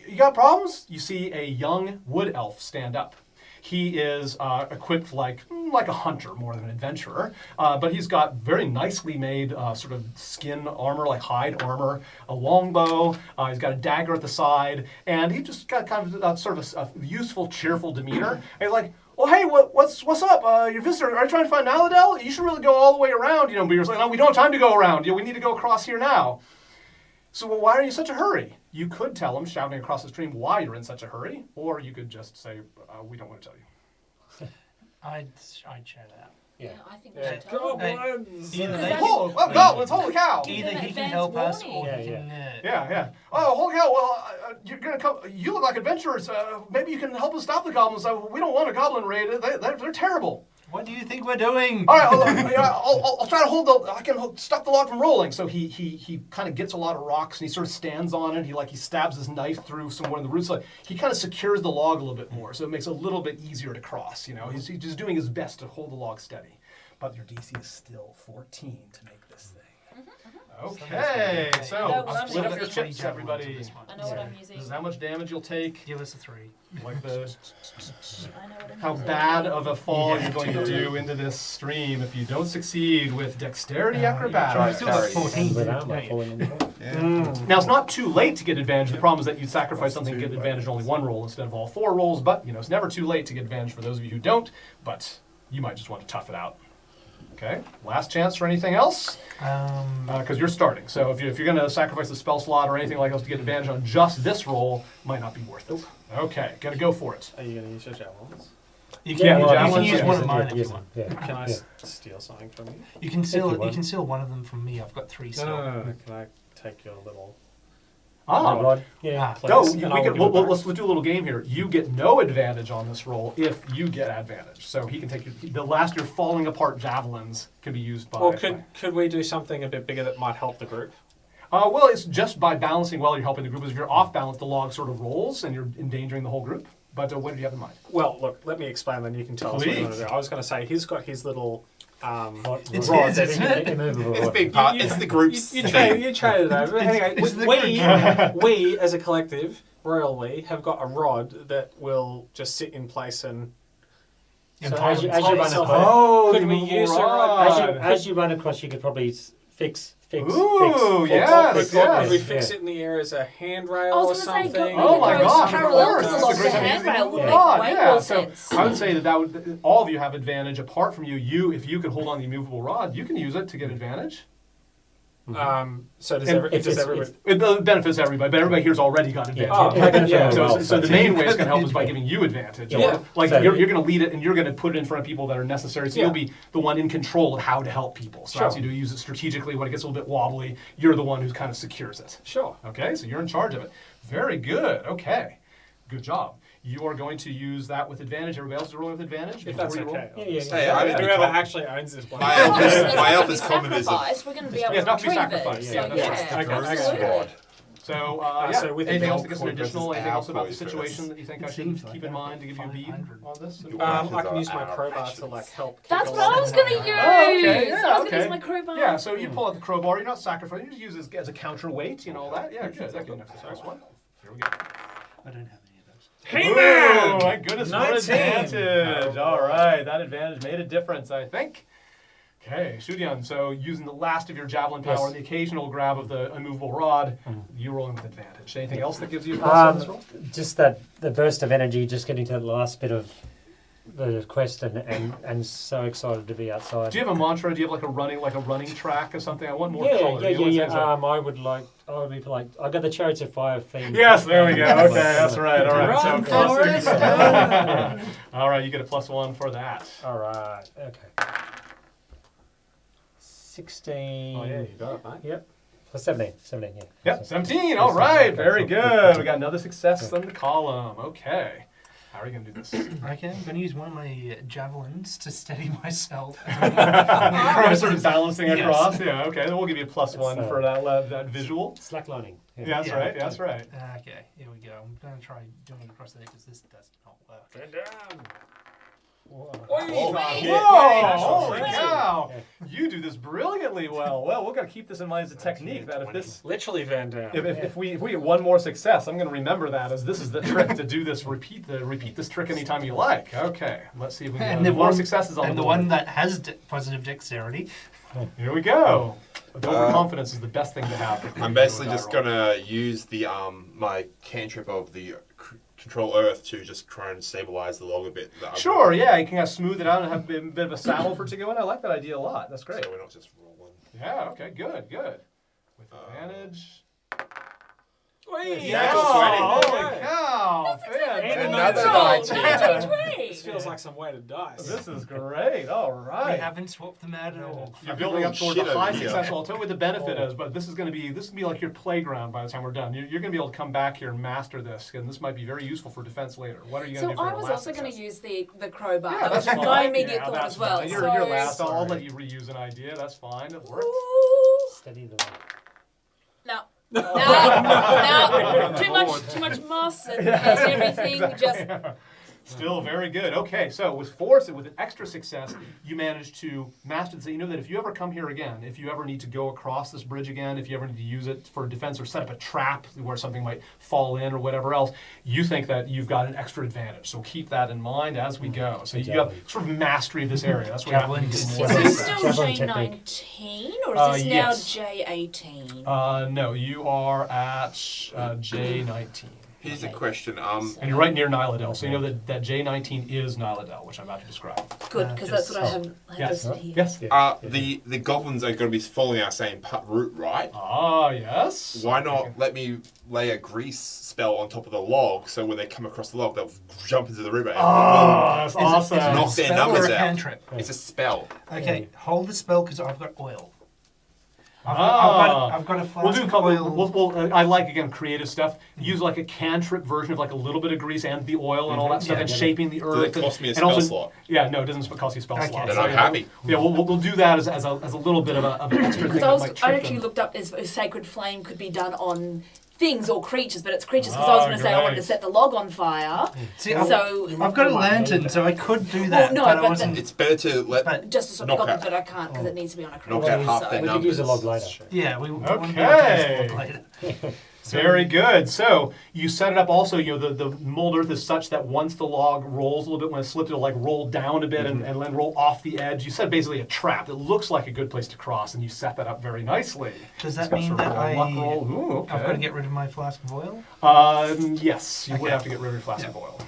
you got problems? You see a young wood elf stand up. He is equipped like a hunter more than an adventurer, but he's got very nicely made sort of skin armor, like hide armor, a longbow. He's got a dagger at the side, and he just got kind of sort of a useful, cheerful demeanor. And he's like, well, hey, what's up? Your visitor, are you trying to find Nyladel? You should really go all the way around, But you're like, no, we don't have time to go around. We need to go across here now. So, well, why are you in such a hurry? You could tell him, shouting across the stream, why you're in such a hurry, or you could just say, we don't want to tell you. I'd shout out. Yeah, I think we Yeah. should tell them. Goblins! Either Because they, Oh, well, goblins, holy cow! Give either them he can advance help us, or warning. he Yeah, can. Yeah. Oh, holy cow! Well, you're gonna come. You look like adventurers. Maybe you can help us stop the goblins. We don't want a goblin raid. They're terrible. What do you think we're doing? All right, I'll try to hold I can stop the log from rolling. So he kind of gets a lot of rocks and he sort of stands on it. He stabs his knife through somewhere in the roots. Like he kind of secures the log a little bit more, so it makes it a little bit easier to cross. He's just doing his best to hold the log steady. But your DC is still 14 to make this thing. Okay, I know so what I'm split up using. your chips, everybody. I know what I'm using. This is how much damage you'll take. Give us a 3. Like the I know what I'm how using. bad of a fall you're going to do into this stream if you don't succeed with dexterity acrobatics. Still got 14. With armor don't you? falling on the ground. Yeah. Now, it's not too late to get advantage. The problem is that you sacrifice something to get advantage in only one roll instead of all 4 rolls, but, it's never too late to get advantage for those of you who don't, but you might just want to tough it out. Okay, last chance for anything else? Because you're starting. So if you're going to sacrifice a spell slot or anything like else to get advantage on just this roll, might not be worth it. Okay, got to go for it. Are you going to use your javelins? You Yeah, can, the you can javelins, use yeah. one of mine if you want. Yeah. Can I Yeah. steal something from you? You can you steal. want. You can steal one of them from me. I've got 3 still. No. Can I take your little Oh, Rod. Yeah. place? no, and I'll give it back? let's do a little game here. You get no advantage on this roll if you get advantage. So he can take the last your falling apart javelins can be used by. Or could we do something a bit bigger that might help the group? Well, it's just by balancing well, you're helping the group. If you're off balance, the log sort of rolls and you're endangering the whole group. But what did you have in mind? Well, look, let me explain, then you can tell us what you want to Please. do. I was going to say, he's got his little... It's Rod, his, isn't it? immovable It's rod. big part. It's the group's You thing. traded over. Anyway, it's the we, as a collective, royally, have got a rod that will just sit in place and... And So as you run itself across- Oh, Could the we movable use a rod. As you run across, you could probably fix. Ooh, fix. yes, Could yes. we fix it in the air as a handrail I or was going to say, something? Oh my gosh, of parallel course. to the That's log. a The great idea. handrail would make God, way yeah. more So sense. I would say that would all of you have advantage apart from you. If you could hold on the immovable rod, you can use it to get advantage. So does And everybody... It benefits everybody, but everybody here's already got advantage. Oh, Yeah, okay, yeah. So the main way it's going to help is by giving you advantage. Yeah. Or, like So- you're going to lead it and you're going to put it in front of people that are necessary. So Yeah. you'll be the one in control of how to help people. So Sure. as you do use it strategically, when it gets a little bit wobbly, you're the one who kind of secures it. Sure. Okay, so you're in charge of it. Very good. Okay, good job. you are going to use that with advantage. Everybody else is rolling with advantage. If before that's you roll. okay. Yeah. Hey, I didn't Whoever become- actually owns this My blanket. elf is- It's not my elf gonna is be common as a sacrificed, we're going to be able Yeah, it's to not to be retrieve sacrificed. it. Yeah, So, that's right. yeah. Okay. Absolutely. So, So with anything the else that gets an gold coin additional? versus Anything else our about the poison situation versus- that you think I It should seems like keep in I've mind to got give you a bead 500. on this? I can use my Our crowbar to actions. like help. kick That's a what I lot. was going to use. Oh, okay, yeah, I was going to okay. use my crowbar. Yeah, so you pull out the crowbar. You're not sacrificing. You just use it as a counterweight. You know all that. Yeah, good. That's next one. Here we go. I don't have any of those. Hey Ooh, man! my goodness, what 19. advantage. All right, that advantage made a difference, I think. Okay, Shudian, so using the last of your javelin power Yes. and the occasional grab of the immovable rod, you're rolling with advantage. Anything else that gives you a plus on this roll? Just that the burst of energy, just getting to the last bit of the quest, and so excited to be outside. Do you have a mantra? Do you have like a running track or something? I want more Yeah, color. You want to say so? I would be like, I got the Chariots of Fire theme. Yes, there we go. Okay, that's right. All right. Run, So plus Forrest, two. All right, you get a +1 for that. All right. Okay. 16. Oh yeah, you got it, mate. Yep. Plus 17. 17. Yeah. Yep, 17. All right, very good. We got another success on the column. Okay. How are you going to do this? Okay, I'm going to use one of my javelins to steady myself. Sort of balancing Yes. across. Yeah, okay. Then we'll give you a +1 It's, for that visual. Slacklining. Yeah, that's right. Yeah, that's right. Okay, here we go. I'm going to try doing it across there because this does not work. Bend down. Whoa. Whoa! Yeah. Holy Yeah. cow! You do this brilliantly well. Well, we've got to keep this in mind as a technique. That if this, Literally Van Down. if we get one more success, I'm going to remember that as this is the trick to do this. Repeat this trick anytime you like. Okay, let's see if we can And get the more one- successes on And the the board. one that has positive dexterity. Here we go. Overconfidence is the best thing to have. I'm basically just gonna use the my cantrip of the control earth to just try and stabilize the log a bit. Sure, yeah, you can kind of smooth it out and have a bit of a saddle for it to go in. I like that idea a lot. That's great. So we're not just rolling. Yeah, okay, good. With advantage. Whee! Natural Oh, 20. holy cow! And another Control, 19. natural 20. This feels like some weighted dice. This is great. All We right. haven't swapped them out at all. You're I've building been up towards rolling a high shit over success. I'll tell you what the benefit is, but this is going to be like your playground by the time we're done. You're going to be able to come back here and master this, and this might be very useful for defense later. What are you going So to do for I your was last also going to success? use the crowbar. Yeah, that was that's my fine. immediate Yeah, thought that's as well. fine. So, You're last. I'll Sorry. let you reuse an idea. That's fine. It works. Ooh. Steady the way. No. No. Too much moss and everything just. Still very good. Okay, so with force and with an extra success, you managed to master this. You know that if you ever come here again, if you ever need to go across this bridge again, if you ever need to use it for defense or set up a trap where something might fall in or whatever else, you think that you've got an extra advantage. So keep that in mind as we go. So you have sort of mastery of this area. That's what you have to Javelins. do Is more. this still Javelin technique. J19 or is this Yes. now J18? No, you are at J19. Here's a question. And you're right near Nilodel, so you know that J19 is Nilodel, which I'm about to describe. Good, because that's what I have Yes. listed here. Yes. The goblins are going to be following our same route, right? Ah, yes. Why not let me lay a grease spell on top of the log so when they come across the log, they'll jump into the river and Oh, that's Is it- awesome. is it a knock their spell numbers or a out. cantrip? It's a spell. Okay, hold the spell because I've got oil. Ah. I've got a flask We'll do a of couple. oil. I like again creative stuff. Use like a cantrip version of like a little bit of grease and the oil and all that stuff, Yeah. and shaping the earth. Does it cost me a and spell also, slot? Yeah, no, it doesn't cost you a spell Okay. slot. Then So, I'm yeah, happy. Yeah, we'll do that as a little bit of an extra thing Because that might I trick actually them. looked up if sacred flame could be done on things or creatures, but it's creatures because I was going to say I wanted to great. set the log on fire. See, So I've got a lantern, so I could do that, no, but I but wasn't. It's better to let But just to stop the Knock goblins, out- but I can't because it needs to be on a knock creature. out half so- their We numbers. could use a log later. Yeah, we won't be Okay. able to test it later. Very good. So you set it up also, the mold earth is such that once the log rolls a little bit, when it's slipped, it'll like roll down a bit and then roll off the edge. You set basically a trap that looks like a good place to cross, and you set that up very nicely. Does It's that got mean sort of that a luck roll. Ooh, okay. I've got to get rid of my flask of oil? Yes, you would Okay. have to get rid of your flask of oil.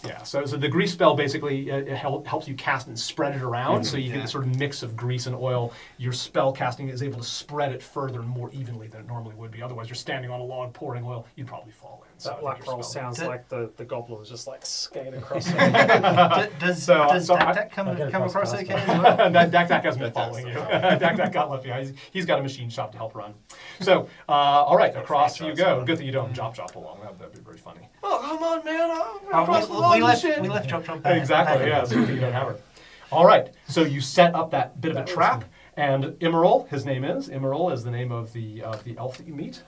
Yeah, so the grease spell basically helps you cast and spread it around, so you get this sort of mix of grease and oil. Your spell casting is able to spread it further and more evenly than it normally would be. Otherwise, you're standing on a log pouring oil, you'd probably fall in. So That black roll sounds Did- like the goblins just like skate across it. Does So Dak come I'll get across across okay fast. as well? Dak has been following you. Dak got left behind. He's got a machine shop to help run. So, all right, across you go. Good thing you don't chop along. That'd be very funny. Oh, come on, man! Across the log and shit. We left Chop back. Exactly, yeah, so you don't have her. All right, so you set up that bit of a trap, and Immerol, his name is, Immerol is the name of the elf that you meet.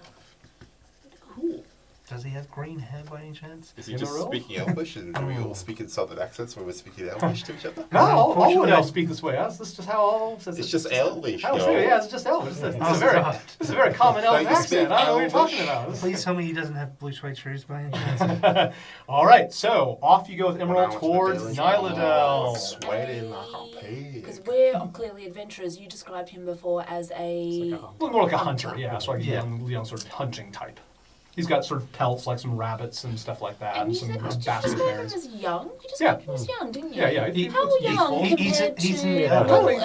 Cool. Does he have green hair by any chance? Is he In a just row? speaking Elvish, and do we all speak in Southern accents when we're speaking Elvish to each other? No, all wood Unfortunately- elves speak this way. That's just how all elves It's just Elvish. Oh, yo. true, yeah, it's just elvish. It's Oh, a very, God. it's a very common elf Don't you speak accent. I don't know what you're talking Elvish? about. Please tell me he doesn't have blue suede shoes by any chance. All right, so off you go with When I Emerald was with towards Dylan, Nyladel. Sweating like a Because pig. we're clearly adventurers. You described him before as a. Well, more like a hunter, yeah, so like a Yeah. young sort of hunting type. He's got sort of pelts like some rabbits and stuff like that, And and you some said, did you basket describe him bears. as young? You just Yeah. said he was young, didn't you? Yeah, yeah. How young he- he's compared a- he's to an- yeah. little He,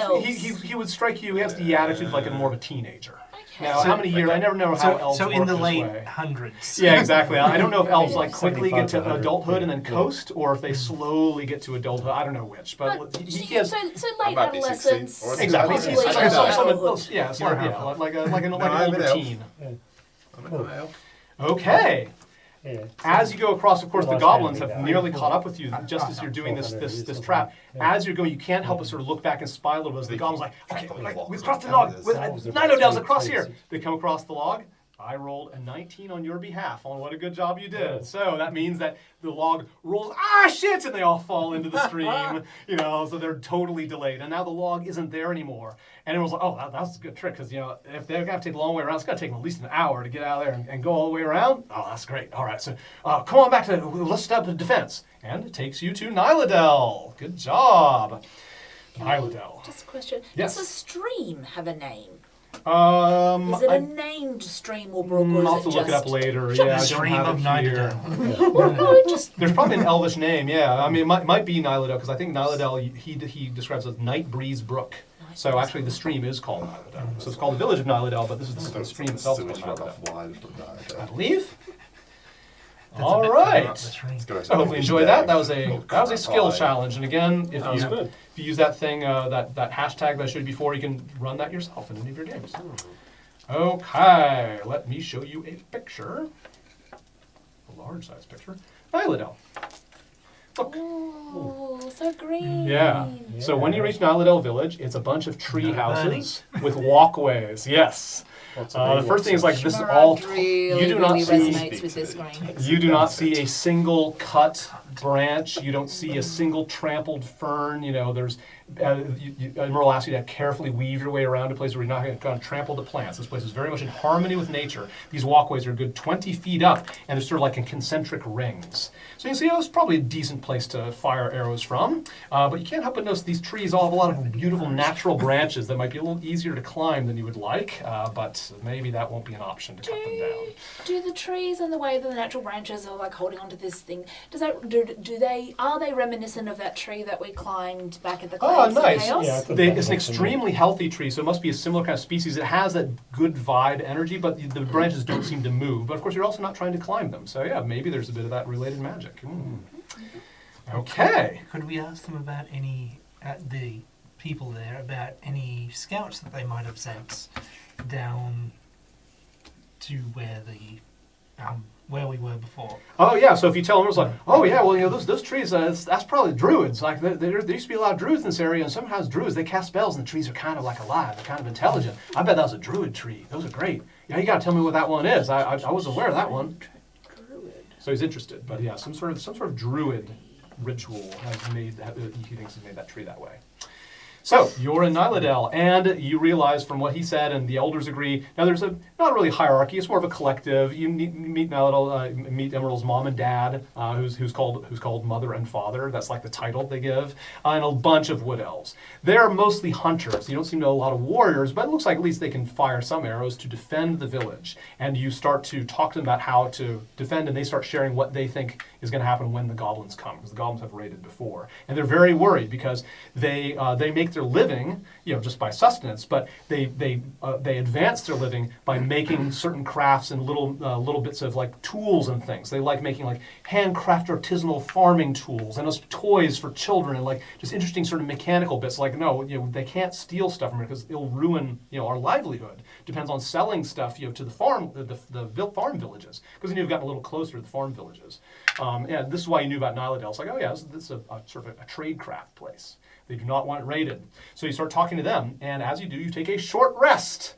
elves? he would strike you, he has the attitude of like a more of a teenager. Okay. Now, how many years? I never know how So, elves so work in the this late way. hundreds. Yeah, exactly. I don't know if elves like quickly 75 get to to 100, adulthood and then yeah. coast, or if they slowly get to adulthood. I don't know which, but he has. so I late might be 16, adolescence. or Exactly. Possibly It's like Possibly some adulthood. adults, yeah, it's You're like, a yeah, half-elf. like an No, I'm older an elf. teen. I'm an elf. Okay. Yeah. As you go across, of course, the Well, goblins that's have handy. nearly caught up with you just as you're doing this trap. As you're going, you can't help but sort of look back and spy a little bit as the goblins like, okay, we crossed the log. Nyladell's across here. They come across the log. I rolled a 19 on your behalf on what a good job you did. So that means that the log rolls, shit, and they all fall into the stream, so they're totally delayed. And now the log isn't there anymore. And everyone's like, oh, that's a good trick, because, if they're going to take a long way around, it's going to take them at least an hour to get out of there and go all the way around. Oh, that's great. All right, so come on back let's step to defense. And it takes you to Nyladell. Good job. Nyladell. Just a question. Yes. Does a stream have a name? Is Is it a named stream or brook, or I'll is have to it look it up just... later. The Yeah, I don't stream have of it here. Nyladell. Well, no, just There's probably an elvish name, yeah. I mean, it might be Nyladell, because I think Nyladell, he describes as Night Breeze Brook. So actually the stream is called Nyladell. So it's called the village of Nyladell, but this is the stream itself is Sewage called runoff Nyladell. line from I that. believe. That's a All bit further up right. the stream. So hopefully you enjoyed that. That was a skill challenge. And again, if That was you good. if you use that thing, that hashtag that I showed you before, you can run that yourself in any of your games. Okay, let me show you a picture. A large size picture. Nyladell. Look. oh, so green. Yeah. So when you reach Nyladell Village, it's a bunch of tree houses with walkways. Yes. Lots of The big first thing is like lots this Shimmered all. really, You do not really see. resonates with this green. You do not see a single cut branch. You don't see a single trampled fern. There's. Merle asks you to carefully weave your way around a place where you're not going to trample the plants. This place is very much in harmony with nature. These walkways are a good 20 feet up, and they're sort of like in concentric rings. So you can see, it's probably a decent place to fire arrows from. But you can't help but notice these trees all have a lot of beautiful natural branches that might be a little easier to climb than you would like. But maybe that won't be an option to cut them down. Do the trees and the way that the natural branches are like holding onto this thing? Are they reminiscent of that tree that we climbed back at the Oh, Caves of nice. Chaos? Yeah, I thought It's that an was extremely healthy tree, so it must be a similar kind of species. It has that good vibe energy, but the branches don't seem to move. But of course, you're also not trying to climb them. So yeah, maybe there's a bit of that related magic. Okay. Could we ask them about the people there, about any scouts that they might have sent down to where we were before? Oh yeah, so if you tell them, it's like, oh yeah, well those trees, that's probably druids. Like there used to be a lot of druids in this area, and sometimes druids they cast spells, and the trees are kind of like alive, they're kind of intelligent. I bet that was a druid tree. Those are great. Yeah, you gotta tell me what that one is. I was aware of that one. Druid. So he's interested, but yeah, some sort of druid ritual has made that. He thinks has made that tree that way. So you're in Nilodel, and you realize from what he said, and the elders agree. Now there's not really hierarchy; it's more of a collective. You meet Nilodel, meet Emerald's mom and dad, who's called mother and father. That's like the title they give, and a bunch of wood elves. They're mostly hunters. You don't seem to know a lot of warriors, but it looks like at least they can fire some arrows to defend the village. And you start to talk to them about how to defend, and they start sharing what they think is going to happen when the goblins come, because the goblins have raided before, and they're very worried because they make their living, just by sustenance, but they advance their living by making certain crafts and little bits of like tools and things. They like making like handcraft artisanal farming tools and toys for children and like just interesting sort of mechanical bits. Like no, they can't steal stuff from here because it'll ruin our livelihood. Depends on selling stuff to the farm farm villages, because then you've gotten a little closer to the farm villages. And this is why you knew about Nilodel. It's like, oh yeah, this is a sort of a trade craft place. They do not want it raided. So you start talking to them, and as you do, you take a short rest.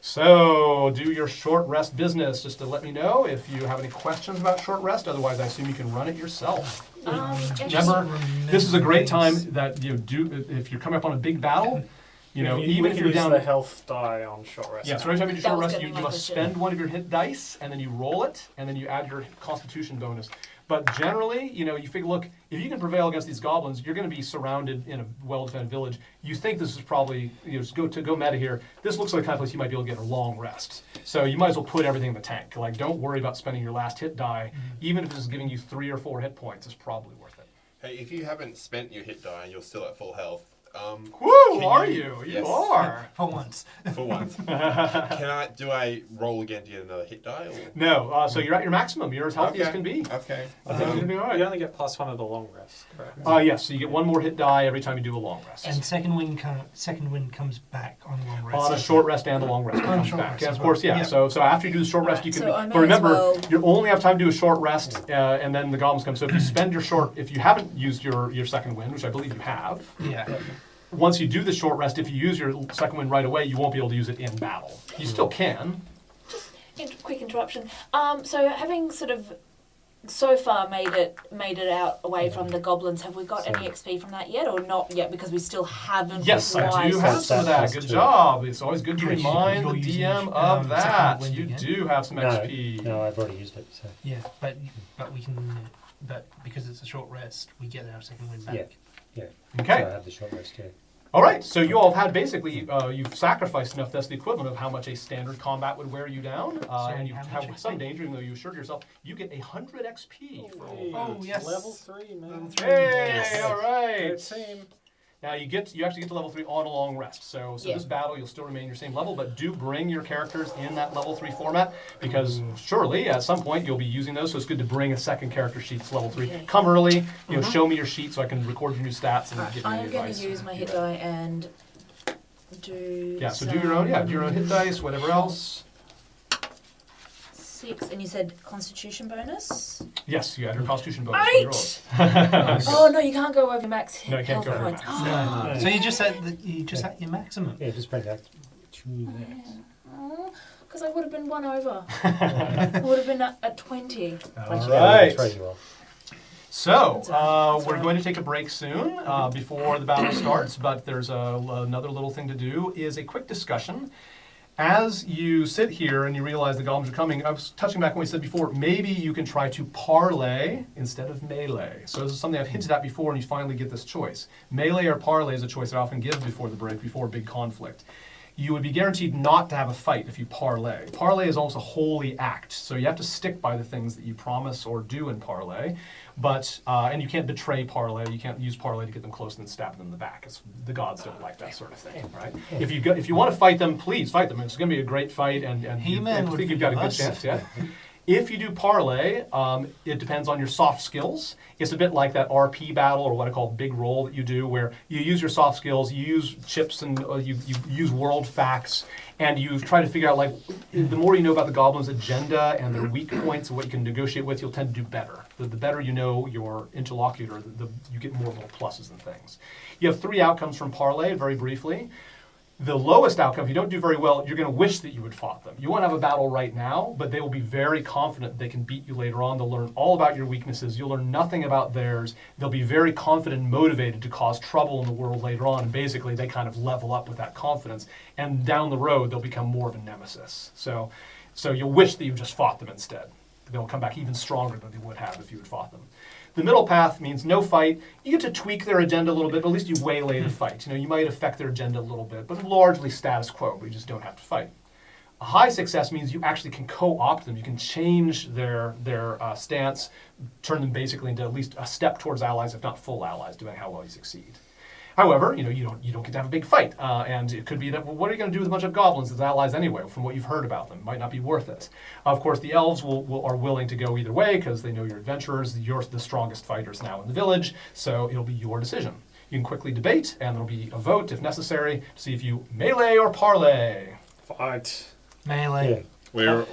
So do your short rest business, just to let me know if you have any questions about short rest. Otherwise, I assume you can run it yourself. Remember, this is a great time that if you're coming up on a big battle. Even if you're down the health die on short rest. Yeah, so every time you do short rest, you must spend one of your hit dice, and then you roll it, and then you add your Constitution bonus. But generally, you figure, look, if you can prevail against these goblins, you're going to be surrounded in a well-defended village. You think this is probably, just go meta here, this looks like the kind of place you might be able to get a long rest. So you might as well put everything in the tank. Like, don't worry about spending your last hit die. Even if this is giving you 3 or 4 hit points, it's probably worth it. Hey, if you haven't spent your hit die and you're still at full health, woo, are you? Yes. You are. For once. For once. Do I roll again to get another hit die? Or? No, so you're at your maximum. You're as healthy as can be. Okay. I think you're going to be all right. You only get +1 of the long rest, correct? Yes, so you get 1 more hit die every time you do a long rest. And second wind comes back on long rest. On a short rest and a long rest, it comes back. Yeah, of course, yeah. Yeah. So after you do the short rest, you can. So I may But remember, as well- you only have time to do a short rest, and then the goblins come. So if you spend if you haven't used your second wind, which I believe you have. Yeah. Once you do the short rest, if you use your second wind right away, you won't be able to use it in battle. You still can. Quick interruption. So having sort of so far made it out away from the goblins, have we got any XP from that yet, or not yet? Because we still haven't. Yes, I do revised- have some of that. That's Good true. job. It's always good to You're remind the using DM your, of that. second wind You again? do have some XP. No, I've already used it. So Yeah, but we can. But because it's a short rest, we get our second wind back. yeah. Okay. So I have the short rest. Yeah. All right, so you all have had basically, you've sacrificed enough, that's the equivalent of how much a standard combat would wear you down, and you how much have XP? some danger, even though you assured yourself, you get 100 XP for all Oh, that. yes. Level 3, man. Level 3. Hey, Yes. all right. Good team. Now you actually get to level 3 on a long rest. So Yeah. this battle, you'll still remain your same level, but do bring your characters in that level 3 format, because surely at some point you'll be using those, so it's good to bring a second character sheet to level 3. Okay. Come early, show me your sheet so I can record your new stats and give you I any am going advice. to use my hit die and do. Yeah, so do your own hit dice, whatever else. 6, and you said Constitution bonus. Yes, you add your Constitution bonus. when you roll 8. it. Oh no, you can't go over your max No, you can't health go over points. max. No. So you just at your maximum. Yeah, just bring that to that. Because I would have been 1 over. I would have been at 20. All Yeah, right. that's you are. So, That's we're right. going to take a break soon before the battle starts, but there's another little thing to do, is a quick discussion. As you sit here and you realize the goblins are coming, I was touching back on what we said before, maybe you can try to parlay instead of melee. So this is something I've hinted at before, and you finally get this choice. Melee or parlay is a choice I often give before the break, before a big conflict. You would be guaranteed not to have a fight if you parlay. Parlay is almost a holy act, so you have to stick by the things that you promise or do in parlay. But and you can't betray parlay. You can't use parlay to get them close and then stab them in the back. The gods don't like that sort of thing, right? If you want to fight them, please fight them. It's going to be a great fight, and I He-Man would think you've be got a good us. chance. Yeah. If you do parlay, it depends on your soft skills. It's a bit like that RP battle, or what I call big roll, that you do, where you use your soft skills, you use chips, and you use world facts, and you try to figure out, like, the more you know about the goblins' agenda and their weak points and what you can negotiate with, you'll tend to do better. The better you know your interlocutor, you get more little pluses and things. You have 3 outcomes from parlay, very briefly. The lowest outcome, if you don't do very well, you're going to wish that you had fought them. You won't have a battle right now, but they will be very confident they can beat you later on. They'll learn all about your weaknesses. You'll learn nothing about theirs. They'll be very confident and motivated to cause trouble in the world later on. And basically, they kind of level up with that confidence. And down the road, they'll become more of a nemesis. So you'll wish that you just fought them instead. They'll come back even stronger than they would have if you had fought them. The middle path means no fight. You get to tweak their agenda a little bit, but at least you waylay the fight. You might affect their agenda a little bit, but largely status quo. We just don't have to fight. A high success means you actually can co-opt them. You can change their stance, turn them basically into at least a step towards allies, if not full allies, depending on how well you succeed. However, you don't get to have a big fight, and it could be that, well, what are you going to do with a bunch of goblins as allies anyway? From what you've heard about them, might not be worth it. Of course, the elves are willing to go either way because they know you're adventurers. You're the strongest fighters now in the village, so it'll be your decision. You can quickly debate, and there'll be a vote if necessary to see if you melee or parley. Fight. Melee. Yeah. We're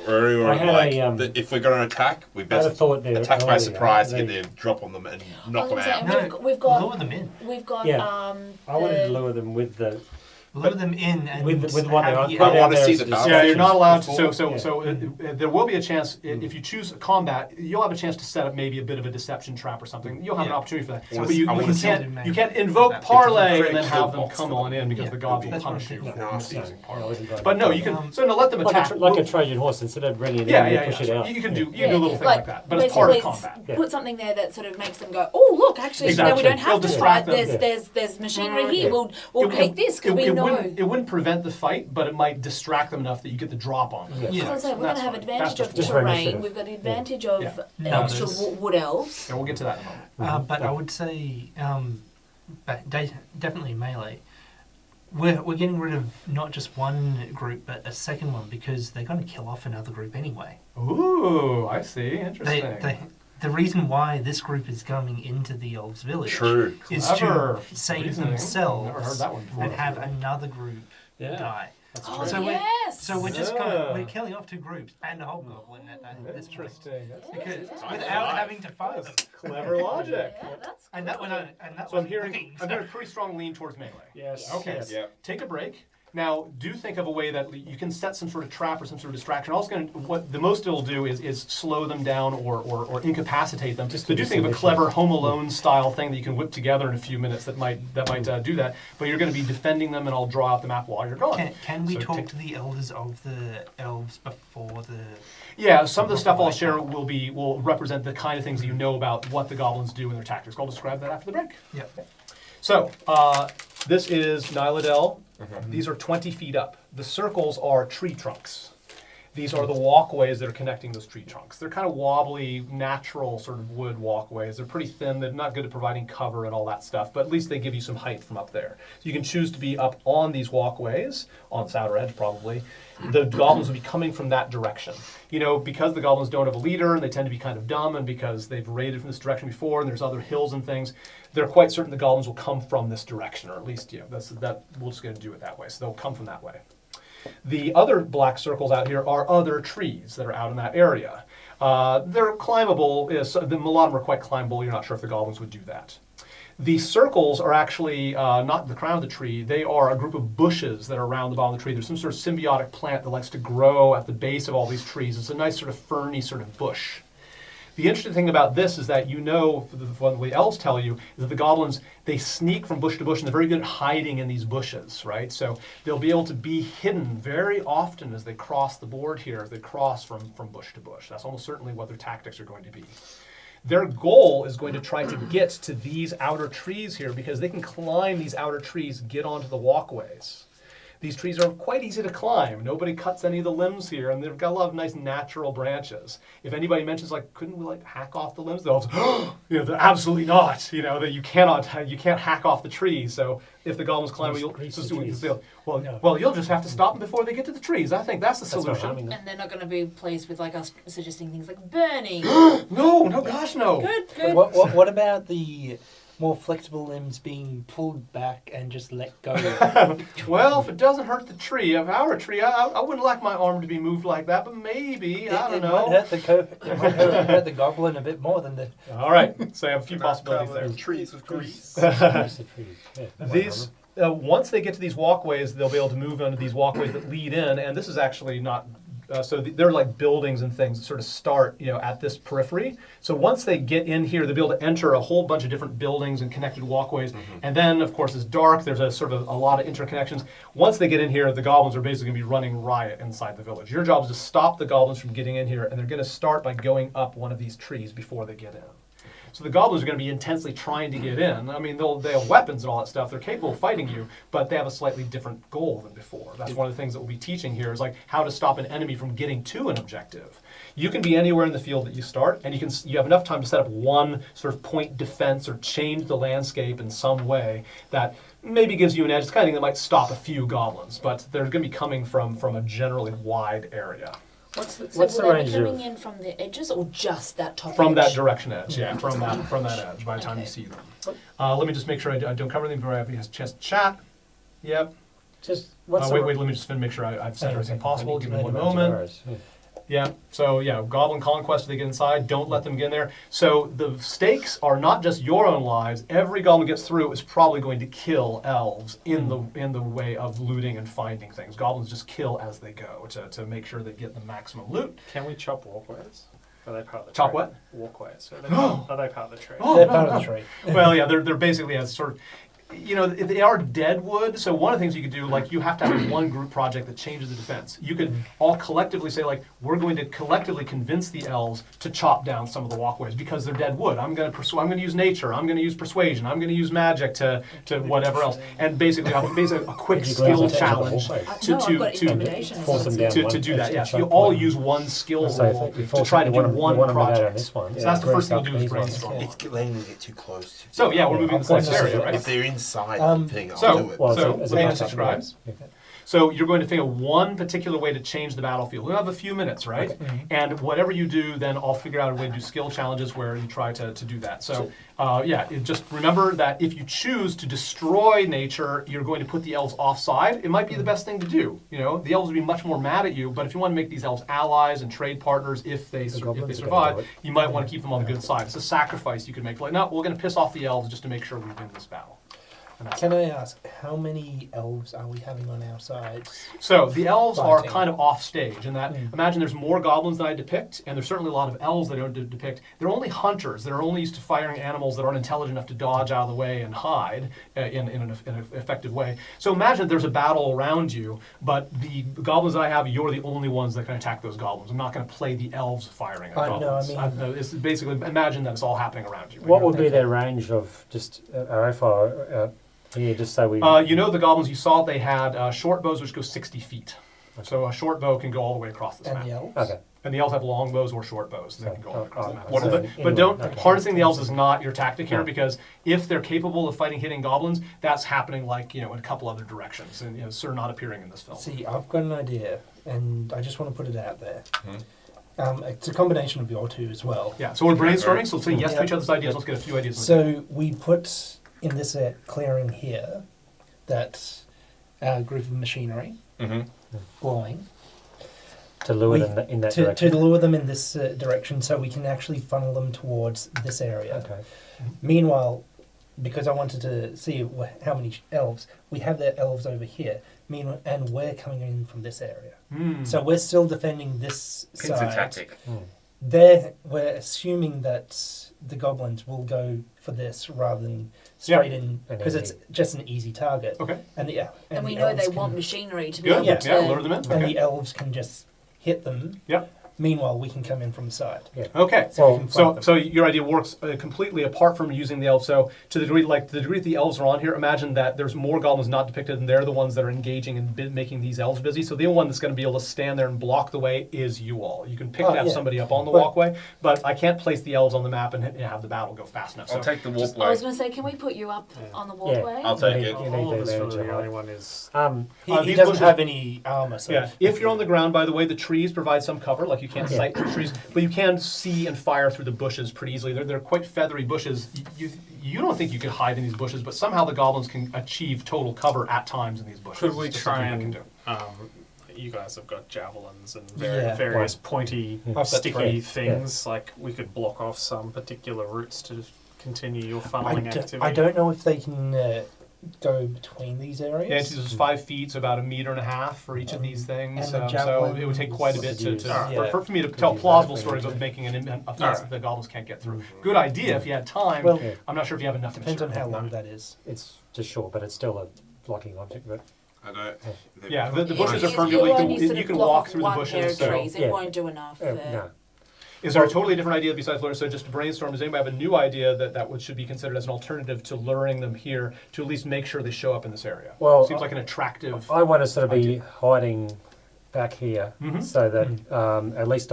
I had like, a, if we're going to attack, we I had a best thought there attack by earlier. surprise, They- get their drop on them and knock I them was out. gonna say, No, we've got lure them in. we've got Yeah. I wanted to the- lure them with the. Lure them in and With what have they're on. you- I want to there see is the just- dark. Yeah, you're not allowed to. Before. There will be a chance if you choose combat. You'll have a chance to set up maybe a bit of a deception trap or something. You'll have an Yeah. opportunity for that. I wanna But you, see- I you wanna see can't it. you can't invoke That's parlay good. and then have them Box come them. on in because Yeah. the gods will That's punish what you I'm for nasty. misusing I parlay. wasn't going But no, to- you can. So no, let them like attack. like a Trojan horse instead of bringing it Yeah, in, yeah, you push yeah. it out. You can do Yeah. a little thing like that, but it's part of basically combat. Yeah. Put something there that sort of makes them go, oh look, actually, Exactly. no, we don't It'll have to distract fight. them. There's machinery here. Yeah. We'll take this because we know. It wouldn't prevent the fight, but it might distract them enough that you get the drop on them. Yeah. Yeah. I was like, we're going That's to have fine. advantage That's of just for terrain. initiative. We've got the advantage of Yeah. extra Numbers. wood elves. And we'll get to that in a moment. But I would say, definitely melee. We're getting rid of not just one group, but a second one because they're going to kill off another group anyway. Ooh, I see. Interesting. The reason why this group is coming into the elves' village True. is Clever to save reasoning. themselves Never heard that one before. and have another group Yeah. die. That's Oh, true. So yes! So we're just Yeah. we're killing off two groups and a hobgoblin at this point. Interesting. That's Because That's without nice. having to fight them. clever logic. Yeah, that's And that one, and that So I'm one hearing looking, I'm hearing a pretty strong lean towards melee. Yes. Okay. Yes. Yeah. Take a break. Now, do think of a way that you can set some sort of trap or some sort of distraction. Also, what the most it'll do is slow them down or incapacitate them. Just So to do do think of a some clever missions. Home Alone style thing that you can whip together in a few minutes that might do that. But you're going to be defending them, and I'll draw out the map while you're gone. Can we So talk take- to the elders of the elves before the? Yeah, some of the stuff I'll share will represent the kind of things that you know about what the goblins do and their tactics. I'll describe that after the break. Yep. So, this is Nyladel. These are 20 feet up. The circles are tree trunks. These are the walkways that are connecting those tree trunks. They're kind of wobbly, natural sort of wood walkways. They're pretty thin. They're not good at providing cover and all that stuff, but at least they give you some height from up there. So you can choose to be up on these walkways, on this outer edge probably. The goblins will be coming from that direction. Because the goblins don't have a leader, and they tend to be kind of dumb, and because they've raided from this direction before, and there's other hills and things, they're quite certain the goblins will come from this direction, or at least, we're just going to do it that way. So they'll come from that way. The other black circles out here are other trees that are out in that area. They're climbable. A lot of them are quite climbable. You're not sure if the goblins would do that. The circles are actually not the crown of the tree. They are a group of bushes that are around the bottom of the tree. There's some sort of symbiotic plant that likes to grow at the base of all these trees. It's a nice sort of ferny sort of bush. The interesting thing about this is that what the elves tell you, is that the goblins, they sneak from bush to bush, and they're very good at hiding in these bushes, right? So they'll be able to be hidden very often as they cross the board here, as they cross from bush to bush. That's almost certainly what their tactics are going to be. Their goal is going to try to get to these outer trees here, because they can climb these outer trees, get onto the walkways. These trees are quite easy to climb. Nobody cuts any of the limbs here, and they've got a lot of nice natural branches. If anybody mentions, couldn't we hack off the limbs? They'll say, absolutely not. That you can't hack off the trees. So if the goblins climb, you'll you'll just have to stop them before they get to the trees. I think that's the That's not solution. harming them. And they're not going to be pleased with us suggesting things like burning. No, gosh, no. Good. What about the more flexible limbs being pulled back and just let go? Well, if it doesn't hurt the tree, if I were a tree, I wouldn't like my arm to be moved like that, but maybe, I don't It know. might hurt the goblin a bit more than the. All right, so I have a few possibilities there. Trees with grease. Just the trees. Yeah, that might These harm once they get to these walkways, they'll be able to move onto these walkways that lead in, and this is actually not. They're like buildings and things that sort of start, at this periphery. So once they get in here, they'll be able to enter a whole bunch of different buildings and connected walkways. And then, of course, it's dark. There's a sort of a lot of interconnections. Once they get in here, the goblins are basically going to be running riot inside the village. Your job is to stop the goblins from getting in here, and they're going to start by going up one of these trees before they get in. So the goblins are going to be intensely trying to get in. I mean, they have weapons and all that stuff. They're capable of fighting you, but they have a slightly different goal than before. That's one of the things that we'll be teaching here is like how to stop an enemy from getting to an objective. You can be anywhere in the field that you start, and you have enough time to set up one sort of point defense or change the landscape in some way that maybe gives you an edge. It's the kind of thing that might stop a few goblins, but they're going to be coming from a generally wide area. What's the Will they be range coming of? in from the edges or just that top From edge? that direction edge, yeah, from that edge by the time you see them. Let me just make sure I don't cover them before I have a chance to chat. Yep. Just what's the Wait, let me just make sure I've said everything possible. Give me one range of moment. arrows? Yeah. Yeah, so Goblin Conquest, if they get inside, don't let them get in there. So the stakes are not just your own lives. Every goblin gets through is probably going to kill elves in the way of looting and finding things. Goblins just kill as they go to make sure they get the maximum loot. Can we chop walkways? Are they part of the Chop tree? what? Walkways. Are they part of the tree? Oh, They're no, part no. of the tree. Well, yeah, they're basically as sort of, they are dead wood. So one of the things you could do, like you have to have one group project that changes the defense. You could all collectively say, like, we're going to collectively convince the elves to chop down some of the walkways because they're dead wood. I'm going to use nature. I'm going to use persuasion. I'm going to use magic to whatever else, and basically a quick Would you skill glance at challenge the whole No, I've got intimidation. Force them down to one do that. extra Yes, you chunk all one. use one skill So if roll you to force try to them- do you want 'em- one you want 'em to go down project. this one. So that's the first thing you do is These ones. brainstorm. It's letting them get too close. So yeah, we're moving I'm into this saying area, so right? If they're inside Um, the thing, I'll So- do it. Well, So, as a Lance backup, describes. yeah. Okay. So you're going to think of one particular way to change the battlefield. We'll have a few minutes, right? And whatever you do, then I'll figure out a way to do skill challenges where you try to do that. So just remember that if you choose to destroy nature, you're going to put the elves offside. It might be the best thing to do. The elves will be much more mad at you, but if you want to make these elves allies and trade partners, if they goblins are gonna do survive, it. you might want to keep them on the good side. It's a sacrifice you can make. Like, no, we're going to piss off the elves just to make sure we win this battle. And that's Can I ask, how many elves are we having on our side? So the elves are Fighting. kind of off stage in that imagine there's more goblins than I depict, and there's certainly a lot of elves that I don't depict. They're only hunters that are only used to firing animals that aren't intelligent enough to dodge out of the way and hide in an effective way. So imagine there's a battle around you, but the goblins that I have, you're the only ones that can attack those goblins. I'm not going to play the elves firing at I know, goblins. I mean- It's basically imagine that it's all happening around you. What would be their range of just arrow fire? Here, just so we. The goblins you saw, they had short bows which go 60 feet. So a short bow can go all the way across this And map. the elves? Okay. And the elves have long bows or short bows, so they So, can go all the way across the map. What are But, they- but don't Okay. harnessing the elves is not your tactic here No. because if they're capable of fighting hitting goblins, that's happening in a couple other directions, and sort of not appearing in this film. See, I've got an idea, and I just want to put it out there. It's a combination of your two as well. Yeah, so we're brainstorming. So let's say yes to Yeah. each other's ideas. Let's get a few ideas. So we put in this clearing here that group of machinery glowing to lure them in that to direction. lure them in this direction, so we can actually funnel them towards this area. Okay. Meanwhile, because I wanted to see how many elves we have, the elves over here. Meanwhile, and we're coming in from this area, so we're still defending this It's a side. tactic. We're assuming that the goblins will go for this rather than straight in An because it's easy. just an easy target. Okay. And And we the know elves they want can- machinery to be Good. able Yeah, to. lure them in. and Okay. the elves can just hit them. Yep. Meanwhile, we can come in from the side. Okay. So we can So, fight them. so your idea works completely apart from using the elves. So, to the degree that the elves are on here, imagine that there's more goblins not depicted, and they're the ones that are engaging and making these elves busy. So, the one that's going to be able to stand there and block the way is you all. You can pick to have yeah. somebody up on the But- walkway, but I can't place the elves on the map and have the battle go fast enough. So, I'll take the I walkway. was going to say, can we put you up on the walkway? I'll take You it. need- you need All the of us are advantage of the height. only one is. He these doesn't bushes- have any armor. So yeah, if you're on the ground, by the way, the trees provide some cover. Like you can't Yeah. sight through the trees, but you can see and fire through the bushes pretty easily. They're quite feathery bushes. You don't think you could hide in these bushes, but somehow the goblins can achieve total cover at times in these bushes. Could we It's just try something they can and? do. You guys have got javelins and Yeah. various pointy, I've got sticky three. things. Like we could block off some particular routes to continue your funneling activity. I don't know if they can go between these areas. Yeah, it's just 5 feet, so about 1.5 meters for each of these things. And the So it would take quite a bit javelins, for me to Could tell use plausible that if we stories need of to. making an offense Alright. that the goblins can't get through. Good idea if you had time. Well, Yeah. I'm not sure if you have enough depends on material. how long that is. It's just short, but it's still a blocking object. But I don't. Yeah, the bushes are It- permeable. it'll only You sort can, of you can block walk off through the one bushes. pair of So. trees. It Yeah. won't do enough. no. Is there a totally different idea besides luring? So just to brainstorm, does anybody have a new idea that should be considered as an alternative to luring them here to at least make sure they show up in this area? Well, Seems like an attractive. I want to sort of be hiding back here, Mhm. so that at least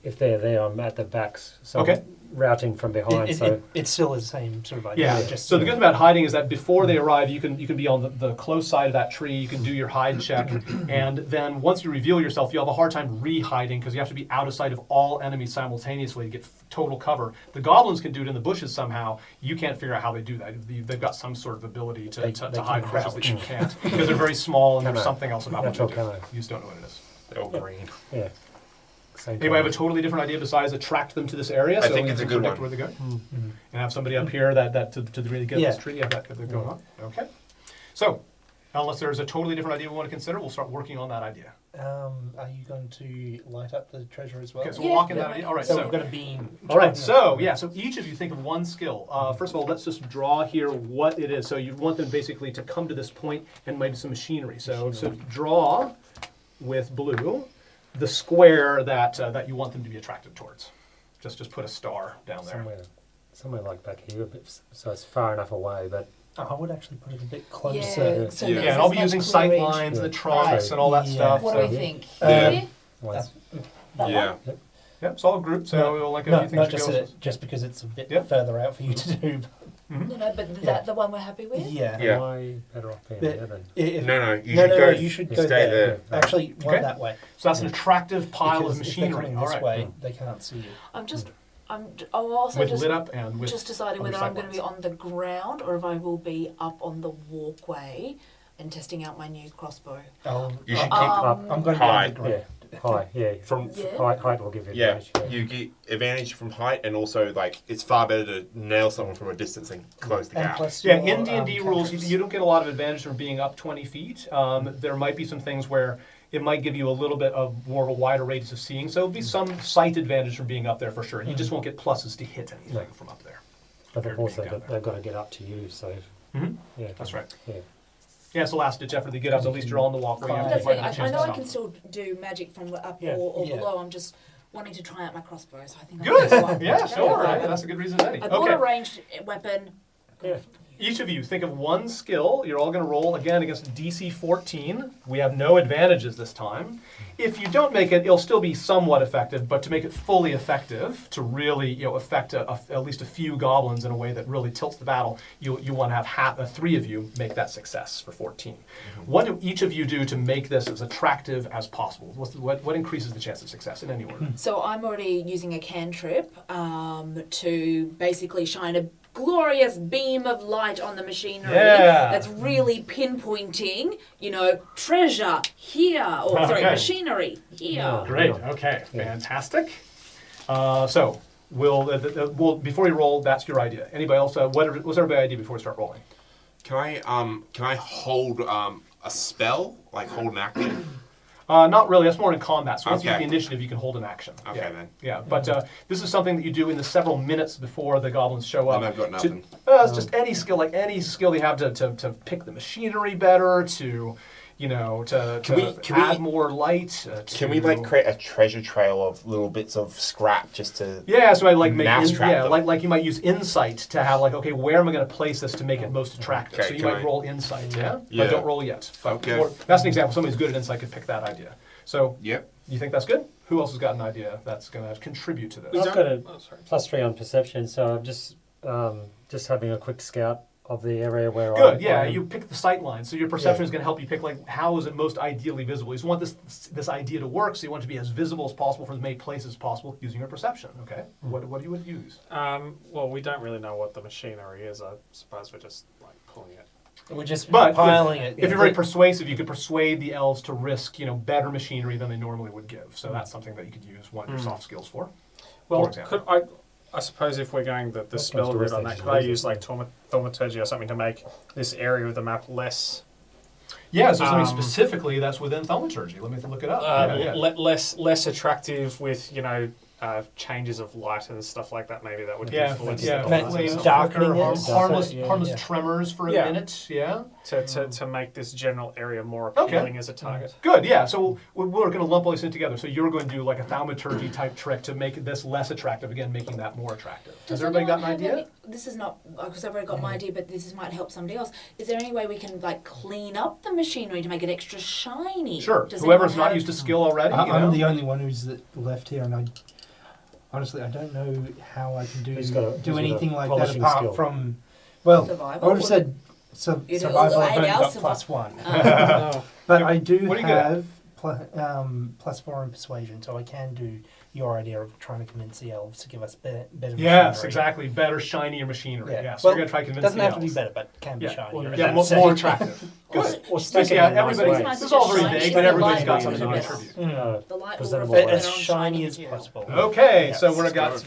if they're there, I'm at the backs. So Okay. I'm routing from behind. It it's still the same sort of idea. Yeah. Just So the good thing about hiding is that before they arrive, you can be on the close side of that tree. You can do your hide check, and then once you reveal yourself, you'll have a hard time re-hiding because you have to be out of sight of all enemies simultaneously to get total cover. The goblins can do it in the bushes somehow. You can't figure out how they do that. They've got some sort of ability to They hide in can bushes that you crouch. can't because they're very small and there's Camo. something else about what they Natural do. camo. You just don't know what it is. They're all green. Yeah. Same Anybody have a colour. totally different idea besides attract them to this area? I think it's you a can good predict one. where they go? Mhm. And have somebody up here that to really get Yeah. this tree, have that going on. Okay. So, unless there's a totally different idea we want to consider, we'll start working on that idea. Are you going to light up the treasure as well? Okay, so Yeah, we'll walk in yeah. that idea. All right, So so. we've got a beam. All right, so yeah, so each of you think of one skill. First of all, let's just draw here what it is. So you want them basically to come to this point and maybe some machinery. So draw with blue the square that you want them to be attracted towards. Just put a star down there. Somewhere like back here, a bit, so it's far enough away. But I would actually put it a bit Yeah, closer. so Yeah. there's Yeah, and I'll be as using much sight clearage. lines and the Yeah. trunks and all that Yeah. stuff. What so. do we think? Uh, Here? otherwise- That Yeah. one? Yep, solid group. So we'll like a No, few things not to just go. just because it's a bit Yeah. further out for you to do. No, no, but is Yeah. that the one we're happy with? Yeah. Yeah. Am I better off being But- there then? If- No, you no, should no, go. no, you should go stay there. there. Actually, one Okay. that way. So that's an attractive pile Because of if they're machinery. coming All this right. way, they can't see you. I'm also With just lit up and with just deciding other whether I'm sight going to be lines. on the ground or if I will be up on the walkway and testing out my new crossbow. You should keep I'm going to be on high. the ground. Yeah, high. Yeah, from. Yeah. height will give you Yeah, advantage. you get advantage from height, and also like it's far better to nail someone from a distance and close the And gap. plus Yeah, your, in D&D rules, you don't get a lot of advantage from being up 20 feet. There might be some things where it might give you a little bit of more of a wider radius of seeing. So there'll be some sight advantage from being up there for sure. You just won't get pluses to hit anything No. from up there. But they've also Down there. they've got to get up to you. So Mhm. yeah, That's right. Yeah. Yeah, it's a last ditch effort to get up. At least you're on the walkway. That's You That's might it. have a I chance know to I stop. can still do magic from up Yeah. or Yeah. below. I'm just wanting to try out my crossbow, so I think I'm Good. gonna go up. Yeah, sure. I- Yeah, that's a good reason as any. I bought Okay. a ranged weapon. Yeah. Each of you think of one skill. You're all going to roll again against DC 14. We have no advantages this time. If you don't make it, it'll still be somewhat effective, but to make it fully effective, to really affect at least a few goblins in a way that really tilts the battle, you want to have three of you make that success for 14. What do each of you do to make this as attractive as possible? What increases the chance of success in any order? So I'm already using a cantrip to basically shine a glorious beam of light on the machinery Yeah. that's really pinpointing, treasure here, or sorry, Okay. machinery here. Yeah. Great. Okay. Fantastic. So we'll before you roll, that's your idea. Anybody else? What's everybody's idea before we start rolling? Can I hold a spell, like hold an action? Not really. That's more in combat. So once you get Okay. the initiative, you can hold an action. Okay, yeah. then. Yeah, but this is something that you do in the several minutes before the goblins show up. And I've got nothing. It's just any skill, like any skill you have to pick the machinery better, to Can add we- more light. Can we like create a treasure trail of little bits of scrap just to? Yeah, so I like make Mousetrap them. like you might use insight to have like, okay, where am I going to place this to make it most attractive? Okay, So you can might I- roll insight, yeah? Yeah. But don't roll yet. But Okay. that's an example. Somebody who's good at insight could pick that idea. So Yep. you think that's good? Who else has got an idea that's going to contribute to this? I've got a Oh, sorry. +3 on perception, so I'm just having a quick scout of the area where Good, I you pick the sight line. So your perception is going to help you pick like how is it most ideally visible. You just want this idea to work, so you want it to be as visible as possible from as many places as possible using your perception. Okay, what do you would use? Well, we don't really know what the machinery is. I suppose we're just like pulling it. We're just But piling it. If you're very persuasive, you could persuade the elves to risk better machinery than they normally would give. So that's something that you could use one of your soft skills for. Well, example. could I suppose if we're going the That's spell much route on worse that, than could I using use it. like thaumaturgy or something to make this area of the map less Yeah, so something specifically that's within thaumaturgy. Let me look it up. Yeah. less attractive with changes of light and stuff like that? Maybe that would influence yeah, the Maybe light flames, darkening flicker, it. harmless, Yeah, harmless yeah. tremors for a Yeah. minute. Yeah. to make this general area more appealing as a target. Good, yeah. So we're going to lump all these in together. So you're going to do like a thaumaturgy type trick to make this less attractive, again, making that more attractive. Has Does everybody got an anyone have idea? this is not because I've already got my idea, but this might help somebody else. Is there any way we can like clean up the machinery to make it extra shiny? Sure. Does Whoever's anyone not have- used to skill already, you I'm know? the only one who's left here, and honestly, I don't know how I can Who's got do a anything like that polishing apart skill? from, well, Survival? I would have said You do survival. all I've only eight got hours +1, Oh. but I do What are you good at? have +4 in persuasion, so I can do your idea of trying to convince the elves to give us better Yes, machinery. exactly. Better, shinier machinery. Yeah. Yeah. So Well, you're going to try to convince Doesn't the have to be elves. better, but can be Yeah. shiny. Well, Yeah, Yeah, more, so- more attractive. Or Just, stack it yeah, in a nice everybody. way. This is all very Shiny vague, is but the everybody's light got will something to reflect. contribute. The light will presentable reflect way. As their own shiny as hue. possible. Okay, Yes. so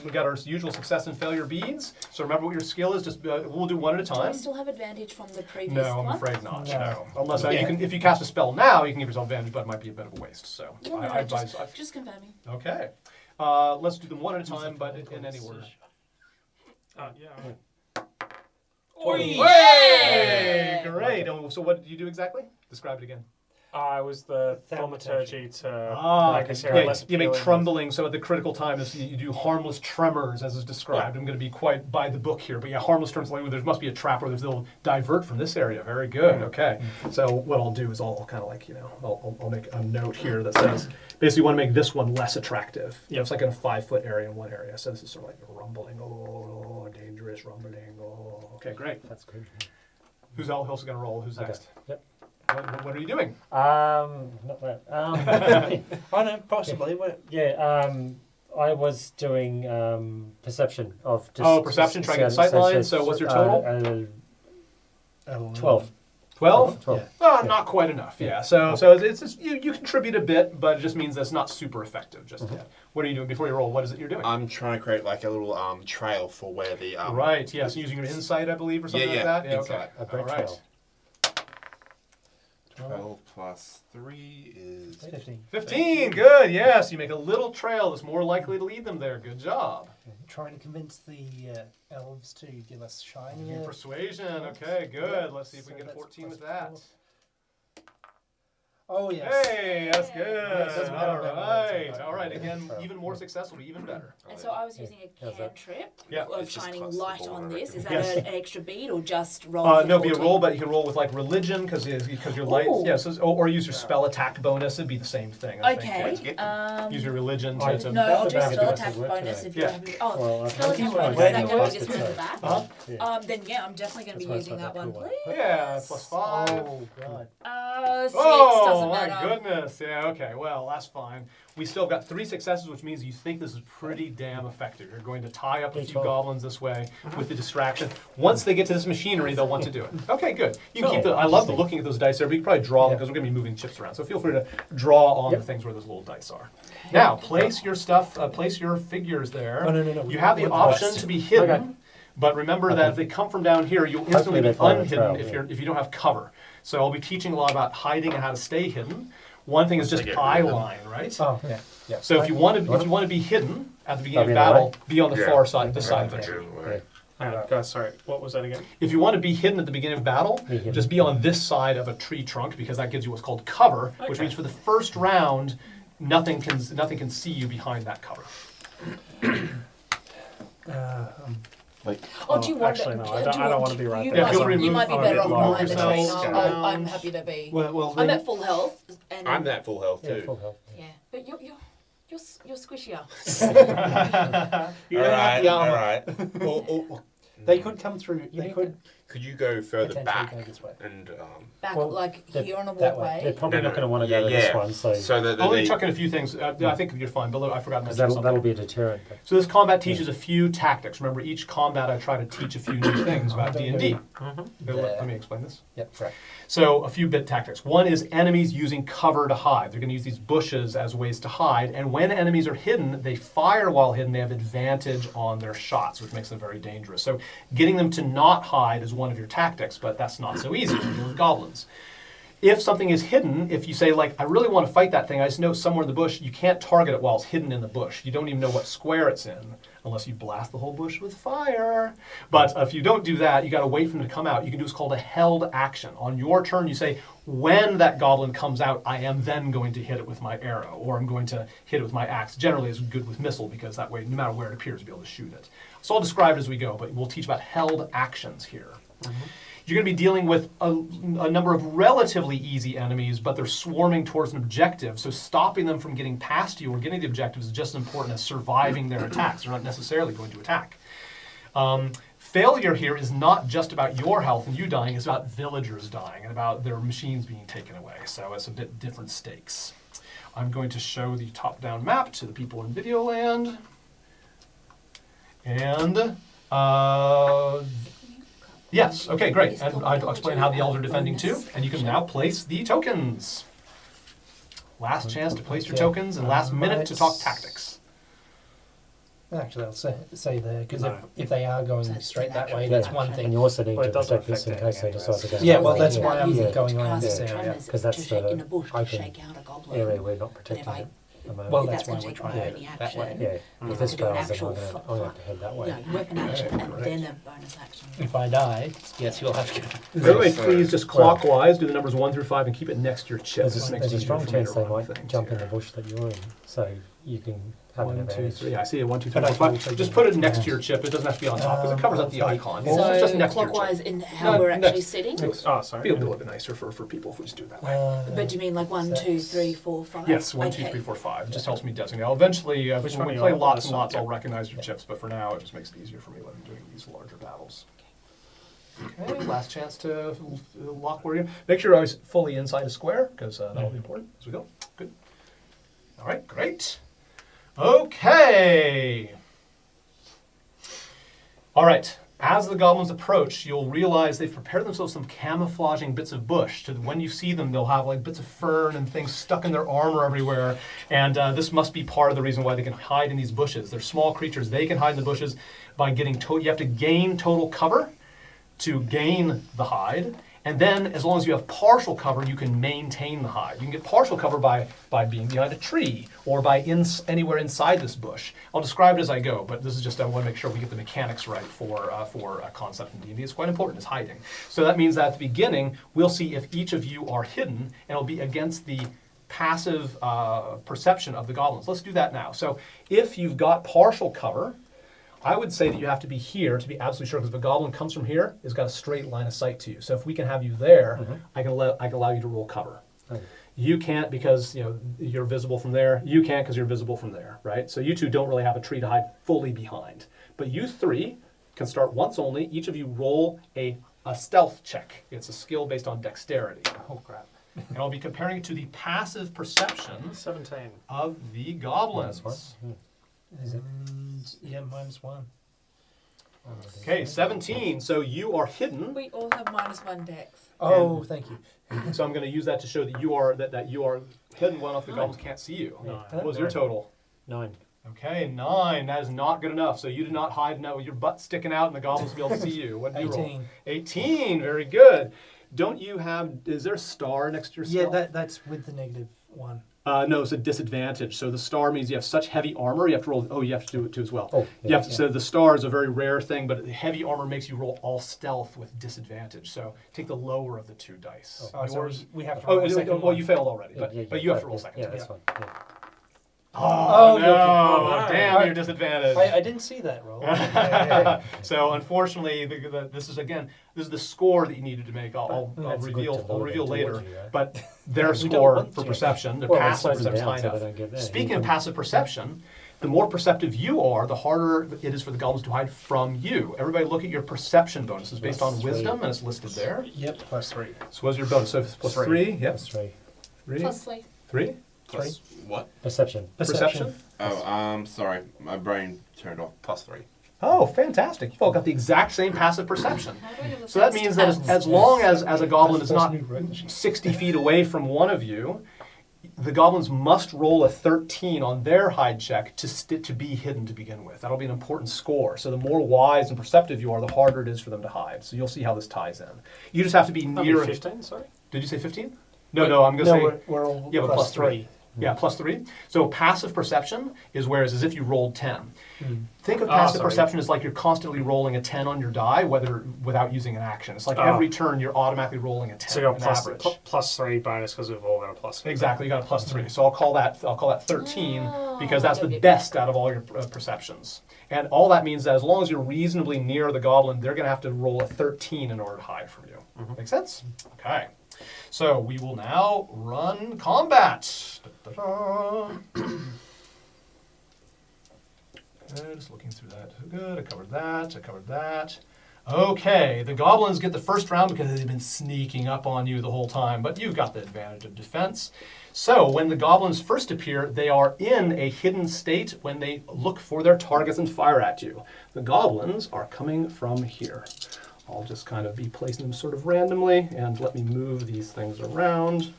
we got our usual success and failure beads. So remember what your skill is. Just we'll do one at a Do I time. still have advantage from the previous No, I'm one? afraid not. No. No, unless Yeah. you can. If you cast a spell now, you can give yourself advantage, but it might be a bit of a waste. So No, I advise. just confirming. Okay, let's do them one at a time, but in any order. Yeah. Hey, great. And so what did you do exactly? Describe it again. I was the Thaumaturgy. thaumaturgy to make this area Yeah, less you make appealing. trembling, so at the critical time is you do harmless tremors as is described. I'm going to be quite by the book here, but yeah, harmless tremors, like there must be a trap where they'll divert from this area. Very good, okay. So what I'll do is I'll kind of like, I'll make a note here that says, basically you want to make this one less attractive. You know, it's like in a 5-foot area in one area, so this is sort of like rumbling, oh, dangerous rumbling, oh. Okay, great. That's good. Who's else going to roll? Who's Okay. next? Yep. What are you doing? Not that. I know, possibly. What? Yeah, I was doing perception of just. Perception, trying to get sight lines. So what's your total? 12. 12? 12. Yeah. Oh, Yeah. not quite enough. Yeah. So it's just, you contribute a bit, but it just means that's not super effective just yet. What are you doing before you roll? What is it you're doing? I'm trying to create like a little trail for where the Right. Yes. Using your insight, I believe, or something like that. Yeah. insight. Okay. A break All right. trail. 12 plus 3 is 15. 15. Good. Yes. You make a little trail that's more likely to lead them there. Good job. Trying to convince the elves to give us shinier. Persuasion. Okay. Good. Let's see if we can So get a that's 14 with plus that. 4. Oh, yes. Hey, that's good. Doesn't matter All about right. words, All right. okay. Again, even more success will be even better. And so I was using a How's that? cantrip Yeah. of It's just shining plus the light ball, on I this. Is that Yes. an extra bead or just roll? for No, it'd be a 14? roll, but you can roll with like religion because your light. Ooh. Yeah, or use your spell attack bonus. It'd be the same thing. I think. Okay. Use your religion I- to No, I'll do That's spell about attack it. Work bonus today. if you Yeah. don't have. Oh, Well, spell I've attack got bonus. my Is that going to manual be just to one in the say. back? Uh-huh. Yeah. Then yeah, I'm definitely going to That's be why it's using got that that one, cool one. please. Yeah, plus 5. Oh, God. 6 Oh doesn't my matter. goodness! Yeah, okay. Well, that's fine. We still got 3 successes, which means you think this is pretty damn effective. You're going to tie up a few D12. goblins this way with the distraction. Once they get to this machinery, they'll want to do it. Okay, good. You can keep the. I love the looking at those dice there, but you can probably draw them because we're going to be moving chips around. So feel free to draw on the things where those little dice are. Now, place your stuff. Place your figures there. Oh, no. You have the option to be hidden. Okay. But remember that if they come from down here, you'll instantly be they follow the unhidden trail, if you don't have cover. So I'll be teaching a lot about hiding and how to stay hidden. One thing is just They get eye rid of them. line, right? Oh, yeah. Yeah. So if you want to be hidden at the beginning of I'll be in the battle, be on the Yeah. far side, this side of the tree. Hang on, guys, sorry. What was that again? If you want to be hidden at the beginning of battle, Be hidden. just be on this side of a tree trunk because that gives you what's called cover, which Okay. means for the first round, nothing can see you behind that cover. Oh, do you want actually, to? no, I don't want to be right you there. Yeah, feel free to you move. might be Oh, better yeah, off move behind the train. yourselves. I'm happy to be. Well, I'm then, at full health, and I'm at full health Yeah, too. full health. yeah, but you're squishier. you don't have the armor. All right. They could come through. They could Could you go further Potentially back go this way. and Back Well, like that- here on a that way. They're walkway. probably No, not going to no, want to yeah, go to yeah. this one, so that I'll let they you chuck in a few things. I think you're fine, but I forgot to mention that'll something. be a deterrent. But So this combat teaches a few tactics. Remember, each combat I try to teach a few new things about D&D. Let me explain this. Yep, right. So a few bit tactics. One is enemies using cover to hide. They're going to use these bushes as ways to hide. And when enemies are hidden, they fire while hidden. They have advantage on their shots, which makes them very dangerous. So getting them to not hide is one of your tactics, but that's not so easy when you're dealing with goblins. If something is hidden, if you say, like, I really want to fight that thing, I just know it's somewhere in the bush, you can't target it while it's hidden in the bush. You don't even know what square it's in, unless you blast the whole bush with fire. But if you don't do that, you got to wait for them to come out. You can do what's called a held action. On your turn, you say, when that goblin comes out, I am then going to hit it with my arrow, or I'm going to hit it with my axe. Generally, it's good with missile, because that way, no matter where it appears, you'll be able to shoot it. So I'll describe it as we go, but we'll teach about held actions here. You're going to be dealing with a number of relatively easy enemies, but they're swarming towards an objective. So stopping them from getting past you or getting the objectives is just as important as surviving their attacks. They're not necessarily going to attack. Failure here is not just about your health and you dying. It's about villagers dying and about their machines being taken away. So it's a bit different stakes. I'm going to show the top-down map to the people in video land. And yes, okay, great. And I'll explain how the elves are defending too. And you can now place the tokens. Last chance to place your tokens and last minute to talk tactics. Actually, I'll say there, because No. if they are going That's straight an that way, actual that's action. one and thing. you also need Well, it to doesn't protect this in affect case they anything decide to go. Yeah, well, that that's way. why I'm Using going to around cast this a area. tremors 'Cause that's to shake the in a bush to open shake out a goblin. area we're not But if protecting I, at the moment. Well, if that's that's why going to we're take trying my to only that way. action, Yeah, if this to do an fails, then actual I'm going to head that way. no, weapon action and then a bonus action. If I die, yes, you'll have to go. Everybody please just clockwise do the numbers 1 through 5 and keep it next to your chip. There's This a, makes there's it a easier strong for me chance to they run might things jump in here. the bush that you're in, so you can have an 1, 2, advantage. 3. I see it. 1, 2, 3, But 4, I 5. can Just put it next to your chip. It doesn't have to be on top because it covers up the okay. icon. So It's just next to your clockwise chip. in how No, we're actually next. sitting. Oh, sorry. Be a little bit nicer for people if we just do it that way. But do you mean like 1, 2, 3, 4, 5? Yes, 1, 2, 3, 4, 5. It just helps me designate. Eventually, Which when one we are you play on? lots This and one? lots, I'll recognize your chips. But for now, it just makes it easier for me when I'm doing these larger battles. Okay, last chance to lock where you. Make sure you're always fully inside a square because that'll be important as we go. Good. All right, great. Okay. All right. As the goblins approach, you'll realize they've prepared themselves some camouflaging bits of bush. To when you see them, they'll have like bits of fern and things stuck in their armor everywhere. And this must be part of the reason why they can hide in these bushes. They're small creatures. They can hide in the bushes by getting you have to gain total cover to gain the hide. And then, as long as you have partial cover, you can maintain the hide. You can get partial cover by being behind a tree or by anywhere inside this bush. I'll describe it as I go, but this is just I want to make sure we get the mechanics right for a concept in D&D. It's quite important, is hiding. So that means that at the beginning, we'll see if each of you are hidden, and it'll be against the passive perception of the goblins. Let's do that now. So if you've got partial cover, I would say that you have to be here to be absolutely sure, because if a goblin comes from here, it's got a straight line of sight to you. So if we can have you there, I can allow you to roll cover. Okay. You can't because you're visible from there. You can't because you're visible from there, right? So you two don't really have a tree to hide fully behind. But you three can start once only. Each of you roll a stealth check. It's a skill based on dexterity. Oh, crap. And I'll be comparing it to the passive perception 17. of the goblins. Is it? Yeah, -1. Okay, 17. So you are hidden. We all have -1 dex. Oh, thank you. So I'm going to use that to show that you are hidden well enough the goblins can't see you. No. What was your total? 9. Okay, 9. That is not good enough. So you did not hide now with your butt sticking out and the goblins will be able to see you. What did you roll? 18. 18. Very good. Don't you have, is there a star next to your Yeah, skull? that's with the -1. No, it's a disadvantage. So the star means you have such heavy armor, you have to roll, you have to do it too as well. Oh, You have to, so the star is a very rare thing, but heavy armor makes you roll all stealth with disadvantage. So take the lower of the 2 dice. Oh, so Yours. we have to Oh, roll a second well, one. you failed already, but you have to roll yeah, second. Yeah, that's fine. Yeah. Oh, you're no! okay. Damn, you're disadvantaged. I didn't see that roll. So unfortunately, this is the score that you needed to make. I'll That's good reveal to load reveal into later. it, yeah. But their We don't score want for to. perception, the Well, it passive slows them perception, down high so enough. they don't get there. Speaking You of can- passive perception, the more perceptive you are, the harder it is for the goblins to hide from you. Everybody look at your perception bonuses based on +3. wisdom, and it's listed there. Yep. +3. So what's your bonus? So if it's plus Three. 3, yep. That's 3. 3? Plus 3? Plus what? Perception. Perception? Oh, sorry. My brain turned off. +3. Oh, fantastic. You've all got the exact same passive perception. How do I have the So that first means that tab? as long as a goblin is That's not new rogue. 60 feet away from one of you, the goblins must roll a 13 on their hide check to be hidden to begin with. That'll be an important score. So the more wise and perceptive you are, the harder it is for them to hide. So you'll see how this ties in. You just have to be That'd be near. 15, sorry. Did you say 15? No, I'm going to No, say. we're all You have a plus +3. Yeah, +3. So passive perception is whereas as if you rolled 10. Think of passive sorry. perception as like you're constantly rolling a 10 on your die, without using an action. It's like Oh. every turn you're automatically rolling a 10. So you got an plus, average. +3 bonus because we've all got a +3. Exactly, you got a +3. So I'll call that 13 Oh, because that's the okay. best out of all your perceptions. And all that means that as long as you're reasonably near the goblin, they're going to have to roll a 13 in order to hide from you. Make sense? Okay. So we will now run combat. Da-da-da. Good, just looking through that. Good, I covered that. Okay, the goblins get the first round because they've been sneaking up on you the whole time, but you've got the advantage of defense. So when the goblins first appear, they are in a hidden state when they look for their targets and fire at you. The goblins are coming from here. I'll just kind of be placing them sort of randomly, and let me move these things around.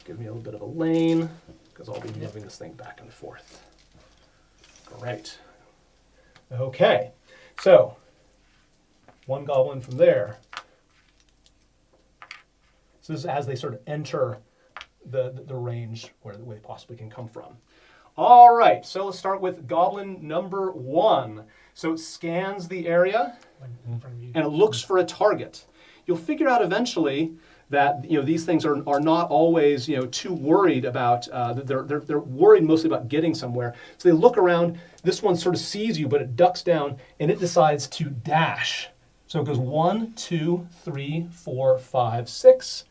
Give me a little bit of a lane, because I'll be moving this thing back and forth. Great. Okay, so one goblin from there. So this is as they sort of enter the range where they possibly can come from. All right, so let's start with goblin number 1. So it scans the area In front of you. and it looks for a target. You'll figure out eventually that these things are not always too worried about. They're worried mostly about getting somewhere. So they look around. This one sort of sees you, but it ducks down and it decides to dash. So it goes 1, 2, 3, 4, 5, 6.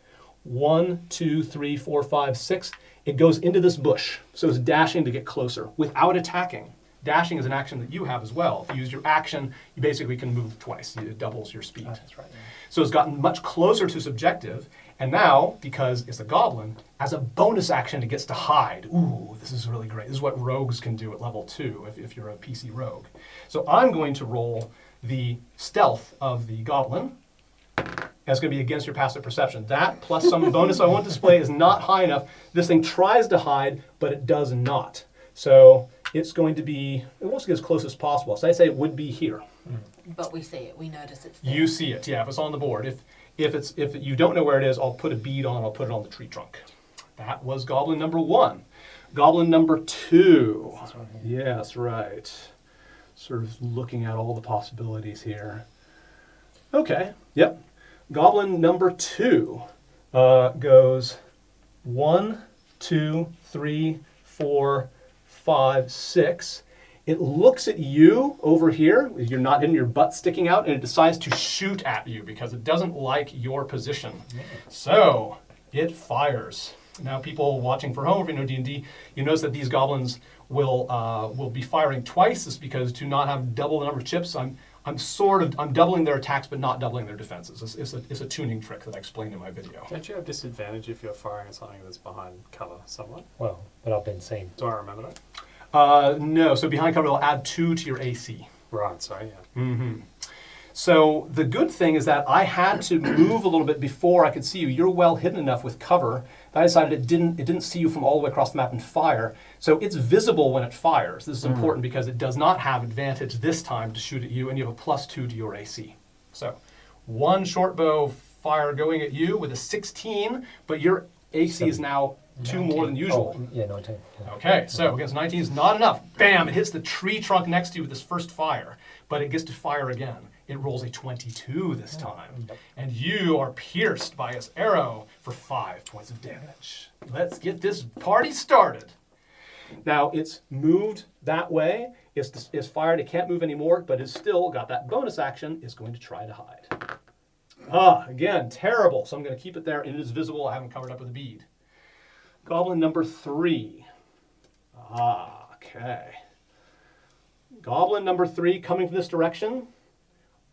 1, 2, 3, 4, 5, 6. It goes into this bush. So it's dashing to get closer without attacking. Dashing is an action that you have as well. If you use your action, you basically can move twice. It doubles your speed. That's right. So it's gotten much closer to its objective. And now, because it's a goblin, as a bonus action, it gets to hide. Ooh, this is really great. This is what rogues can do at level 2 if you're a PC rogue. So I'm going to roll the stealth of the goblin. That's going to be against your passive perception. That plus some bonus I won't display is not high enough. This thing tries to hide, but it does not. So it's going to be, it wants to get as close as possible. So I'd say it would be here. But we see it. We notice it's there. You see it, yeah, if it's on the board. If you don't know where it is, I'll put a bead on, I'll put it on the tree trunk. That was goblin number 1. Goblin number 2. Yes, right. Sort of looking at all the possibilities here. Okay, yep. Goblin number 2 goes 1, 2, 3, 4, 5, 6. It looks at you over here. You're not in your butt sticking out, and it decides to shoot at you because it doesn't like your position. So it fires. Now, people watching for home, if you know D&D, you notice that these goblins will be firing twice. This is because to not have double the number of chips, I'm doubling their attacks, but not doubling their defenses. It's a tuning trick that I explained in my video. Don't you have disadvantage if you're firing at something that's behind cover somewhat? Well, but I've been seen. Do I remember that? No, so behind cover will add 2 to your AC. Right, sorry, yeah. Mm-hmm. So the good thing is that I had to move a little bit before I could see you. You're well hidden enough with cover that I decided it didn't see you from all the way across the map and fire. So it's visible when it fires. This is important because it does not have advantage this time to shoot at you, and you have a +2 to your AC. So one short bow fire going at you with a 16, but your AC is now 2 more than usual. Oh, yeah, 19. Yeah. Okay, so against 19 is not enough. Bam! It hits the tree trunk next to you with this first fire, but it gets to fire again. It rolls a 22 this time, and you are pierced by its arrow for 5 points of damage. Let's get this party started. Now, it's moved that way. It's fired. It can't move anymore, but it's still got that bonus action. It's going to try to hide. Again, terrible. So I'm going to keep it there. It is visible. I haven't covered up with a bead. Goblin number 3. Okay. Goblin number 3 coming from this direction.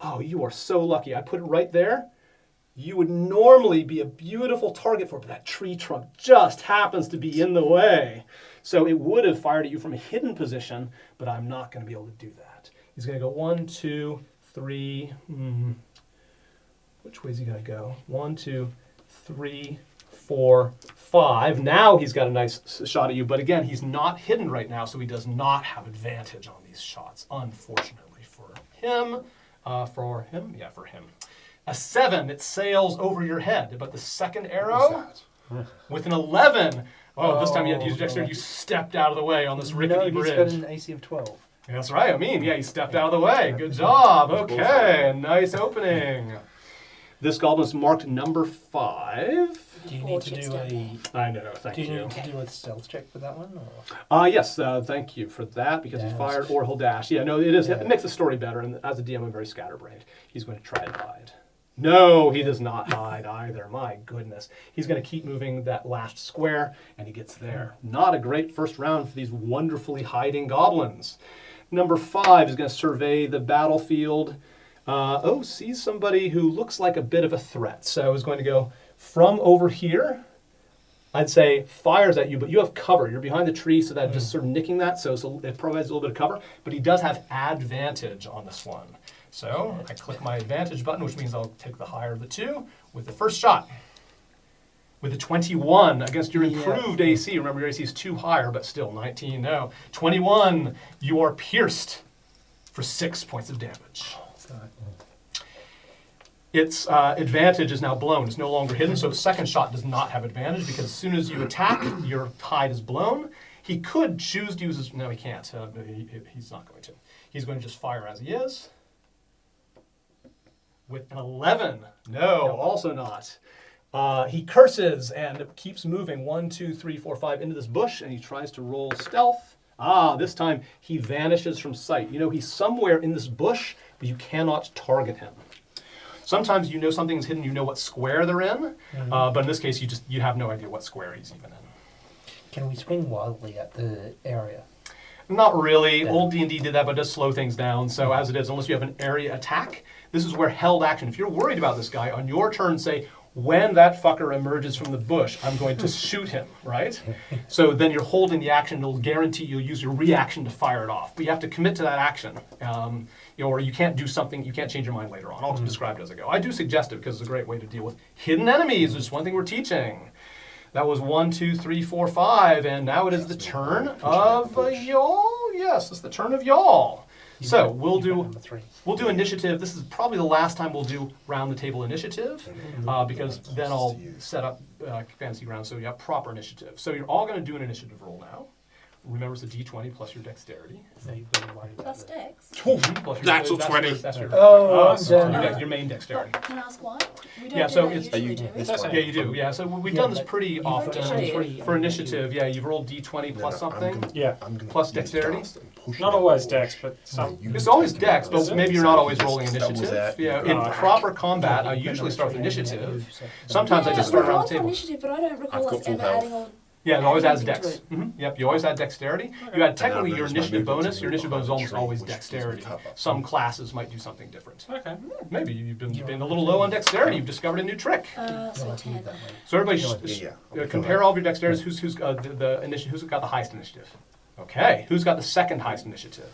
Oh, you are so lucky. I put it right there. You would normally be a beautiful target for it, but that tree trunk just happens to be in the way. So it would have fired at you from a hidden position, but I'm not going to be able to do that. He's going to go 1, 2, 3. Which way is he going to go? 1, 2, 3, 4, 5. Now he's got a nice shot at you, but again, he's not hidden right now, so he does not have advantage on these shots, unfortunately for him. For him. A 7, it sails over your head, but the second arrow with an 11. Oh, this time you had to use dexterity. You stepped out of the way on this rickety no, bridge. he's got an AC of 12. That's right. I mean, yeah, he stepped out of the way. Good job. Okay, nice opening. This goblin's marked number 5. Do you need to do a... I know, thank you. Do you need to do a stealth check for that one? Or? Yes, thank you for that, because he Dash. fired or he'll dash. Yeah, no, it is. Yeah. It makes the story better, and as a DM, I'm very scatterbrained. He's going to try to hide. No, he does not hide either. My goodness. He's going to keep moving that last square, and he gets there. Not a great first round for these wonderfully hiding goblins. Number 5 is going to survey the battlefield. Sees somebody who looks like a bit of a threat. So he's going to go from over here. I'd say fires at you, but you have cover. You're behind the tree, so that just sort of nicking that, so it provides a little bit of cover. But he does have advantage on this one. So I click my advantage button, which means I'll take the higher of the 2 with the first shot. With a 21 against your improved AC. Remember, your AC is 2 higher, but still 19. No. 21, you are pierced for 6 points of damage. Its advantage is now blown. It's no longer hidden, so the second shot does not have advantage because as soon as you attack, your hide is blown. He could choose to use his... No, he can't. He's not going to. He's going to just fire as he is. With an 11. No, also not. He curses and keeps moving 1, 2, 3, 4, 5 into this bush, and he tries to roll stealth. This time he vanishes from sight. You know he's somewhere in this bush, but you cannot target him. Sometimes you know something's hidden, you know what square they're in, but in this case you have no idea what square he's even in. Can we swing wildly at the area? Not really. Yeah. Old D&D did that, but it does slow things down. So as it is, unless you have an area attack, this is where held action. If you're worried about this guy, on your turn say, when that fucker emerges from the bush, I'm going to shoot him, right? So then you're holding the action. It'll guarantee you'll use your reaction to fire it off. But you have to commit to that action. Or you can't do something, you can't change your mind later on. I'll describe it as I go. I do suggest it because it's a great way to deal with hidden enemies. It's one thing we're teaching. That was 1, 2, 3, 4, 5, and now it is the turn of y'all. Yes, it's the turn of y'all. So we'll do initiative. This is probably the last time we'll do round the table initiative, because then I'll set up fantasy grounds. So you have proper initiative. So you're all going to do an initiative roll now. Remember, it's a D20 plus your dexterity. Plus dex. Natural 20. That's your, I'm done. your main dexterity. Can I ask why? We don't Yeah, do so that it's- usually, do we? Yeah, you do. Yeah, so we've done this pretty often initiative. for initiative. Yeah, you've rolled D20 plus something. Yeah. Plus dexterity? Not always dex, but some. It's always dex, but maybe you're not always rolling initiative. that. Yeah, in proper combat, I usually start with initiative. Sometimes I Yeah, just we start around roll the for table. initiative, but I don't recall I've us got full ever health. adding on. Yeah, it always adds Adding dex. into Yep, you always add dexterity. You add technically And your I've moved my initiative movement bonus. to Your move initiative bonus is behind almost the always tree, which gives me dexterity. cover. Some classes might do something different. Okay. Maybe you've been a little low on dexterity. You've discovered a new trick. So 10. So everybody, Yeah. compare all of your dexterities. Who's got the highest initiative? Okay, who's got the second highest initiative?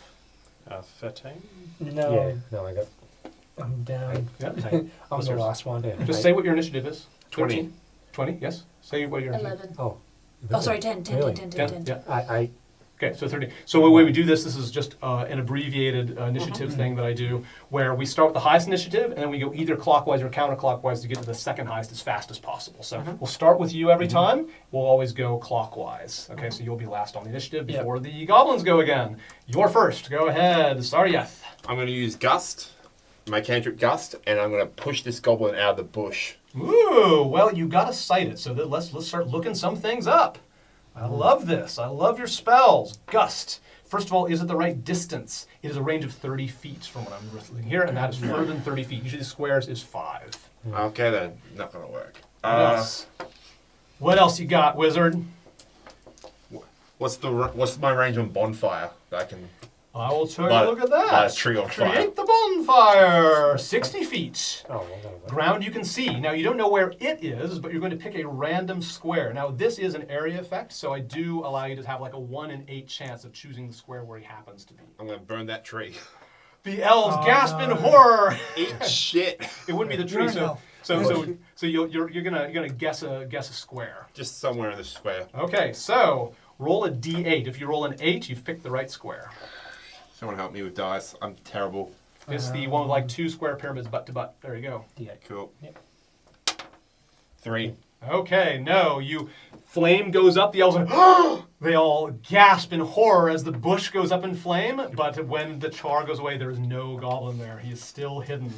13. No, Yeah, no, I got. I'm down. Yeah. I'm What's the yours? last one. Yeah. Just say what your initiative is. 20. 20, yes. Say what your initiative 11. Oh. Oh, sorry, 10, 10, Really? 10, 10, 10, 10. Yeah. I Okay, so 30. So the way we do this is just an abbreviated initiative thing that I do, where we start with the highest initiative, and then we go either clockwise or counterclockwise to get to the second highest as fast as possible. So we'll start with you every time. We'll always go clockwise. Okay, so you'll be last on the initiative before the goblins go again. You're first. Go ahead, Saryeth. I'm going to use Gust, my cantrip Gust, and I'm going to push this goblin out of the bush. Ooh, well, you got to cite it. So let's start looking some things up. I love this. I love your spells. Gust. First of all, is it the right distance? It is a range of 30 feet from what I'm looking here, and that is further than 30 feet. Usually the squares is 5. Okay then, not going to work. What else you got, wizard? What's my range on bonfire that I can? I will show you. Light- Look at that. light a tree on fire. Create the bonfire. 60 feet. Oh, well, that'll work. Ground you can see. Now, you don't know where it is, but you're going to pick a random square. Now, this is an area effect, so I do allow you to have like a 1 in 8 chance of choosing the square where he happens to be. I'm gonna burn that tree. The elves Oh, gasp no. in horror. Eat shit. It wouldn't be the tree, You're an so elf. so you're gonna guess a square. Just somewhere in the square. Okay, so roll a d8. If you roll an 8, you've picked the right square. Someone help me with dice. I'm terrible. It's the one with like 2 square pyramids butt to butt. There you go. D8. Cool. Yep. 3. Okay, no, flame goes up, the elves are, they all gasp in horror as the bush goes up in flame, but when the char goes away, there is no goblin there. He is still hidden.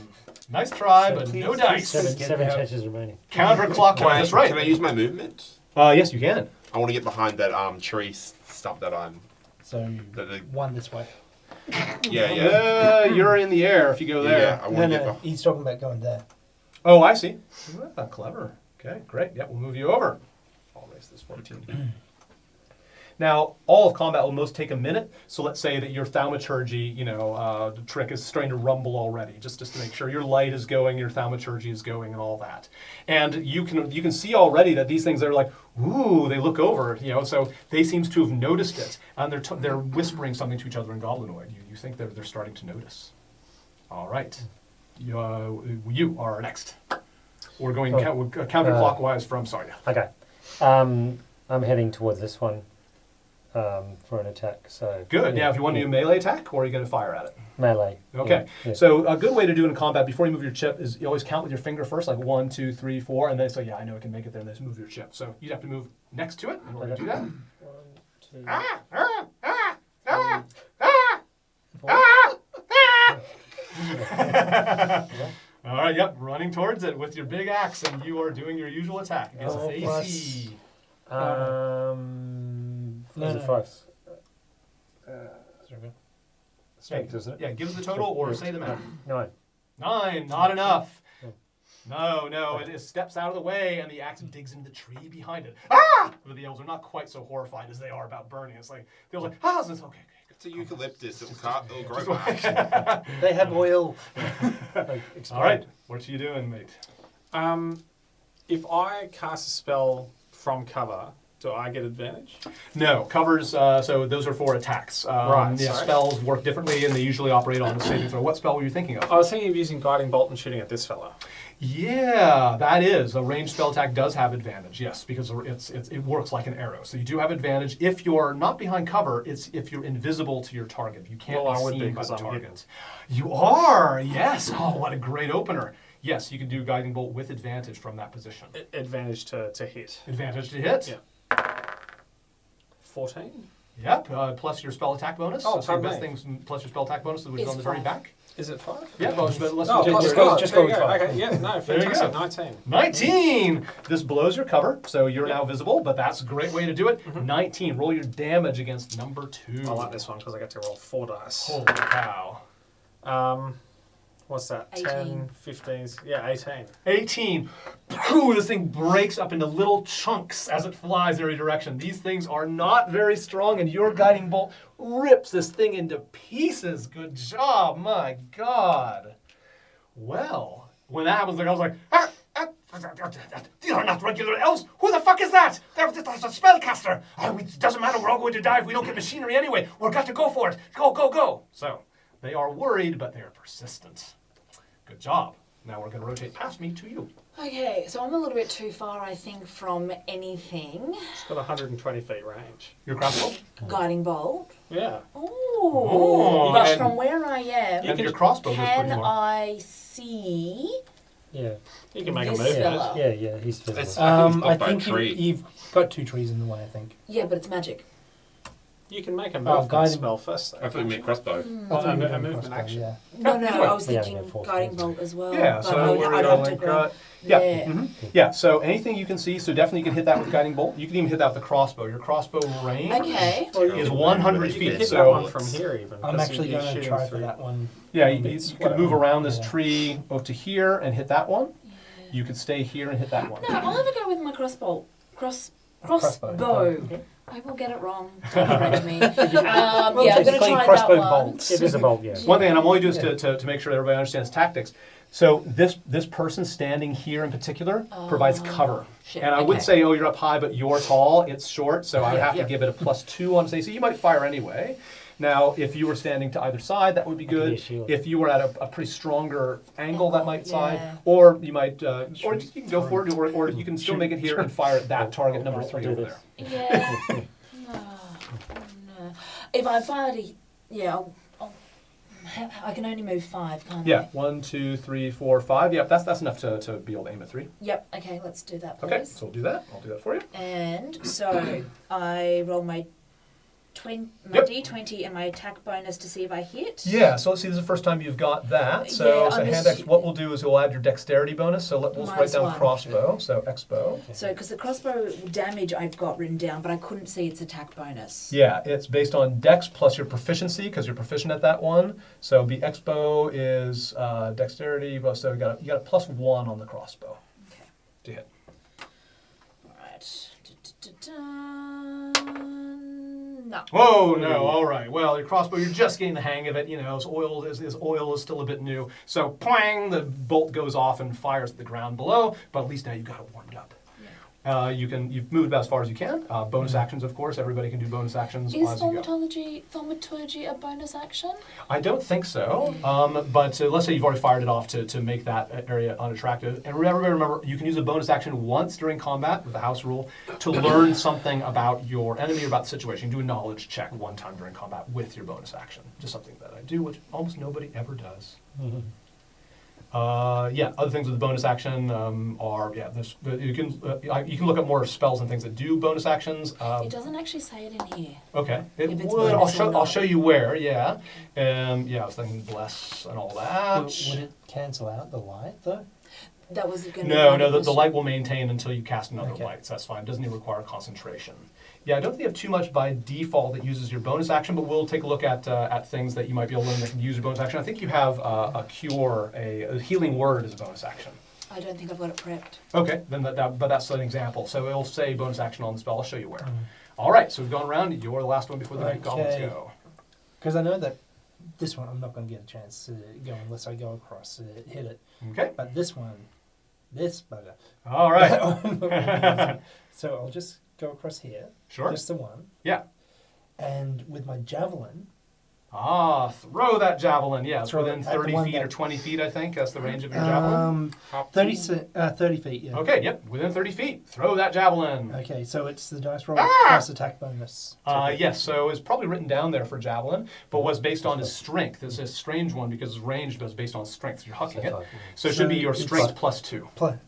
Nice try, but no dice. Seven chances remaining. Counterclockwise, that's right. Can I use my movement? Yes, you can. I want to get behind that tree stump that I'm. So The- one this way. Yeah. You're in the air if you go there. Yeah, I No, want to get no, behind. he's talking about going there. Oh, I see. Clever. Okay, great. Yeah, we'll move you over. I'll raise this 14. Now, all of combat will most take a minute. So let's say that your thaumaturgy, trick is starting to rumble already, just to make sure your light is going, your thaumaturgy is going, and all that. And you can see already that these things are like, ooh, they look over, so they seem to have noticed it, and they're whispering something to each other in Goblinoid. You think they're starting to notice. All right, you are next. We're going counterclockwise from Sarnia. Okay. I'm heading towards this one for an attack. So Good. Now, if you want to do a melee attack, or are you going to fire at it? melee. Okay. Yeah. So a good way to do it in combat before you move your chip is you always count with your finger first, like 1, 2, 3, 4, and then say, yeah, I know I can make it there, and then just move your chip. So you'd have to move next to it in order to do that. 1, 2, All right. Yep. Running towards it with your big axe, and you are doing your usual attack against Oh, its plus- AC. There's a no. 5. Strength, Hey, isn't it? Yeah. Give the total or say the math. 9. 9. Not enough. Oh. No, it steps out of the way, and the axe digs into the tree behind it. Ah! But the elves are not quite so horrified as they are about burning. It's like they're like, ah, it's okay. It's a eucalyptus. It'll grow Just- by action. They have oil. All right, what you doing, mate? If I cast a spell from cover, do I get advantage? No, covers, so those are for attacks. Right, Yeah, sorry. spells work differently, and they usually operate on the saving throw. What spell were you thinking of? I was thinking of using guiding bolt and shooting at this fella. Yeah, that is. A ranged spell attack does have advantage, yes, because it works like an arrow. So you do have advantage. If you're not behind cover, it's if you're invisible to your target. You can't Well, I be would seen be, by 'cause the I'm target. You are, yes. Oh, what a great opener. Yes, you can do guiding bolt with advantage from that position. Advantage to hit. Advantage to hit. Yeah. 14? Yep, plus your spell attack bonus. Oh, so your best pardon things plus your spell attack bonus, which is It's on the very 5. back. Is it 5? Yeah, but let's Oh, do plus just it. go- five. just There go you with 5. Okay, yeah, no, There you fantastic. go. 19. 19! This blows your cover, so you're now visible, but that's a great way to do it. 19. Roll your damage against number 2. I like this one because I get to roll 4 dice. Holy cow. What's that? 18. 10, 15, yeah, 18. 18. Phew, this thing breaks up into little chunks as it flies in every direction. These things are not very strong, and your guiding bolt rips this thing into pieces. Good job, my God. Well, when that happens, the girl's like, these are not regular elves. Who the fuck is that? That's a spellcaster. It doesn't matter. We're all going to die if we don't get machinery anyway. We've got to go for it. Go, go, go. So they are worried, but they are persistent. Good job. Now we're going to rotate past me to you. Okay, so I'm a little bit too far, I think, from anything. It's got 120 feet range. Your crossbow? Guiding bolt. Yeah. Ooh. Oh, but and- from where I am, And your crossbow goes can pretty far. I see? Yeah. You can make a This move. fella. Yeah, yeah, he's visible. It's- I blocked by a think tree. you've got 2 trees in the way, I think. Yeah, but it's magic. You can make a Oh, movement guiding- spell first. Though, I thought you meant crossboww. I thought you were a doing movement crossbow, action. Yeah. No, no, Anyway. I was We only thinking have 4 guiding trees. bolt as well. Yeah, but so I'd we're have going to like, grab. yeah. Yeah. Mhm. Yeah, so anything you can see, so definitely you can hit that with guiding bolt. You can even hit that with the crossbow. Your crossbow range Okay. is 100 You feet. can hit So that one from here even. I'm 'cause actually you're going to shooting try for through- that one. yeah, It's you could move whatever. around this Yeah. tree up to here and hit that one. You could stay here and hit that one. No, I'll have a go with my crossbow. Crossbow. Okay. I will get it wrong. Don't correct me. Yeah, I'm Well, going to technically try crossbow that one. bolts. It is a bolt, yes. One thing, and I'm only doing this to make sure that everybody understands tactics. So this person standing here in particular provides cover. Shit, And I would okay. say, oh, you're up high, but you're tall, it's short, so I would have Yeah. to give it a +2 on AC. You might fire anyway. Now, if you were standing to either side, that would be That could be good. a shield. If you were at a pretty stronger angle, that might side. Yeah. Or you might, or you can go for it, or you can still make it here and fire at that target number I'll 3 do over this. there. Yeah. No. If I fired I can only move 5, can't Yeah, I? 1, 2, 3, 4, 5. Yeah, that's enough to be able to aim at 3. Yep. Okay, let's do that, please. Okay, so we'll do that. I'll do that for you. And so I roll my Yep. D20 and my attack bonus to see if I hit. Yeah, so let's see, this is the first time you've got that. So, Yeah, so I'm hand just- X, what we'll do is we'll add your dexterity bonus. So we'll write down -1. crossbow, so X-bow. So, because the crossbow damage I've got written down, but I couldn't see its attack bonus. Yeah, it's based on dex plus your proficiency, because you're proficient at that one. So the X-bow is dexterity, so you got a +1 on the crossbow Okay. to hit. All right. No. Whoa, no, all right. Well, your crossbow, you're just getting the hang of it. You know, his oil is still a bit new. So, pwang, the bolt goes off and fires at the ground below, but at least now you've got it warmed up. You've moved about as far as you can. Bonus actions, of course. Everybody can do bonus actions Is as you go. thaumaturgy a bonus action? I don't think so. But let's say you've already fired it off to make that area unattractive. And remember, you can use a bonus action once during combat with the house rule to learn something about your enemy or about the situation. You do a knowledge check one time during combat with your bonus action. Just something that I do, which almost nobody ever does. Other things with the bonus action are you can look up more spells and things that do bonus actions. It doesn't actually say it in here. Okay, it If it's would. bonus or I'll not. show you where. Yeah, I was thinking bless and all that. Would it cancel out the light though? That was going to be No, my the question. light will maintain until you cast another Okay. light, so that's fine. It doesn't even require concentration. Yeah, I don't think you have too much by default that uses your bonus action, but we'll take a look at things that you might be able to learn that can use your bonus action. I think you have a cure, a healing word as a bonus action. I don't think I've got it prepped. Okay, then but that's an example. So it'll say bonus action on the spell. I'll show you where. All right, so we've gone around. You're the last one before the goblins Okay. go. Because I know that this one I'm not going to get a chance to go unless I go across hit it. Okay. But this one, this bugger. All right. So I'll just go across here. Sure. Just the one. Yeah. And with my javelin, Throw that javelin. Yeah, it's Throw within it at the 30 one feet or that- 20 feet, I think. That's the range of your javelin. 30 feet, yeah. Okay, yep, within 30 feet. Throw that javelin. Okay, so it's the dice roll plus attack bonus. Yes, so it's probably written down there for javelin, but what's based on his strength. It's a strange one because his range is based on strength. You're hucking it. So it should be your it's strength +2.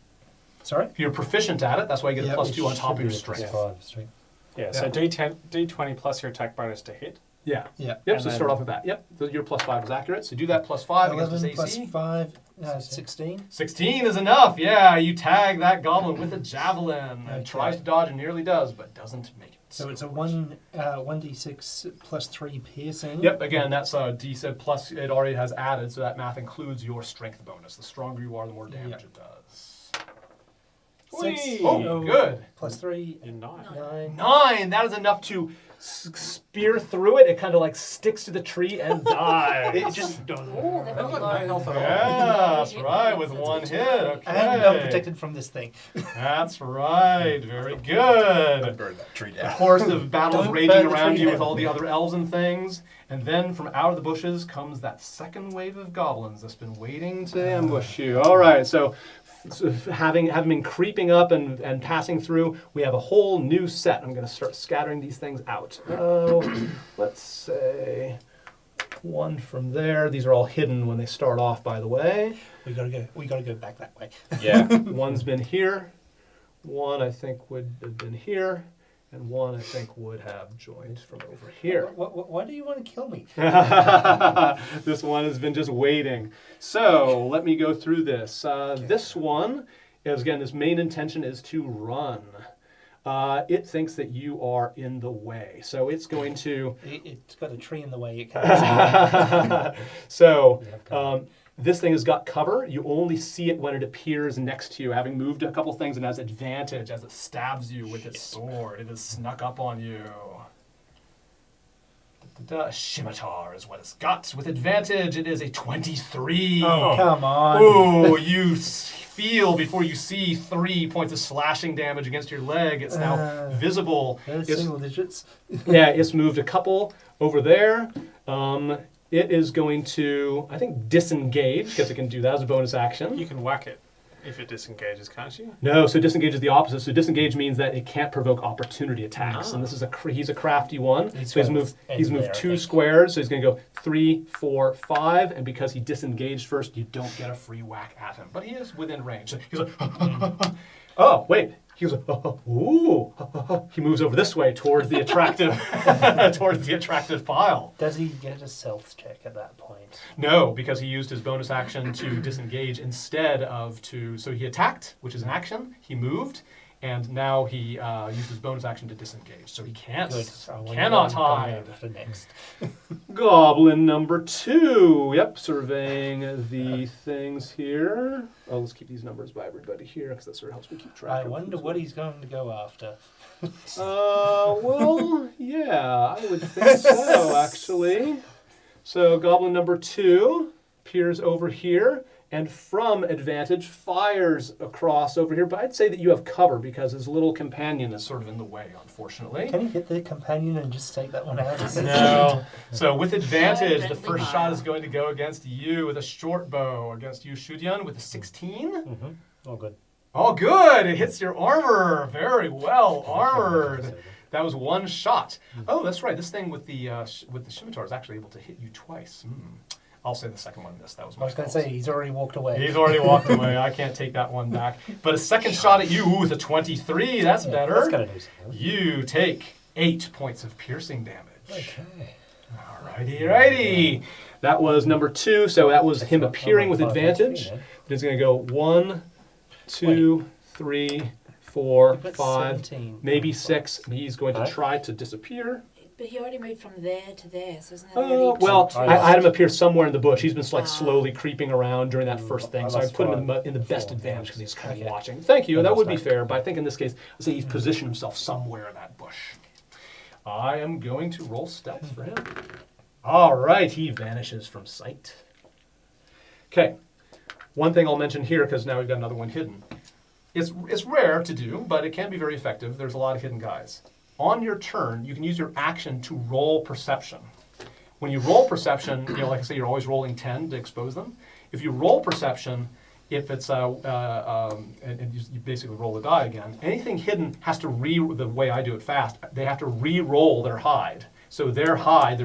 Sorry? If you're proficient at it, that's why you get a Yeah, +2 on it top of should your be a strength. Strength. Yeah, so D20 plus your attack bonus to hit. Yeah. Yeah. Yep, And so then- start off with that. Yep, your +5 is accurate. So do that +5 against 11 his plus AC. 5, 16. 16 is enough. Yeah, you tag that goblin with a javelin and Okay. tries to dodge and nearly does, but doesn't make it. So it's a 1d6 plus 3 piercing. Yep, again, that's DC plus it already has added, so that math includes your strength bonus. The stronger you are, the more damage Yep. it does. 6. Oh, good. Plus 3, In 9. 9. 9, that is enough to spear through it. It kind of like sticks to the tree and dies. It just Oh, that was low. health at all. Yeah, that's right, with one hit. Okay. and I'm protected from this thing. That's right, very good. Don't burn that tree Of down. course, the battle's Don't raging burn the around tree you with down. all the other elves and things. And then from out of the bushes comes that second wave of goblins that's been waiting to ambush you. All right, so having been creeping up and passing through, we have a whole new set. I'm going to start scattering these things out. Let's say one from there. These are all hidden when they start off, by the way. We gotta go back that way. Yeah. One's been here. One, I think, would have been here. And one, I think, would have joined from over here. Why do you want to kill me? This one has been just waiting. So let me go through this. This one is, again, its main intention is to run. It thinks that you are in the way. So it's going to... It's got a tree in the way. It can't. So This thing has got cover. You only see it when it appears next to you, having moved a couple things and has advantage as it stabs you with its sword. It has snuck up on you. Scimitar is what it's got. With advantage, it is a 23. Oh, come on. Oh, you feel before you see 3 points of slashing damage against your leg. It's now visible. There's It's- single digits. yeah, it's moved a couple over there. It is going to, I think, disengage, because it can do that as a bonus action. You can whack it if it disengages, can't you? No, so disengage is the opposite. So disengage means that it can't provoke opportunity attacks, Ah. and this is he's a crafty one. He's So he's gonna moved end he's moved there, I 2 think. squares. So he's going to go 3, 4, 5, and because he disengaged first, you don't get a free whack at him. But he is within range. So he's like, oh wait. He was like, ooh. He moves over this way towards the attractive towards the attractive pile. Does he get a stealth check at that point? No, because he used his bonus action to disengage instead of to. So he attacked, which is an action. He moved, and now he used his bonus action to disengage. So he can't, Good. So I wonder cannot what I'm going hide. after next. Goblin number 2. Yep, surveying the things here. Oh, let's keep these numbers by everybody here because that sort of helps me keep track. I of wonder who's what he's going to go after. Well, yeah, I would think so, actually. So, goblin number 2 appears over here, and from advantage fires across over here. But I'd say that you have cover because his little companion is sort of in the way, unfortunately. Can he hit the companion and just take that one out? No. So, with advantage, the Friendly first fire. shot is going to go against you with a short bow. Against you, Shudian, with a 16. Mm-hmm. All good. Oh, good! It hits your armor. Very well armored. That was one shot. Oh, that's right. This thing with the scimitar is actually able to hit you twice. I'll say the second one missed. That was I my was going to fault. say, he's already walked away. He's already walked away. I can't take that one back. But a second shot at you with a 23. That's Yeah, better. That's going to do something. You take 8 points of piercing damage. Okay. Alrighty. That was number 2. So that was him appearing with advantage. It's going to go 1, 2, 3, 4, You've got 5, 17. maybe 6. He's going to Alright. try to disappear. But he already moved from there to there, so isn't that already Oh, well, I I had him appear somewhere in the bush. He's been like Ah. slowly creeping around during that first thing, so I lost put him in five. the best 4. advantage because he's kind of Okay. watching. Thank you, I that would lost be that. fair, but I think in this case, I'd say he's positioned himself somewhere in that bush. I am going to roll stealth for him. All right, he vanishes from sight. Okay, one thing I'll mention here, because now we've got another one hidden. It's rare to do, but it can be very effective. There's a lot of hidden guys. On your turn, you can use your action to roll perception. When you roll perception, like I say, you're always rolling 10 to expose them. If you roll perception, if it's and you basically roll the die again, anything hidden has to the way I do it fast, they have to re-roll their hide. So their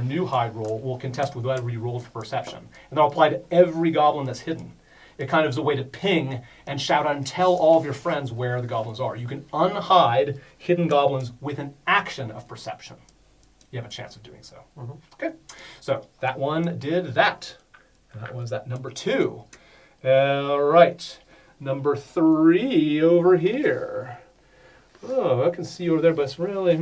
new hide roll, will contest with whatever you rolled for perception. And that'll apply to every goblin that's hidden. It kind of is a way to ping and shout out and tell all of your friends where the goblins are. You can unhide hidden goblins with an action of perception. You have a chance of doing so. Okay, so that one did that. That was that number 2. All right, number 3 over here. Oh, I can see you over there, but it's really,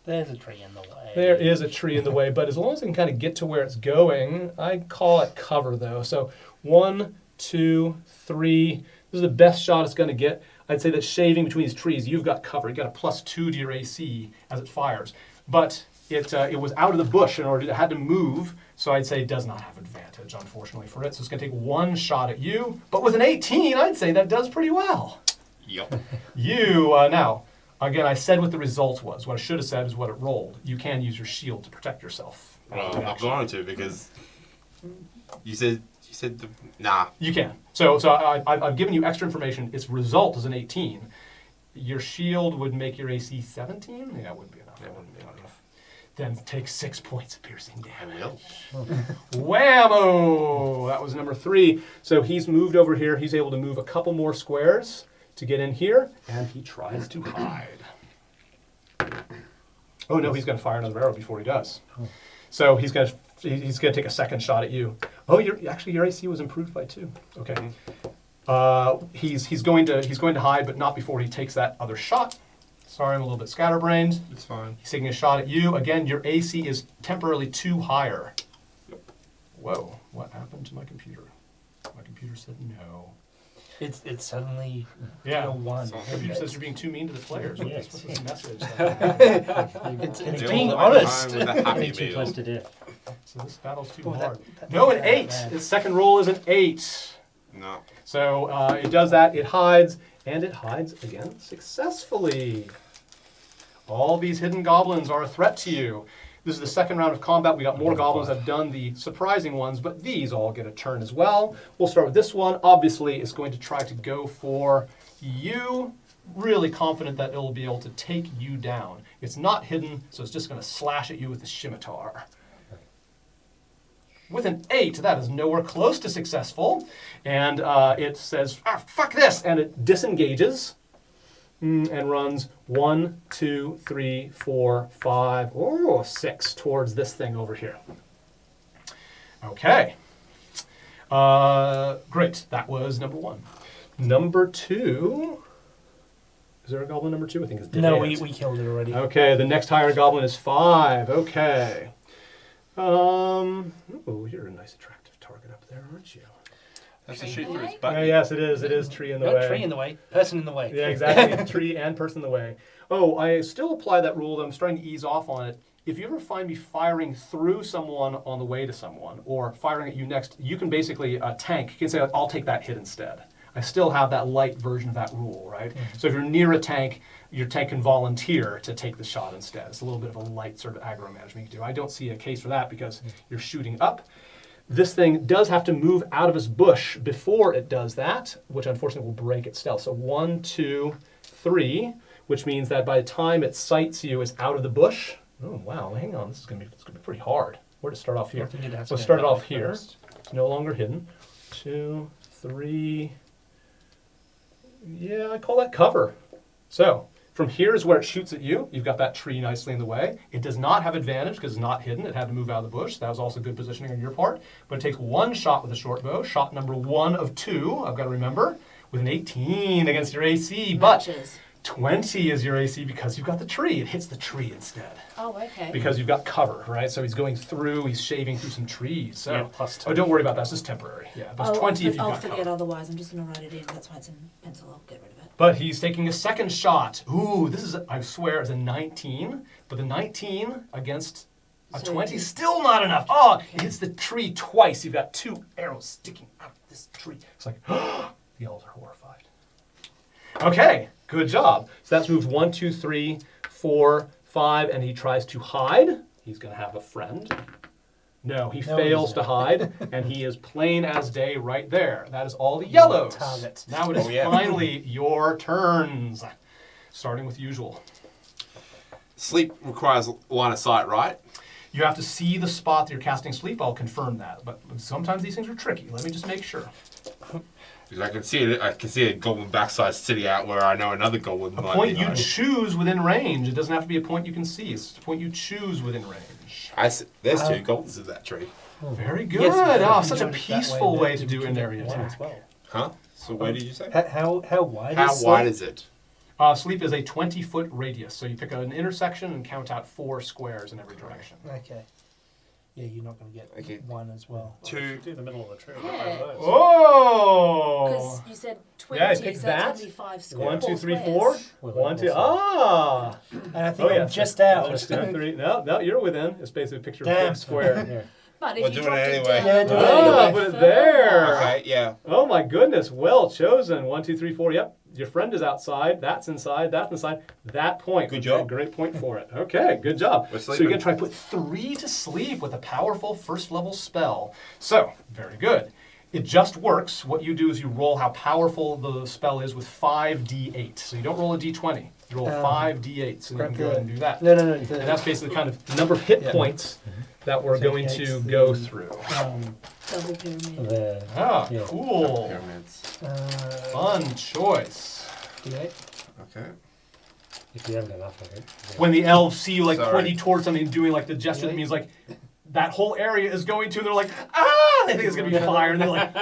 There's a tree in the way. There is a tree in the way, but as long as it can kind of get to where it's going, I call it cover though. So 1, 2, 3. This is the best shot it's going to get. I'd say that shaving between these trees, you've got cover. You've got a +2 to your AC as it fires. But it was out of the bush in order, it had to move, so I'd say it does not have advantage, unfortunately, for it. So it's going to take 1 shot at you. But with an 18, I'd say that does pretty well. Yep. You, now, again, I said what the result was. What I should have said is what it rolled. You can use your shield to protect yourself. Well, I'm not going to because you said nah. You can. So I've given you extra information. Its result is an 18. Your shield would make your AC 17? Yeah, it wouldn't be enough. That wouldn't be enough. Then take 6 points of piercing I damage. will. Whammo! That was number 3. So he's moved over here. He's able to move a couple more squares to get in here, and he tries to hide. Oh no, he's going to fire another arrow before he does. So he's going to take a second shot at you. Oh, your AC was improved by 2. Okay. He's going to hide, but not before he takes that other shot. Sorry, I'm a little bit scatterbrained. It's fine. He's taking a shot at you. Again, your AC is temporarily 2 higher. Yep. Whoa, what happened to my computer? My computer said no. It's suddenly Yeah. a 1. The computer says you're being too mean to the players. What's Yes. this message? It's Bill being went honest. home with a happy Getting too meal. close to death. So this battle's too Oh, hard. that No, an makes me 8. mad. Its second roll is an 8. No. So it does that, it hides, and it hides again successfully. All these hidden goblins are a threat to you. This is the second round of combat. We got more goblins that have done the surprising ones, but these all get a turn as well. We'll start with this one. Obviously, it's going to try to go for you. Really confident that it'll be able to take you down. It's not hidden, so it's just going to slash at you with the scimitar. With an 8, that is nowhere close to successful. And it says, fuck this! And it disengages and runs 1, 2, 3, 4, 5, 6 towards this thing over here. Okay. Great. That was number 1. Number 2. Is there a goblin number 2? I think it's dead. No, we killed it already. Okay, the next higher goblin is 5. Okay. Oh, you're a nice attractive target up there, aren't you? That's to shoot through its Yeah, butt. yes, it is. It is tree in the Not way. tree in the way, person in the way. Yeah, exactly. Tree and person in the way. Oh, I still apply that rule. I'm starting to ease off on it. If you ever find me firing through someone on the way to someone, or firing at you next, you can basically tank. You can say, I'll take that hit instead. I still have that light version of that rule, right? So if you're near a tank, your tank can volunteer to take the shot instead. It's a little bit of a light sort of aggro management you can do. I don't see a case for that because you're shooting up. This thing does have to move out of its bush before it does that, which unfortunately will break its stealth. So 1, 2, 3, which means that by the time it sights you, it's out of the bush. Oh wow, hang on, it's gonna be pretty hard. Where to start off here? So start it off here. It's no longer hidden. 2, 3. Yeah, I call that cover. So from here is where it shoots at you. You've got that tree nicely in the way. It does not have advantage because it's not hidden. It had to move out of the bush. That was also good positioning on your part. But it takes 1 shot with a short bow. Shot number 1 of 2, I've got to remember, with an 18 against your AC. But Matches. 20 is your AC because you've got the tree. It hits the tree instead. Oh, okay. Because you've got cover, right? So he's going through, he's shaving through some trees. So, Yeah, plus 10. oh, don't worry about that. It's just temporary. Yeah, but it's 20 if you've I'll got forget cover. otherwise. I'm just going to write it in. That's why it's in pencil. I'll get rid of it. But he's taking a second shot. Ooh, this is, I swear, is a 19. But the 19 against a So 20 you- still not enough. Oh, Okay. he hits the tree twice. You've got 2 arrows sticking out of this tree. It's like, the elves are horrified. Okay, good job. So that's moves 1, 2, 3, 4, 5, and he tries to hide. He's going to have a friend. No, he No, fails he's to not. hide, and he is plain as day right there. That is all the yellows. Target. Now it is Oh, yeah. finally your turns. Starting with usual. Sleep requires line of sight, right? You have to see the spot that you're casting sleep. I'll confirm that. But sometimes these things are tricky. Let me just make sure. Because I can see a goblin backside sitting out where I know another goblin A might point be. you hiding. choose within range. It doesn't have to be a point you can see. It's a point you choose within range. There's 2 goblins in that tree. Very good. Yes, but Oh, if you such a do it that way, peaceful then way to you do can an get area one attack. as well. Huh? So where did you say? How wide How is wide sleep? is it? Sleep is a 20-foot radius. So you pick an intersection and count out 4 squares in every direction. Okay. Yeah, you're not going to get Okay. 1 as well. 2. Do the middle of the tree. Yeah. Over those. Oh! Because you said 20, Yeah, I so picked that's that. going to be 5 squares. 1, 2, 3, 4. squares. Well, 1, 2. also- Ah! And I think Oh, I'm yes. just out. 1, 2, 3. No, you're within. It's basically a picture of a Damn. big square. Yeah. But if We'll you do it dropped it anyway. down, Yeah, do it Ah, anyway. put it there. Okay, yeah. Oh my goodness, well chosen. 1, 2, 3, 4. Yep, your friend is outside. That's inside. That's inside. That point. Good would be job. a great point for it. Okay, good job. We're So you're sleeping. gonna try to put 3 to sleep with a powerful first level spell. So very good. It just works. What you do is you roll how powerful the spell is with 5d8. So you don't roll a d20. You roll 5d8s, and you can go ahead and do that. No. And that's basically the kind of number of hit Yeah. points that we're So going it to takes go the- through. double pyramid. The, Ah, Yeah. cool. Pyramids. Fun choice. D8. Okay. if you haven't enough of it. Yeah. When the elves see you like Sorry. pointing towards something and doing like the gesture that means like that whole area is going to, and they're like, ah! They think it's gonna be fire, and they're like,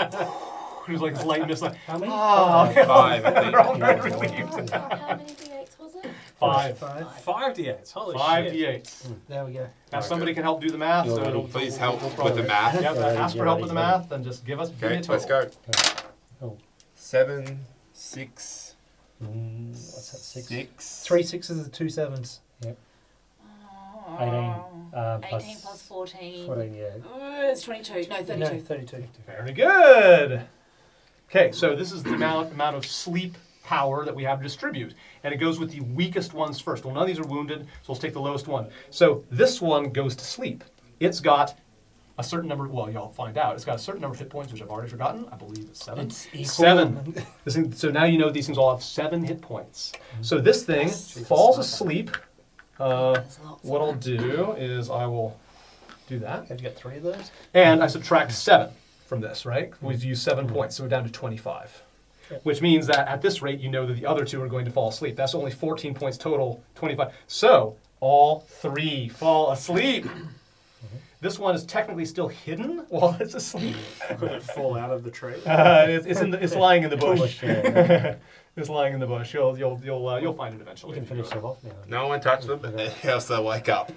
there's like this light mist, like, How many? ah! 5, I think. They're all very relieved. How many d8s was it? 5. 5d8s. Holy 5 shit. d8s. There we go. Now somebody can help do the math. You're So ready. it'll, Please we'll- help we'll with probably- the math. Yep, You're ready, ask for you're help ready, with the you're ready. math and just give me Okay, a total. let's go. Oh, 7, 6, what's that? 6. 6. 3 6s and 2 7s. 18. 18 plus 14. 14, yeah. It's 22. No, 32. No, 32. Very good. Okay, so this is the amount of sleep power that we have to distribute. And it goes with the weakest ones first. Well, none of these are wounded, so let's take the lowest one. So this one goes to sleep. It's got a certain number, well, y'all find out. It's got a certain number of hit points, which I've already forgotten. I believe it's 7. It's equal. 7. So now you know these things all have 7 hit points. So this thing falls asleep. There's lots What of I'll them. do is I will do that. Have you got 3 of those? And I subtract 7 from this, right? We've used 7 points, so we're down to 25. Which means that at this rate, you know that the other 2 are going to fall asleep. That's only 14 points total, 25. So all 3 fall asleep. This one is technically still hidden while it's asleep. Could it fall out of the tree? It's lying in the bush. Bush, yeah. It's lying in the bush. You'll find it You eventually. can finish them off now. No one touch them, else they'll wake up.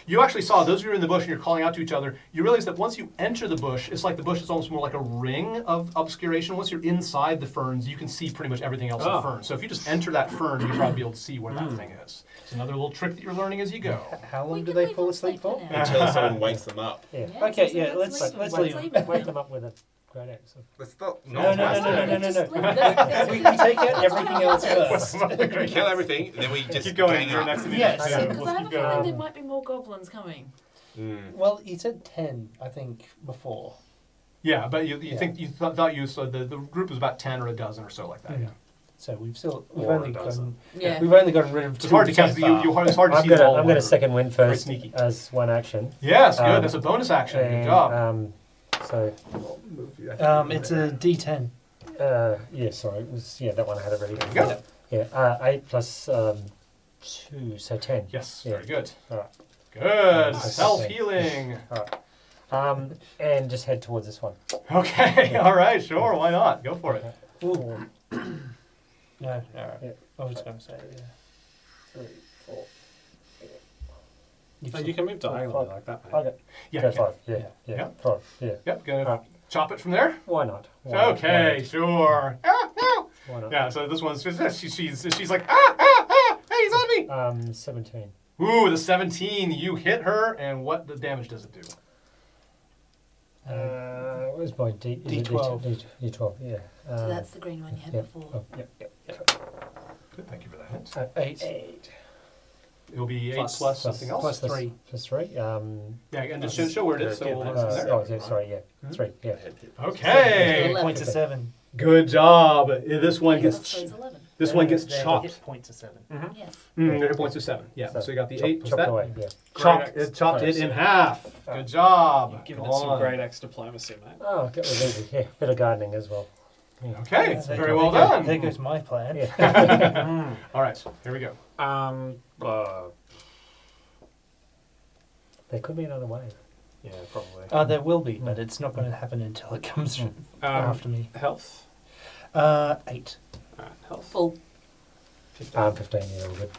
You actually saw, those of you who are in the bush and you're calling out to each other, you realize that once you enter the bush, it's like the bush is almost more like a ring of obscuration. Once you're inside the ferns, you can see pretty much everything else in the fern. So if you just enter that fern, you'll probably be able to see where that thing is. It's another little trick that you're learning as you go. How We long do can they leave fall them asleep for? now. Until someone wakes them up. Yeah. Yeah, Okay, so yeah, let's let's- leave let's them. leave Leave Wake them. them up with a great axe. Let's not. No, no, no, no, no, no, Just no. leave them. We take out everything else first. We kill everything, then we just Keep going. gang You're up. next to me. Yes. Yeah, Because let's I have keep a feeling going. there might be more goblins coming. Well, you said 10, I think, before. Yeah, but you Yeah. think you thought you so the group was about 10 or a dozen or so like that. Yeah. So we've Or only a dozen. Yeah. gotten rid of 2. It's hard to count. so far. It's hard to see them all. I'm gonna second win Very first sneaky. as one action. Yes, good. Um, That's a bonus action. Good And, job. So, It's a D10. yeah, sorry, it was that one I had already. There you go. Yeah, 8 plus 2, so 10. Yes, Yeah. very good. Alright. Good. Nice. Self-healing. And just head towards this one. Okay, all right, sure, why not? Go for it. Ooh. No, alright. Yeah. I was going to say, yeah. 3, 4. So you can move diagonally like that, mate. Okay. Yeah, Go okay. 5. Yeah. Yeah. Yeah. 5. Yeah. Yep, gonna Alright. chop it from there? Why not? Why not? Okay, sure. Why not? Yeah, so this one's she's like, hey, he's on me. 17. Ooh, the 17, you hit her, and what the damage does it do? What was my D? is it D12. D12, yeah. So that's the green one you had yeah. before. Oh, yeah. Good, thank you for that hint. 8. It'll be 8 Plus- plus something else. plus 3. Plus 3. Yeah, and just show where it is, so we'll learn from there. Oh, yeah, sorry, yeah. 3, yeah. Okay, 11. Points of 7. good job. This one Yeah, gets so it's 11. this one gets Their chopped. Hit points of 7. Yes. Their hit points are 7. Yeah, so you got the 8 plus chopped that. away, yeah. Chopped it in half. Good job. You've given Go it some on. great X diplomacy, mate. Oh, get rid of it. Yeah, bit of gardening as well. Okay, There very you well go. done. There goes my plan. Yeah. All right, here we go. There could be another wave. Yeah, probably. There will be, but it's not going to happen until it comes after me. Health. 8. Alright, health. Full. 15, yeah, all good.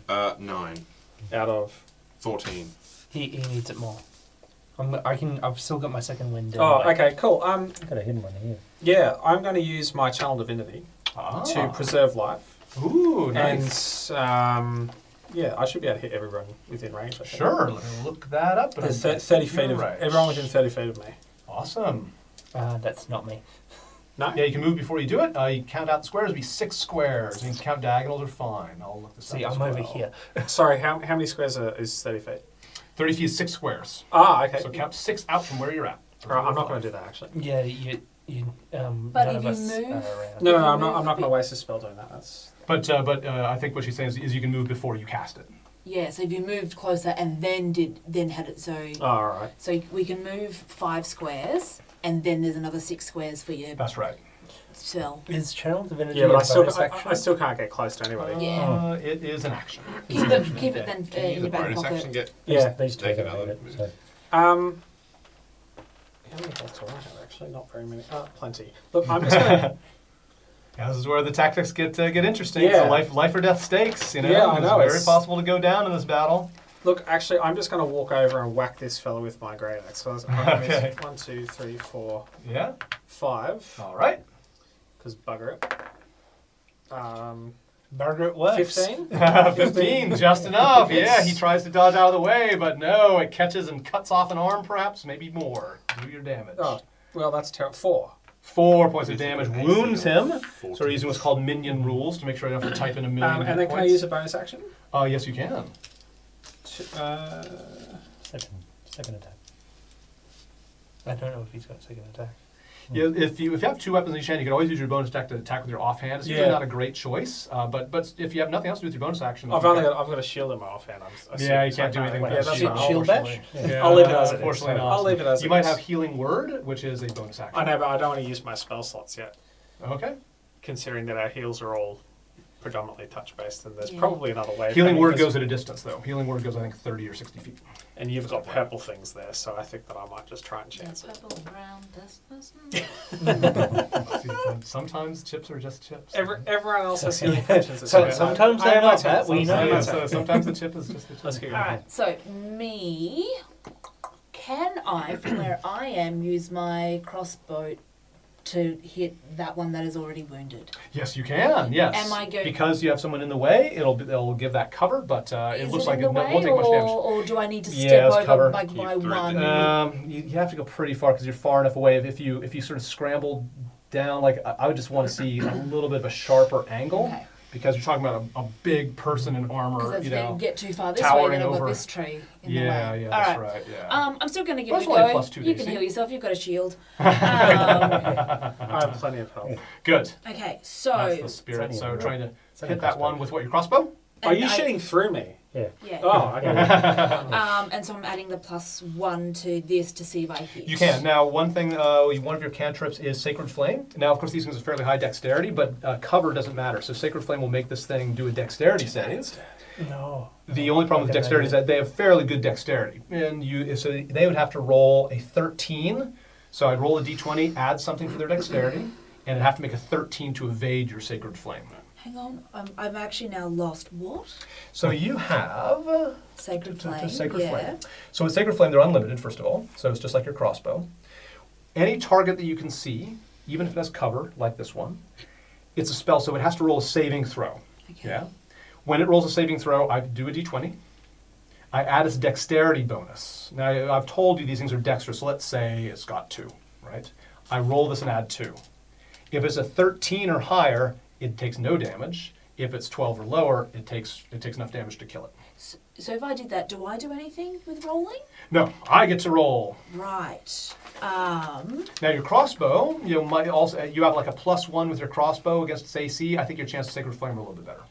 Yeah. 9. Out of. 14. He needs it more. I've still got my second wind. Oh, anyway. okay, cool. I've got a hidden one here. Yeah, I'm going to use my channel divinity to preserve life. Ooh, nice. And yeah, I should be able to hit everyone within range. I think. Sure, let me look that up. and There's I'll 30 get feet you of right. everyone within 30 feet of me. Awesome. That's not me. No. Yeah, you can move before you do it. You count out the squares. It'll be 6 squares. You can count diagonals are fine. I'll look this See, up. I'm as over well. here. Sorry, how many squares is 30 feet? 30 feet is 6 squares. Ah, okay. So count 6 out from where you're at. Alright, I'm not going to do that actually. Yeah, you But none if of you us move- are around. No, If you I'm move not a going to bit- waste a spell doing that. That's But I think what she's saying is you can move before you cast it. Yeah, so if you moved closer and then had it, so all right. so we can move 5 squares, and then there's another 6 squares for your That's right. spell. Is channel divinity Yeah, but a I still bonus action? I still can't get close to anybody. Yeah. It is an action. Keep it then Can you in use your a back bonus pocket. action? Get Yeah. These two Take don't another need it, move. so. How many health do I have actually? Not very many. Plenty. Look, I'm just gonna This is where the tactics get interesting. Yeah. It's life or death stakes. You know, Yeah, I know, It's very it's- possible to go down in this battle. Look, actually, I'm just going to walk over and whack this fella with my great axe. So Okay. 1, 2, 3, 4, Yeah. 5. All right. Because bugger it. Margaret works. 15. 15, just enough. Yeah, he tries to dodge out of the way, but no, it catches and cuts off an arm, perhaps, maybe more. Do your damage. Oh, well, that's terrible. 4. 4 points of damage wounds him. 14. So we're using what's called minion rules to make sure I don't have to type in a million And then can I use a bonus action? Yes, you can. Second attack. I don't know if he's got a second attack. Yeah, if you have 2 weapons in each hand, you can always use your bonus attack to attack with your offhand. It's usually Yeah. not a great choice, but if you have nothing else to do with your bonus action, I've you only can- got a shield in my offhand. Yeah, you can't do anything with Yeah, that that's shield. fine. Shield bash? Yeah, I'll leave it as it is. unfortunately not. I'll leave it as You it might is. have Healing Word, which is a bonus action. I know, but I don't want to use my spell slots yet, Okay. considering that our heals are all predominantly touch-based, and there's Yeah. probably another way. of Healing having Word this. goes at a distance, though. Healing Word goes, I think, 30 or 60 feet. And you've got purple things there, so I think that I might just try and chance it. Purple, brown, this. Sometimes chips are just chips. Everyone else has healing potions. it's So- okay. sometimes I they're have my not that, turns, we know. I have my So turns. sometimes the chip is just a chip. Let's go. Alright, so me. Can I, from where I am, use my crossbow to hit that one that is already wounded? Yes, you can. Yes. Am I going- Because you have someone in the way, it'll give that cover, but it Is looks it like in it the won't way, take much damage. or do I need to Yeah, step it's over cover. like Keep by through it one? You have to go pretty far because you're far enough away. If you sort of scramble down, like I would just want to see a little bit of a sharper angle Okay. because you're talking about a big person in armor. Because if You they know. get too far this way, towering then I've got over. this tree in Yeah, the way. yeah, that's Alright. right. Yeah. I'm still going to give That's it a only a go. +2 You can DC. heal yourself. You've got a shield. I have plenty of health. Good. Okay, so That's the spirit. It's So only a- trying to it's only hit a that crossbow. one with what, your crossbow? Are you and I- shooting through me? Yeah. Yeah. Oh, okay. And so I'm adding the +1 to this to see if I hit. You can. Now, one thing, one of your cantrips is Sacred Flame. Now, of course, these things are fairly high dexterity, but cover doesn't matter. So Sacred Flame will make this thing do a dexterity save. No. The only problem with Okay, dexterity is maybe. that they have fairly good dexterity, and so they would have to roll a 13. So I'd roll a d20, add something for their dexterity, and it'd have to make a 13 to evade your Sacred Flame. Hang on, I've actually now lost what? So you have Sacred Flame. Sacred yeah. Flame. So with Sacred Flame, they're unlimited, first of all. So it's just like your crossbow. Any target that you can see, even if it has cover, like this one, it's a spell, so it has to roll a saving throw. Okay. Yeah. When it rolls a saving throw, I do a d20. I add its dexterity bonus. Now, I've told you these things are dexterous, so let's say it's got 2, right? I roll this and add 2. If it's a 13 or higher, it takes no damage. If it's 12 or lower, it takes enough damage to kill it. So if I did that, do I do anything with rolling? No, I get to roll. Right. Now your crossbow, you might also you have like a +1 with your crossbow against its AC. I think your chance of Sacred Flame are a little bit better.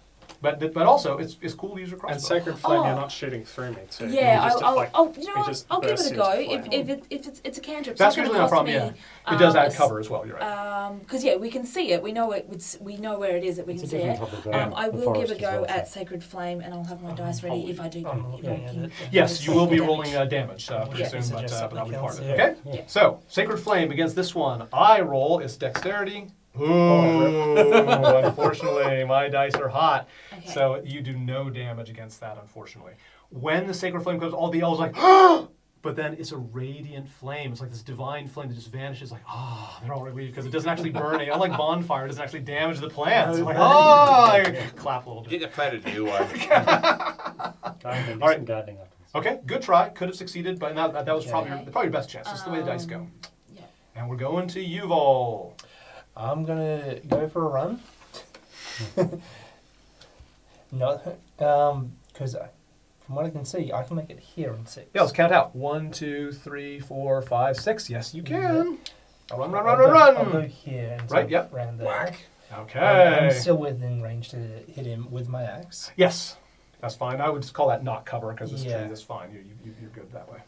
But also it's cool to use your crossbow. And Sacred Flame, Oh. you're not shooting through me, too. Yeah, You just, I'll like, you know it what? just I'll give it bursts a go. into flame. If it's a cantrip, That's it's not usually gonna not a problem. cost Yeah, me, it does add a s- cover as well. You're right. Because yeah, we can see it. We know we know where it is. That we It's can a see different it. type of ground. I The will give forest a as go well, so- at Sacred Flame, and I'll have my dice ready if I do. I'm looking at it. Yes, you will be Damage. rolling damage pretty Yeah. soon, but that'll be part of it. Yeah. Okay. Yeah. So Sacred Flame against this one. I roll its dexterity. Ooh, unfortunately, my dice are hot. Okay. So you do no damage against that, unfortunately. When the Sacred Flame comes, all the elves are like, but then it's a radiant flame. It's like this divine flame that just vanishes, like, they're all relieved because it doesn't actually burn. Unlike bonfire, it doesn't actually damage the plants. It's like, like, clap a little You bit. get to plant a new one. Gardening, All right. some gardening items. Okay, good try. Could have succeeded, but that was probably Okay. your best chance. That's the way the dice go. Yeah. And we're going to Yuval. I'm gonna go for a run. No, because from what I can see, I can make it here in 6. Yeah, let's count out. 1, 2, 3, 4, 5, 6. Yes, you can. Run, run, I'll run, go- run, I'll go run. here and Right, sort of yep. round there. Okay. I'm still within range to hit him with my axe. Yes, that's fine. I would just call that not cover because this Yeah. tree is fine. You're good that way.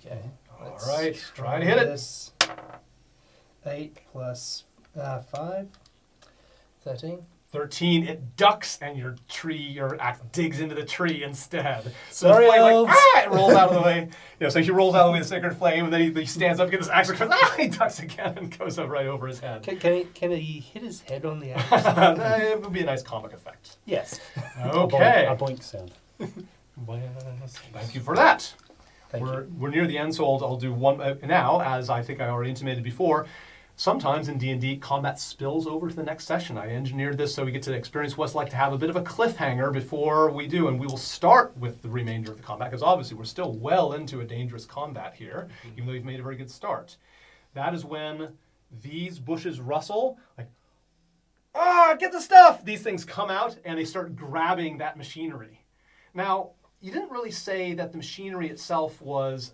Okay. All let's right, try to hit it. this. 8 plus 5. 13. 13, it ducks and your axe digs into the tree instead. So Sorry, the flame elves. it rolls out of the way. So he rolls out of the way the sacred flame, and then he stands up, gets his axe, and he ducks again and goes up right over his head. Can he hit his head on the axe? It would be a nice comic effect. Yes. Okay. A boink sound. Thank you for that. Thank you. We're near the end, so I'll do one now, as I think I already intimated before. Sometimes in D&D, combat spills over to the next session. I engineered this so we get to experience what it's like to have a bit of a cliffhanger before we do, and we will start with the remainder of the combat, because obviously we're still well into a dangerous combat here, even though we've made a very good start. That is when these bushes rustle, like, get the stuff! These things come out, and they start grabbing that machinery. Now, you didn't really say that the machinery itself was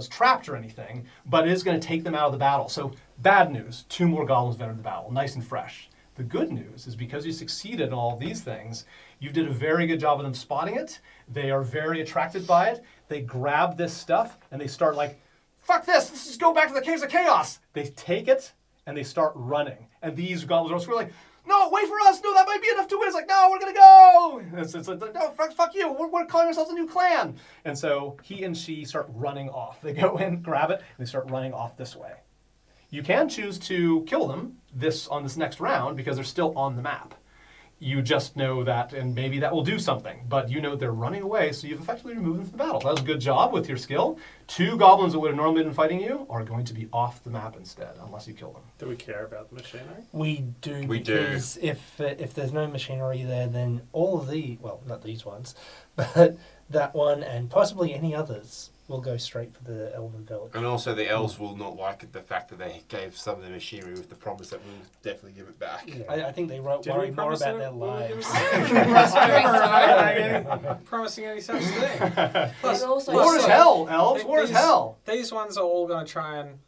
trapped or anything, but it is going to take them out of the battle. So, bad news, 2 more goblins have entered the battle, nice and fresh. The good news is because you succeeded in all of these things, you did a very good job of them spotting it. They are very attracted by it. They grab this stuff, and they start like, fuck this, let's just go back to the Caves of Chaos. They take it, and they start running. And these goblins are screaming like, no, wait for us! No, that might be enough to win. It's like, no, we're gonna go! It's like, no, fuck you! We're calling ourselves a new clan! And so he and she start running off. They go in, grab it, and they start running off this way. You can choose to kill them on this next round because they're still on the map. You just know that, and maybe that will do something, but you know they're running away, so you've effectively removed them from the battle. That was a good job with your skill. 2 goblins that would have normally been fighting you are going to be off the map instead, unless you kill them. Do we care about the machinery? We do. We do. Because if there's no machinery there, then all of not these ones, but that one and possibly any others will go straight for the Elven Village. And also the elves will not like the fact that they gave some of the machinery with the promise that we'll definitely give it back. Yeah. I think they Did worry we more promise about it? their lives. Promising any such thing. There's also War is hell, elves! War is hell! These ones are all going to try and...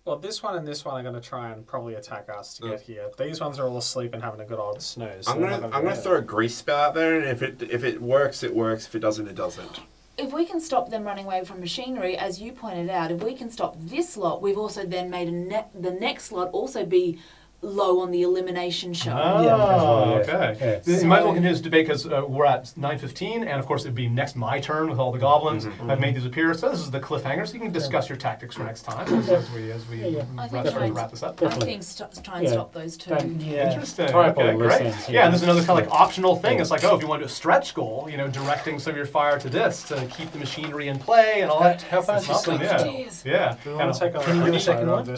Well, this one and this one are going to try and probably attack us to get here. These ones are all asleep and having a good old snooze. So I'm gonna throw a grease spell out there, and if it works, it works. If it doesn't, it doesn't. If we can stop them running away from machinery, as you pointed out, if we can stop this lot, we've also then made the next lot also be low on the elimination show. Oh, Yeah. okay. Yeah. You might as well continue this debate because we're at 9:15, and of course it'd be next my turn with all the goblins. I've made these appear, so this is the cliffhanger. So you can discuss your tactics for next time as we I wrap think this up. I think try and stop those 2. Yeah. Interesting. Tie up all Okay, the loose great. ends, Yeah, and there's another kind of like optional thing. It's like, oh, if you want to do a stretch goal, directing some of your fire to this to keep the machinery in play and all that. How fast It's is awesome, sleep? yeah. Jeez. Yeah. Do we want to take Can you do a second one?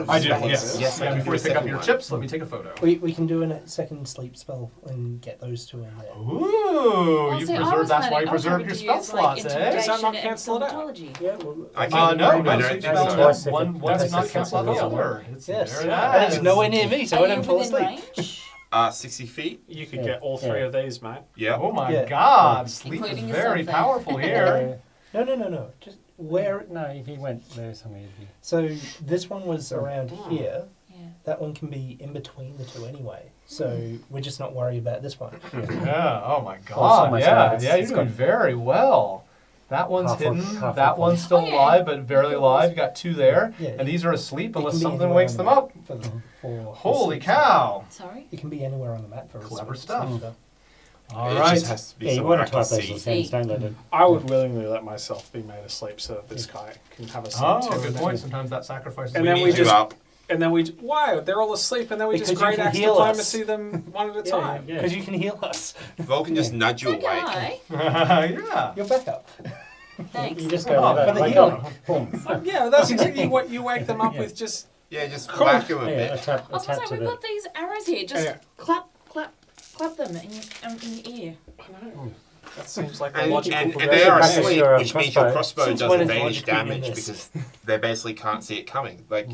I do, yes. Yes, Yeah, I can before do you a pick up second your one. chips, let me take a photo. We can do a second sleep spell and get those 2 in there. Ooh, you see, I preserved. was That's why you planning- I was preserved hoping your to spell use, slots, like, eh? Does that not intimidation and cancel it out? psychology. Yeah, well, I No, can't- no, I don't sleep think spell. so. Twice if One it does takes not the cancel out the second other. It's yes. very And it's nice. nowhere near me, so I Are don't you fall within asleep. range? 60 feet. You could Yeah. get all 3 Yeah. of these, mate. Yeah. Oh my Yeah. God, sleep is Including very yourself, then. powerful here. No. Just where? No, if he went there somewhere. He'd be... So this one was around here. Yeah. That one can be in between the 2 anyway. So we're just not worried about this one. Yeah. Oh my so God. much Yeah. of it, Yeah. You're it's doing got- very well. That one's Half a- hidden. half a That point. one's still Oh, yeah. alive, but barely alive. You got 2 there, Yeah. and these are asleep It unless can be something anywhere wakes on them the up. map for Holy sleep cow! Sorry? It can be anywhere on the map for a Clever sleep stuff. spell. All It right. just has to be Yeah, you somewhere want I to type can those see. little things, don't let it. I would willingly let myself be made asleep so that this guy can have a sleep Oh, too. good point. Sometimes that sacrifices. And We then need we you just- up. And then why? They're all asleep, and then we Because just you great can axe heal us. diplomacy them one at a Yeah, time. Yeah. Because you can heal us. Vulcan just nudge you That awake. guy. Yeah. You're back up. Thanks. You just go Oh, like for that. the Like, healing. boom. Yeah, that's exactly what you wake them up Yeah. with. Just Yeah, just whack him a Yeah, bit. a tap, I was a going tap to say, to we've the. got these arrows here. Just Yeah. clap them in your ear. I know. That seems like a And, logical and they progression. are Practice asleep, your, which means your crossbow Since does when is advantage logic being in damage this? because they basically can't see it coming. Like,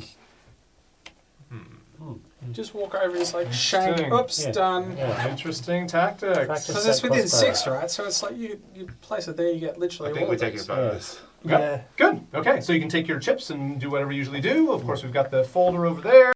Just walk over and just like shank. Interesting. Oops, Yeah. done. Yeah. Interesting tactics. Practice. Because it's that within crossbow. 6, right? So it's like you place it there, you get literally I think all we're of taking these. a vote of this. Okay. Yeah. Good. Okay, so you can take your chips and do whatever you usually do. Of course, we've got the folder over there.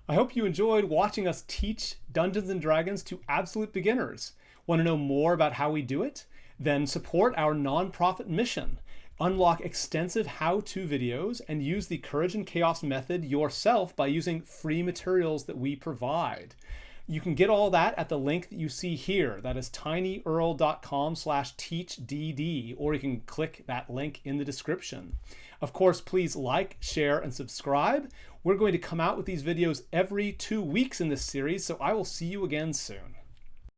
I hope you enjoyed watching us teach Dungeons & Dragons to absolute beginners. Want to know more about how we do it? Then support our nonprofit mission. Unlock extensive how-to videos and use the Courage and Chaos method yourself by using free materials that we provide. You can get all that at the link that you see here. That is tinyurl.com/teachdd, or you can click that link in the description. Of course, please like, share, and subscribe. We're going to come out with these videos every 2 weeks in this series, so I will see you again soon.